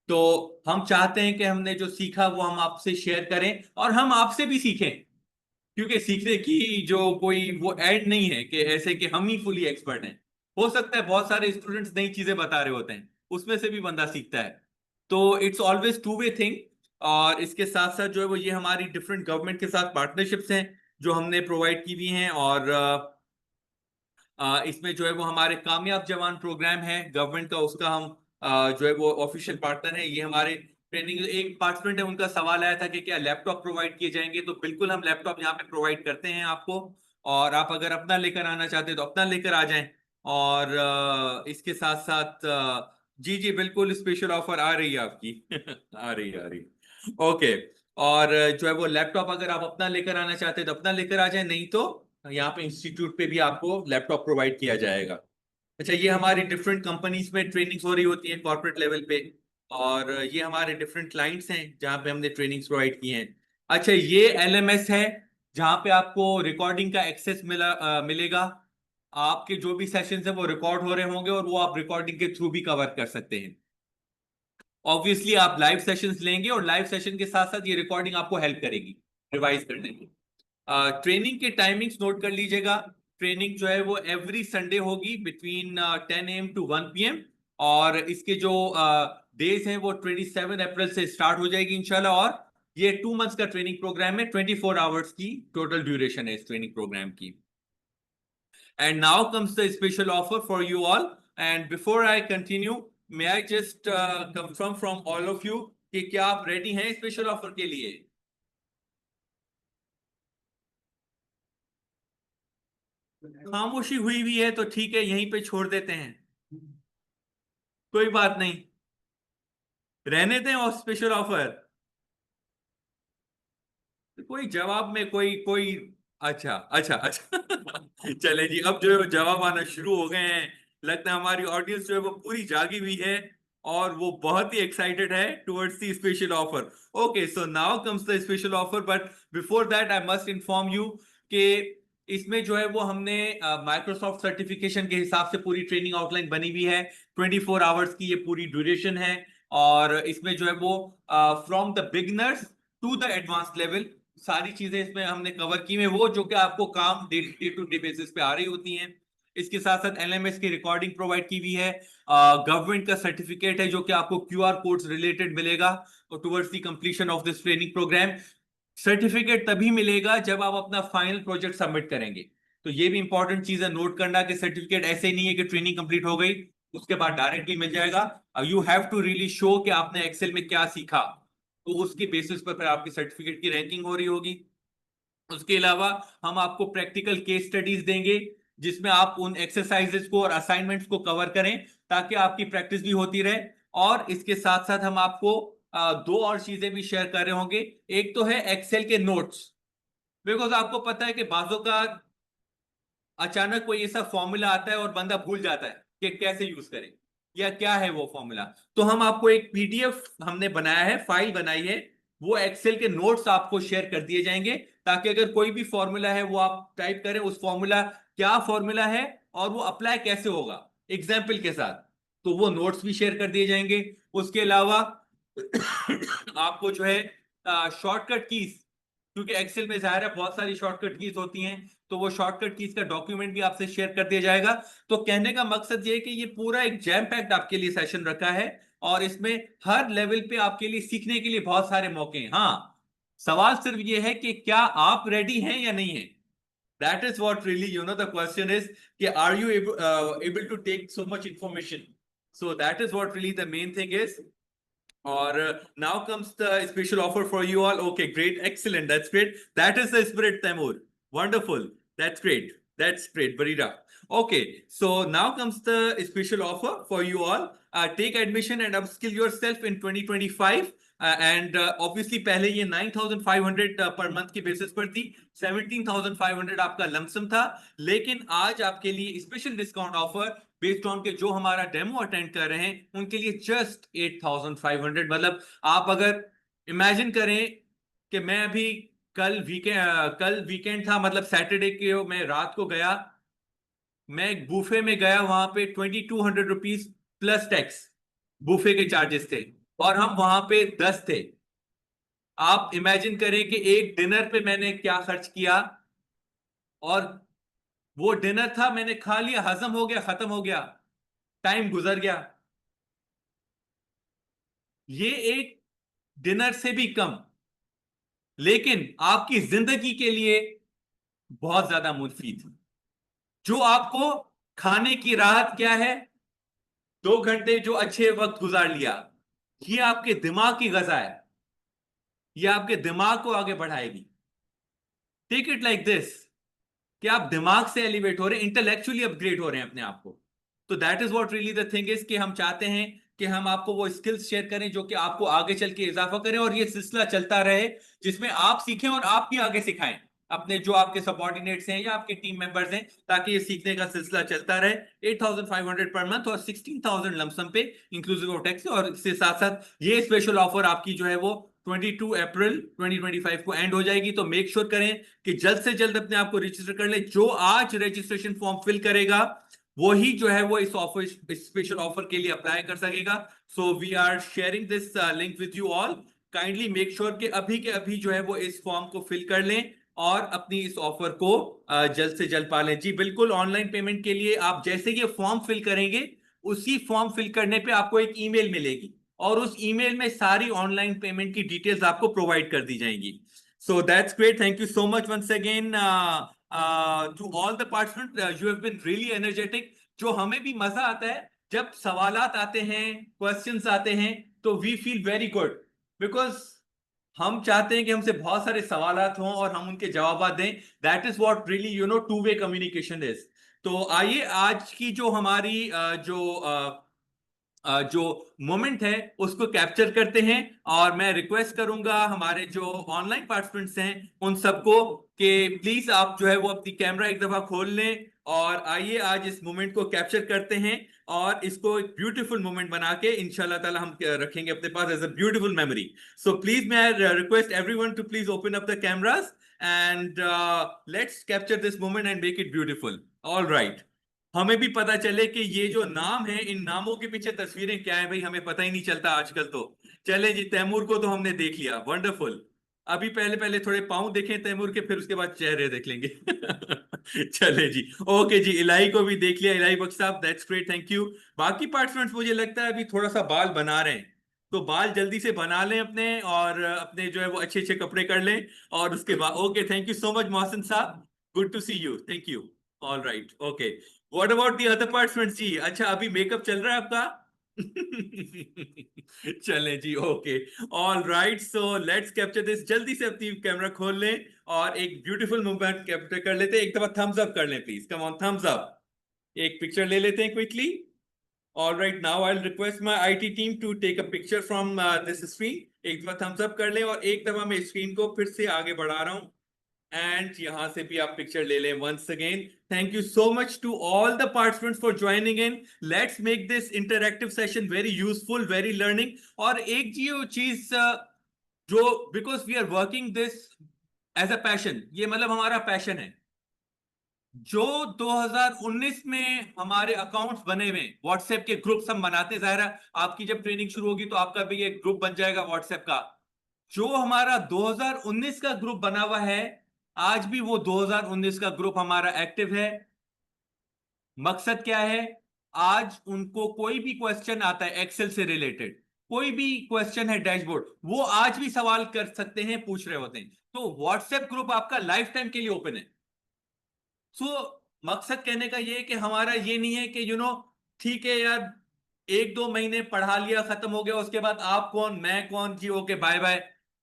तो हम चाहते हैं कि हमने जो सीखा वो हम आपसे शेयर करें और हम आपसे भी सीखें, क्योंकि सीखने की जो कोई वो एड नहीं है कि ऐसे कि हम ही फुली एक्सपर्ट हैं। हो सकता है बहुत सारे स्टूडेंट्स नई चीजें बता रहे होते हैं, उसमें से भी बंदा सीखता है। तो it's always two way thing. और इसके साथ साथ जो है वो ये हमारी डिफरेंट गवर्नमेंट के साथ पार्टनरशिप्स हैं जो हमने प्रोवाइड की हुई हैं, और इसमें जो है वो हमारे कामयाब जवान प्रोग्राम है गवर्नमेंट का, उसका हम जो है वो ऑफिशियल पार्टनर है। ये हमारे ट्रेनिंग, एक पार्टिसिपेंट है उनका सवाल आया था कि क्या लैपटॉप प्रोवाइड किए जाएंगे, तो बिल्कुल हम लैपटॉप यहाँ पे प्रोवाइड करते हैं आपको, और आप अगर अपना लेकर आना चाहते हैं तो अपना लेकर आ जाएं। और इसके साथ साथ जी जी बिल्कुल स्पेशल ऑफर आ रही है आपकी आ रही है ओके। और जो है वो लैपटॉप अगर आप अपना लेकर आना चाहते हैं तो अपना लेकर आ जाए, नहीं तो यहाँ पे इंस्टीट्यूट पे भी आपको लैपटॉप प्रोवाइड किया जाएगा। अच्छा, ये हमारी डिफरेंट कंपनीज में ट्रेनिंग्स हो रही होती है कॉर्पोरेट लेवल पे, और ये हमारे डिफरेंट क्लाइंट्स हैं जहाँ पे हमने ट्रेनिंग्स प्रोवाइड की हैं। अच्छा, ये एलएमएस है जहाँ पे आपको रिकॉर्डिंग का एक्सेस मिलेगा। आपके जो भी सेशंस हैं वो रिकॉर्ड हो रहे होंगे और वो आप रिकॉर्डिंग के थ्रू भी कवर कर सकते हैं। ऑब्वियसली आप लाइव सेशंस लेंगे और लाइव सेशन के साथ साथ ये रिकॉर्डिंग आपको हेल्प करेगी रिवाइज करने में। ट्रेनिंग के टाइमिंग्स नोट कर लीजिएगा। ट्रेनिंग जो है वो एवरी संडे होगी बिटवीन 10 AM to 1 PM, और इसके जो डेज हैं वो 27 अप्रैल से स्टार्ट हो जाएगी इंशाल्लाह। और ये 2 मंथ्स का ट्रेनिंग प्रोग्राम है, 24 आवर्स की टोटल ड्यूरेशन है इस ट्रेनिंग प्रोग्राम की। And now comes the special offer for you all, and before I continue may I just confirm from all of you कि क्या आप रेडी हैं स्पेशल ऑफर के लिए? खामोशी हुई हुई है तो ठीक है, यहीं पे छोड़ देते हैं, कोई बात नहीं, रहने दें और स्पेशल ऑफर। कोई जवाब में कोई कोई अच्छा अच्छा अच्छा चले जी, अब जो है वो जवाब आना शुरू हो गए हैं। लगता है हमारी ऑडियंस जो है वो पूरी जागी हुई है और वो बहुत ही एक्साइटेड है towards the special offer. Okay, so now comes the special offer, but before that I must inform you कि इसमें जो है वो हमने माइक्रोसॉफ्ट सर्टिफिकेशन के हिसाब से पूरी ट्रेनिंग आउटलाइन बनी हुई है। 24 आवर्स की ये पूरी ड्यूरेशन है और इसमें जो है वो from the beginners to the advance level सारी चीजें इसमें हमने कवर की हुई, वो जो कि आपको काम डे टू डे बेसिस पे आ रही होती हैं। इसके साथ साथ एलएमएस की रिकॉर्डिंग प्रोवाइड की हुई है, गवर्नमेंट का सर्टिफिकेट है जो कि आपको क्यूआर कोड्स रिलेटेड मिलेगा towards the completion of this training program. Certificate तभी मिलेगा जब आप अपना फाइनल प्रोजेक्ट सबमिट करेंगे। तो ये भी इंपॉर्टेंट चीज है नोट करना कि सर्टिफिकेट ऐसे ही नहीं है कि ट्रेनिंग कंप्लीट हो गई उसके बाद डायरेक्टली मिल जाएगा। You have to really show कि आपने एक्सेल में क्या सीखा, तो उसके बेसिस पर फिर आपकी सर्टिफिकेट की रैंकिंग हो रही होगी। उसके अलावा हम आपको प्रैक्टिकल केस स्टडीज देंगे जिसमें आप उन एक्सरसाइजेस को और असाइनमेंट्स को कवर करें ताकि आपकी प्रैक्टिस भी होती रहे। और इसके साथ साथ हम आपको दो और चीजें भी शेयर कर रहे होंगे। एक तो है एक्सेल के नोट्स, बिकॉज आपको पता है कि बाजों का अचानक कोई ऐसा फॉर्मूला आता है और बंदा भूल जाता है कि कैसे यूज करें या क्या है वो फॉर्मूला। तो हम आपको एक पीडीएफ हमने बनाया है, फाइल बनाई है, वो एक्सेल के नोट्स आपको शेयर कर दिए जाएंगे ताकि अगर कोई भी फॉर्मूला है वो आप टाइप करें उस फॉर्मूला क्या फॉर्मूला है और वो अप्लाई कैसे होगा एग्जाम्पल के साथ, तो वो नोट्स भी शेयर कर दिए जाएंगे। उसके अलावा आपको जो है शॉर्टकट कीज, क्योंकि एक्सेल में जाहिर है बहुत सारी शॉर्टकट कीज होती हैं, तो वो शॉर्टकट कीज का डॉक्यूमेंट भी आपसे शेयर कर दिया जाएगा। तो कहने का मकसद ये है कि ये पूरा एक जैम पैक्ड आपके लिए सेशन रखा है और इसमें हर लेवल पे आपके लिए सीखने के लिए बहुत सारे मौके हैं। हाँ, सवाल सिर्फ ये है कि क्या आप रेडी हैं या नहीं है। That is what really the question is कि are you able to take so much information. So that is what really the main thing is. Or now comes the special offer for you all. Okay, great, excellent. That's great. That is the spirit, Taimur. Wonderful. That's great. That's great, Barira. Okay, so now comes the special offer for you all. Take admission and upskill yourself in 2025. And obviously पहले ये 9,500 per month की basis पर थी, 17,500 आपका lump sum था, लेकिन आज आपके लिए special discount offer based on के जो हमारा डेमो अटेंड कर रहे हैं उनके लिए जस्ट 8,500। मतलब आप अगर इमेजिन करें कि मैं अभी कल वीकेंड था, मतलब सैटरडे के मैं रात को गया, मैं एक बूफे में गया, वहां पे 2,200 रुपीज प्लस टैक्स बूफे के चार्जेस थे और हम वहां पे 10 थे। आप इमेजिन करें कि एक डिनर पे मैंने क्या खर्च किया और वो डिनर था, मैंने खा लिया, हजम हो गया, खत्म हो गया, टाइम गुजर गया। ये एक डिनर से भी कम, लेकिन आपकी जिंदगी के लिए बहुत ज्यादा मुफीद। जो आपको खाने की राहत क्या है, 2 घंटे जो अच्छे वक्त गुजार लिया, ये आपके दिमाग की गजा है, ये आपके दिमाग को आगे बढ़ाएगी। टेक इट लाइक दिस कि आप दिमाग से एलिवेट हो रहे हैं, इंटेलेक्चुअली अपग्रेड हो रहे हैं अपने आप को। तो that is what really the thing is कि हम चाहते हैं कि हम आपको वो स्किल्स शेयर करें जो कि आपको आगे चल के इजाफा करें और ये सिलसिला चलता रहे जिसमें आप सीखें और आप भी आगे सिखाएं अपने जो आपके सबऑर्डिनेट्स हैं या आपके टीम मेंबर्स हैं, ताकि ये सीखने का सिलसिला चलता रहे। 8,500 पर मंथ और 16,000 लमसम पे इंक्लूसिव ऑफ टैक्स। और इसके साथ साथ ये स्पेशल ऑफर आपकी जो है वो 22 अप्रैल 2025 को एंड हो जाएगी। तो मेक श्योर करें कि जल्द से जल्द अपने आप को रजिस्टर कर ले। जो आज रजिस्ट्रेशन फॉर्म फिल करेगा वो ही जो है वो इस ऑफर, स्पेशल ऑफर के लिए अप्लाई कर सकेगा। So we are sharing this link with you all. Kindly make sure कि अभी के अभी जो है वो इस फॉर्म को फिल कर लें और अपनी इस ऑफर को जल्द से जल्द पा लें। जी बिल्कुल, ऑनलाइन पेमेंट के लिए आप जैसे ये फॉर्म फिल करेंगे उसी फॉर्म फिल करने पे आपको एक ईमेल मिलेगी और उस ईमेल में सारी ऑनलाइन पेमेंट की डिटेल्स आपको प्रोवाइड कर दी जाएंगी। So that's great, thank you so much once again to all the participants, you have been really energetic. जो हमें भी मजा आता है जब सवालात आते हैं, क्वेश्चंस आते हैं, तो we feel very good, because हम चाहते हैं कि हमसे बहुत सारे सवालात हों और हम उनके जवाब दें। That is what really two way communication is. तो आइए आज की जो हमारी जो मोमेंट है उसको कैप्चर करते हैं और मैं रिक्वेस्ट करूंगा हमारे जो ऑनलाइन पार्टिसिपेंट्स हैं उन सबको कि प्लीज आप जो है वो अपनी कैमरा एक दफा खोल लें और आइए आज इस मोमेंट को कैप्चर करते हैं और इसको एक ब्यूटीफुल मोमेंट बना के इंशाल्लाह ताला हम रखेंगे अपने पास as a beautiful memory. So please मैं request everyone to please open up the cameras and let's capture this moment and make it beautiful. All right. हमें भी पता चले कि ये जो नाम है, इन नामों के पीछे तस्वीरें क्या है भाई, हमें पता ही नहीं चलता आजकल तो। चले जी, तैमूर को तो हमने देख लिया, वंडरफुल। अभी पहले पहले थोड़े पाँव देखें तैमूर के, फिर उसके बाद चेहरे देख लेंगे। चले जी, ओके जी, इलाही को भी देख लिया, इलाही बख्श साहब, दैट्स ग्रेट, थैंक यू। बाकी पार्टिसिपेंट्स मुझे लगता है अभी थोड़ा सा बाल बना रहे हैं, तो बाल जल्दी से बना लें अपने, और अपने जो है वो अच्छे अच्छे कपड़े कर लें, और उसके बाद okay, thank you so much Mohsin sahab, good to see you, thank you. All right, okay, what about the other participants जी? अच्छा, अभी मेकअप चल रहा है आपका? चलें जी, okay, all right, so let's capture this. जल्दी से अपनी कैमरा खोल लें और एक ब्यूटीफुल मूवमेंट कैप्चर कर लेते हैं। एक दफा थम्स अप कर लें please, come on, thumbs up. एक पिक्चर ले लेते हैं quickly. All right, now I'll request my IT team to take a picture from this screen. एक दफा thumbs up कर लें, और एक दफा मैं स्क्रीन को फिर से आगे बढ़ा रहा हूं, एंड यहां से भी आप पिक्चर ले लें once again. Thank you so much to all the participants for joining in. Let's make this interactive session very useful, very learning. और एक चीज जो, because we are working this as a passion, ये मतलब हमारा passion है। जो 2019 में हमारे अकाउंट्स बने हुए, व्हाट्सएप के ग्रुप्स हम बनाते हैं, जाहिर है आपकी जब ट्रेनिंग शुरू होगी तो आपका भी एक ग्रुप बन जाएगा व्हाट्सएप का। जो हमारा 2019 का ग्रुप बना हुआ है, आज भी वो 2019 का ग्रुप हमारा एक्टिव है। मकसद क्या है? आज उनको कोई भी क्वेश्चन आता है एक्सेल से रिलेटेड, कोई भी क्वेश्चन है डैशबोर्ड, वो आज भी सवाल कर सकते हैं, पूछ रहे होते हैं, तो व्हाट्सएप ग्रुप आपका लाइफ टाइम के लिए ओपन है। मकसद कहने का ये है कि हमारा ये नहीं है कि ठीक है यार, एक दो महीने पढ़ा लिया, खत्म हो गया, उसके बाद आप कौन मैं कौन जी, okay bye bye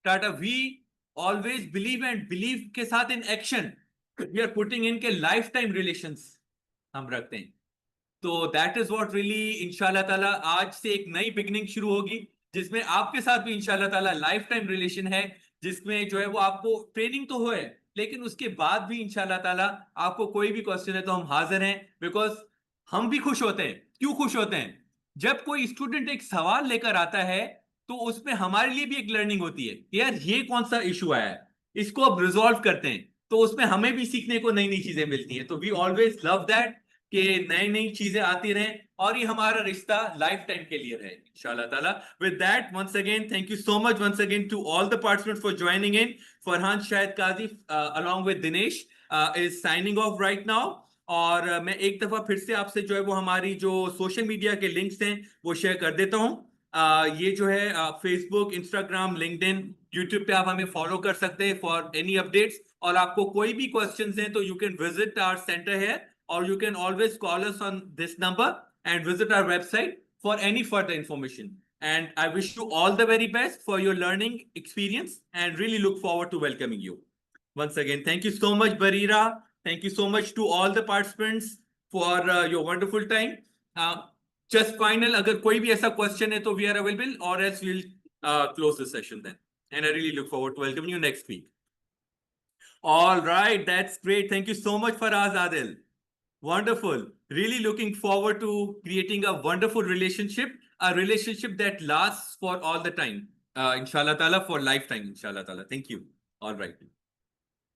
tata. We always believe, and believe के साथ in action we are putting in के लाइफ टाइम रिलेशंस हम रखते हैं। तो दैट इज व्हाट रियली, इंशाल्लाह ताला आज से एक नई बिगनिंग शुरू होगी, जिसमें आपके साथ भी इंशाल्लाह ताला लाइफ टाइम रिलेशन है, जिसमें जो है वो आपको ट्रेनिंग तो हो है, लेकिन उसके बाद भी इंशाल्लाह ताला आपको कोई भी क्वेश्चन है तो हम हाजिर हैं। बिकॉज हम भी खुश होते हैं। क्यों खुश होते हैं? जब कोई स्टूडेंट एक सवाल लेकर आता है, तो उसमें हमारे लिए भी एक लर्निंग होती है, यार ये कौन सा इशू आया है, इसको अब रिजॉल्व करते हैं, तो उसमें हमें भी सीखने को नई नई चीजें मिलती हैं। तो वी ऑलवेज लव दैट कि नई नई चीजें आती रहें, और ये हमारा रिश्ता लाइफ टाइम के लिए रहे इंशाल्लाह ताला। With that, once again thank you so much once again to all the participants for joining in. Farhan Shahid Kazi along with Dinesh is signing off right now। और मैं एक दफा फिर से आपसे जो है वो हमारी जो सोशल मीडिया के लिंक्स हैं वो शेयर कर देता हूं। ये जो है फेसबुक, इंस्टाग्राम, लिंक्डइन, यूट्यूब पे आप हमें फॉलो कर सकते हैं फॉर एनी अपडेट्स। और आपको कोई भी क्वेश्चंस हैं तो you can visit our centre है, or you can always call us on this number and visit our website for any further information. And I wish you all the very best for your learning experience, and really look forward to welcoming you. Once again, thank you so much, Barira. Thank you so much to all the participants for your wonderful time. Just final, agar koi bhi aisa question hai to we are available, or else we'll close the session then. And I really look forward to welcoming you next week. All right, that's great. Thank you so much, Faraz Adil. Wonderful. Really looking forward to creating a wonderful relationship, a relationship that lasts for all the time. Inshallah Ta'ala, for lifetime, Inshallah Ta'ala. Thank you. All right.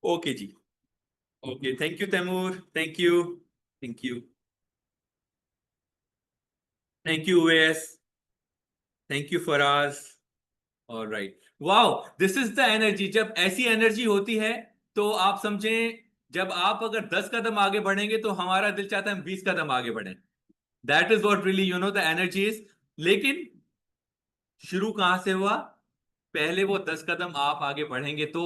Okay, ji. Okay. Thank you, Taimur. Thank you. Thank you. Thank you, Uwais. Thank you, Faraz. All right. Wow. This is the energy. जब ऐसी energy होती है तो आप समझें, जब आप अगर 10 कदम आगे बढ़ेंगे तो हमारा दिल चाहता है हम 20 कदम आगे बढ़ें। That is what really the energy is. लेकिन शुरू कहां से हुआ? पहले वो 10 कदम आप आगे बढ़ेंगे तो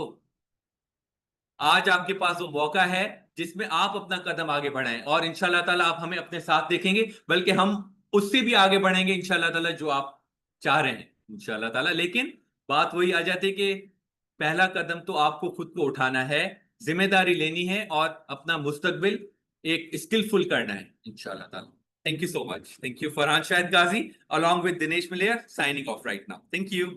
आज आपके पास वो मौका है जिसमें आप अपना कदम आगे बढ़ाएं, और इंशाल्लाह ताला आप हमें अपने साथ देखेंगे, बल्कि हम उससे भी आगे बढ़ेंगे इंशाल्लाह ताला, जो आप चाह रहे हैं इंशाल्लाह ताला। लेकिन बात वही आ जाती है कि पहला कदम तो आपको खुद को उठाना है, जिम्मेदारी लेनी है, और अपना मुस्तकबिल एक स्किलफुल करना है इंशाल्लाह ताला। Thank you so much. Thank you, Farhan Shahid Ghazi, along with Dinesh Malayer, signing off right now. Thank you.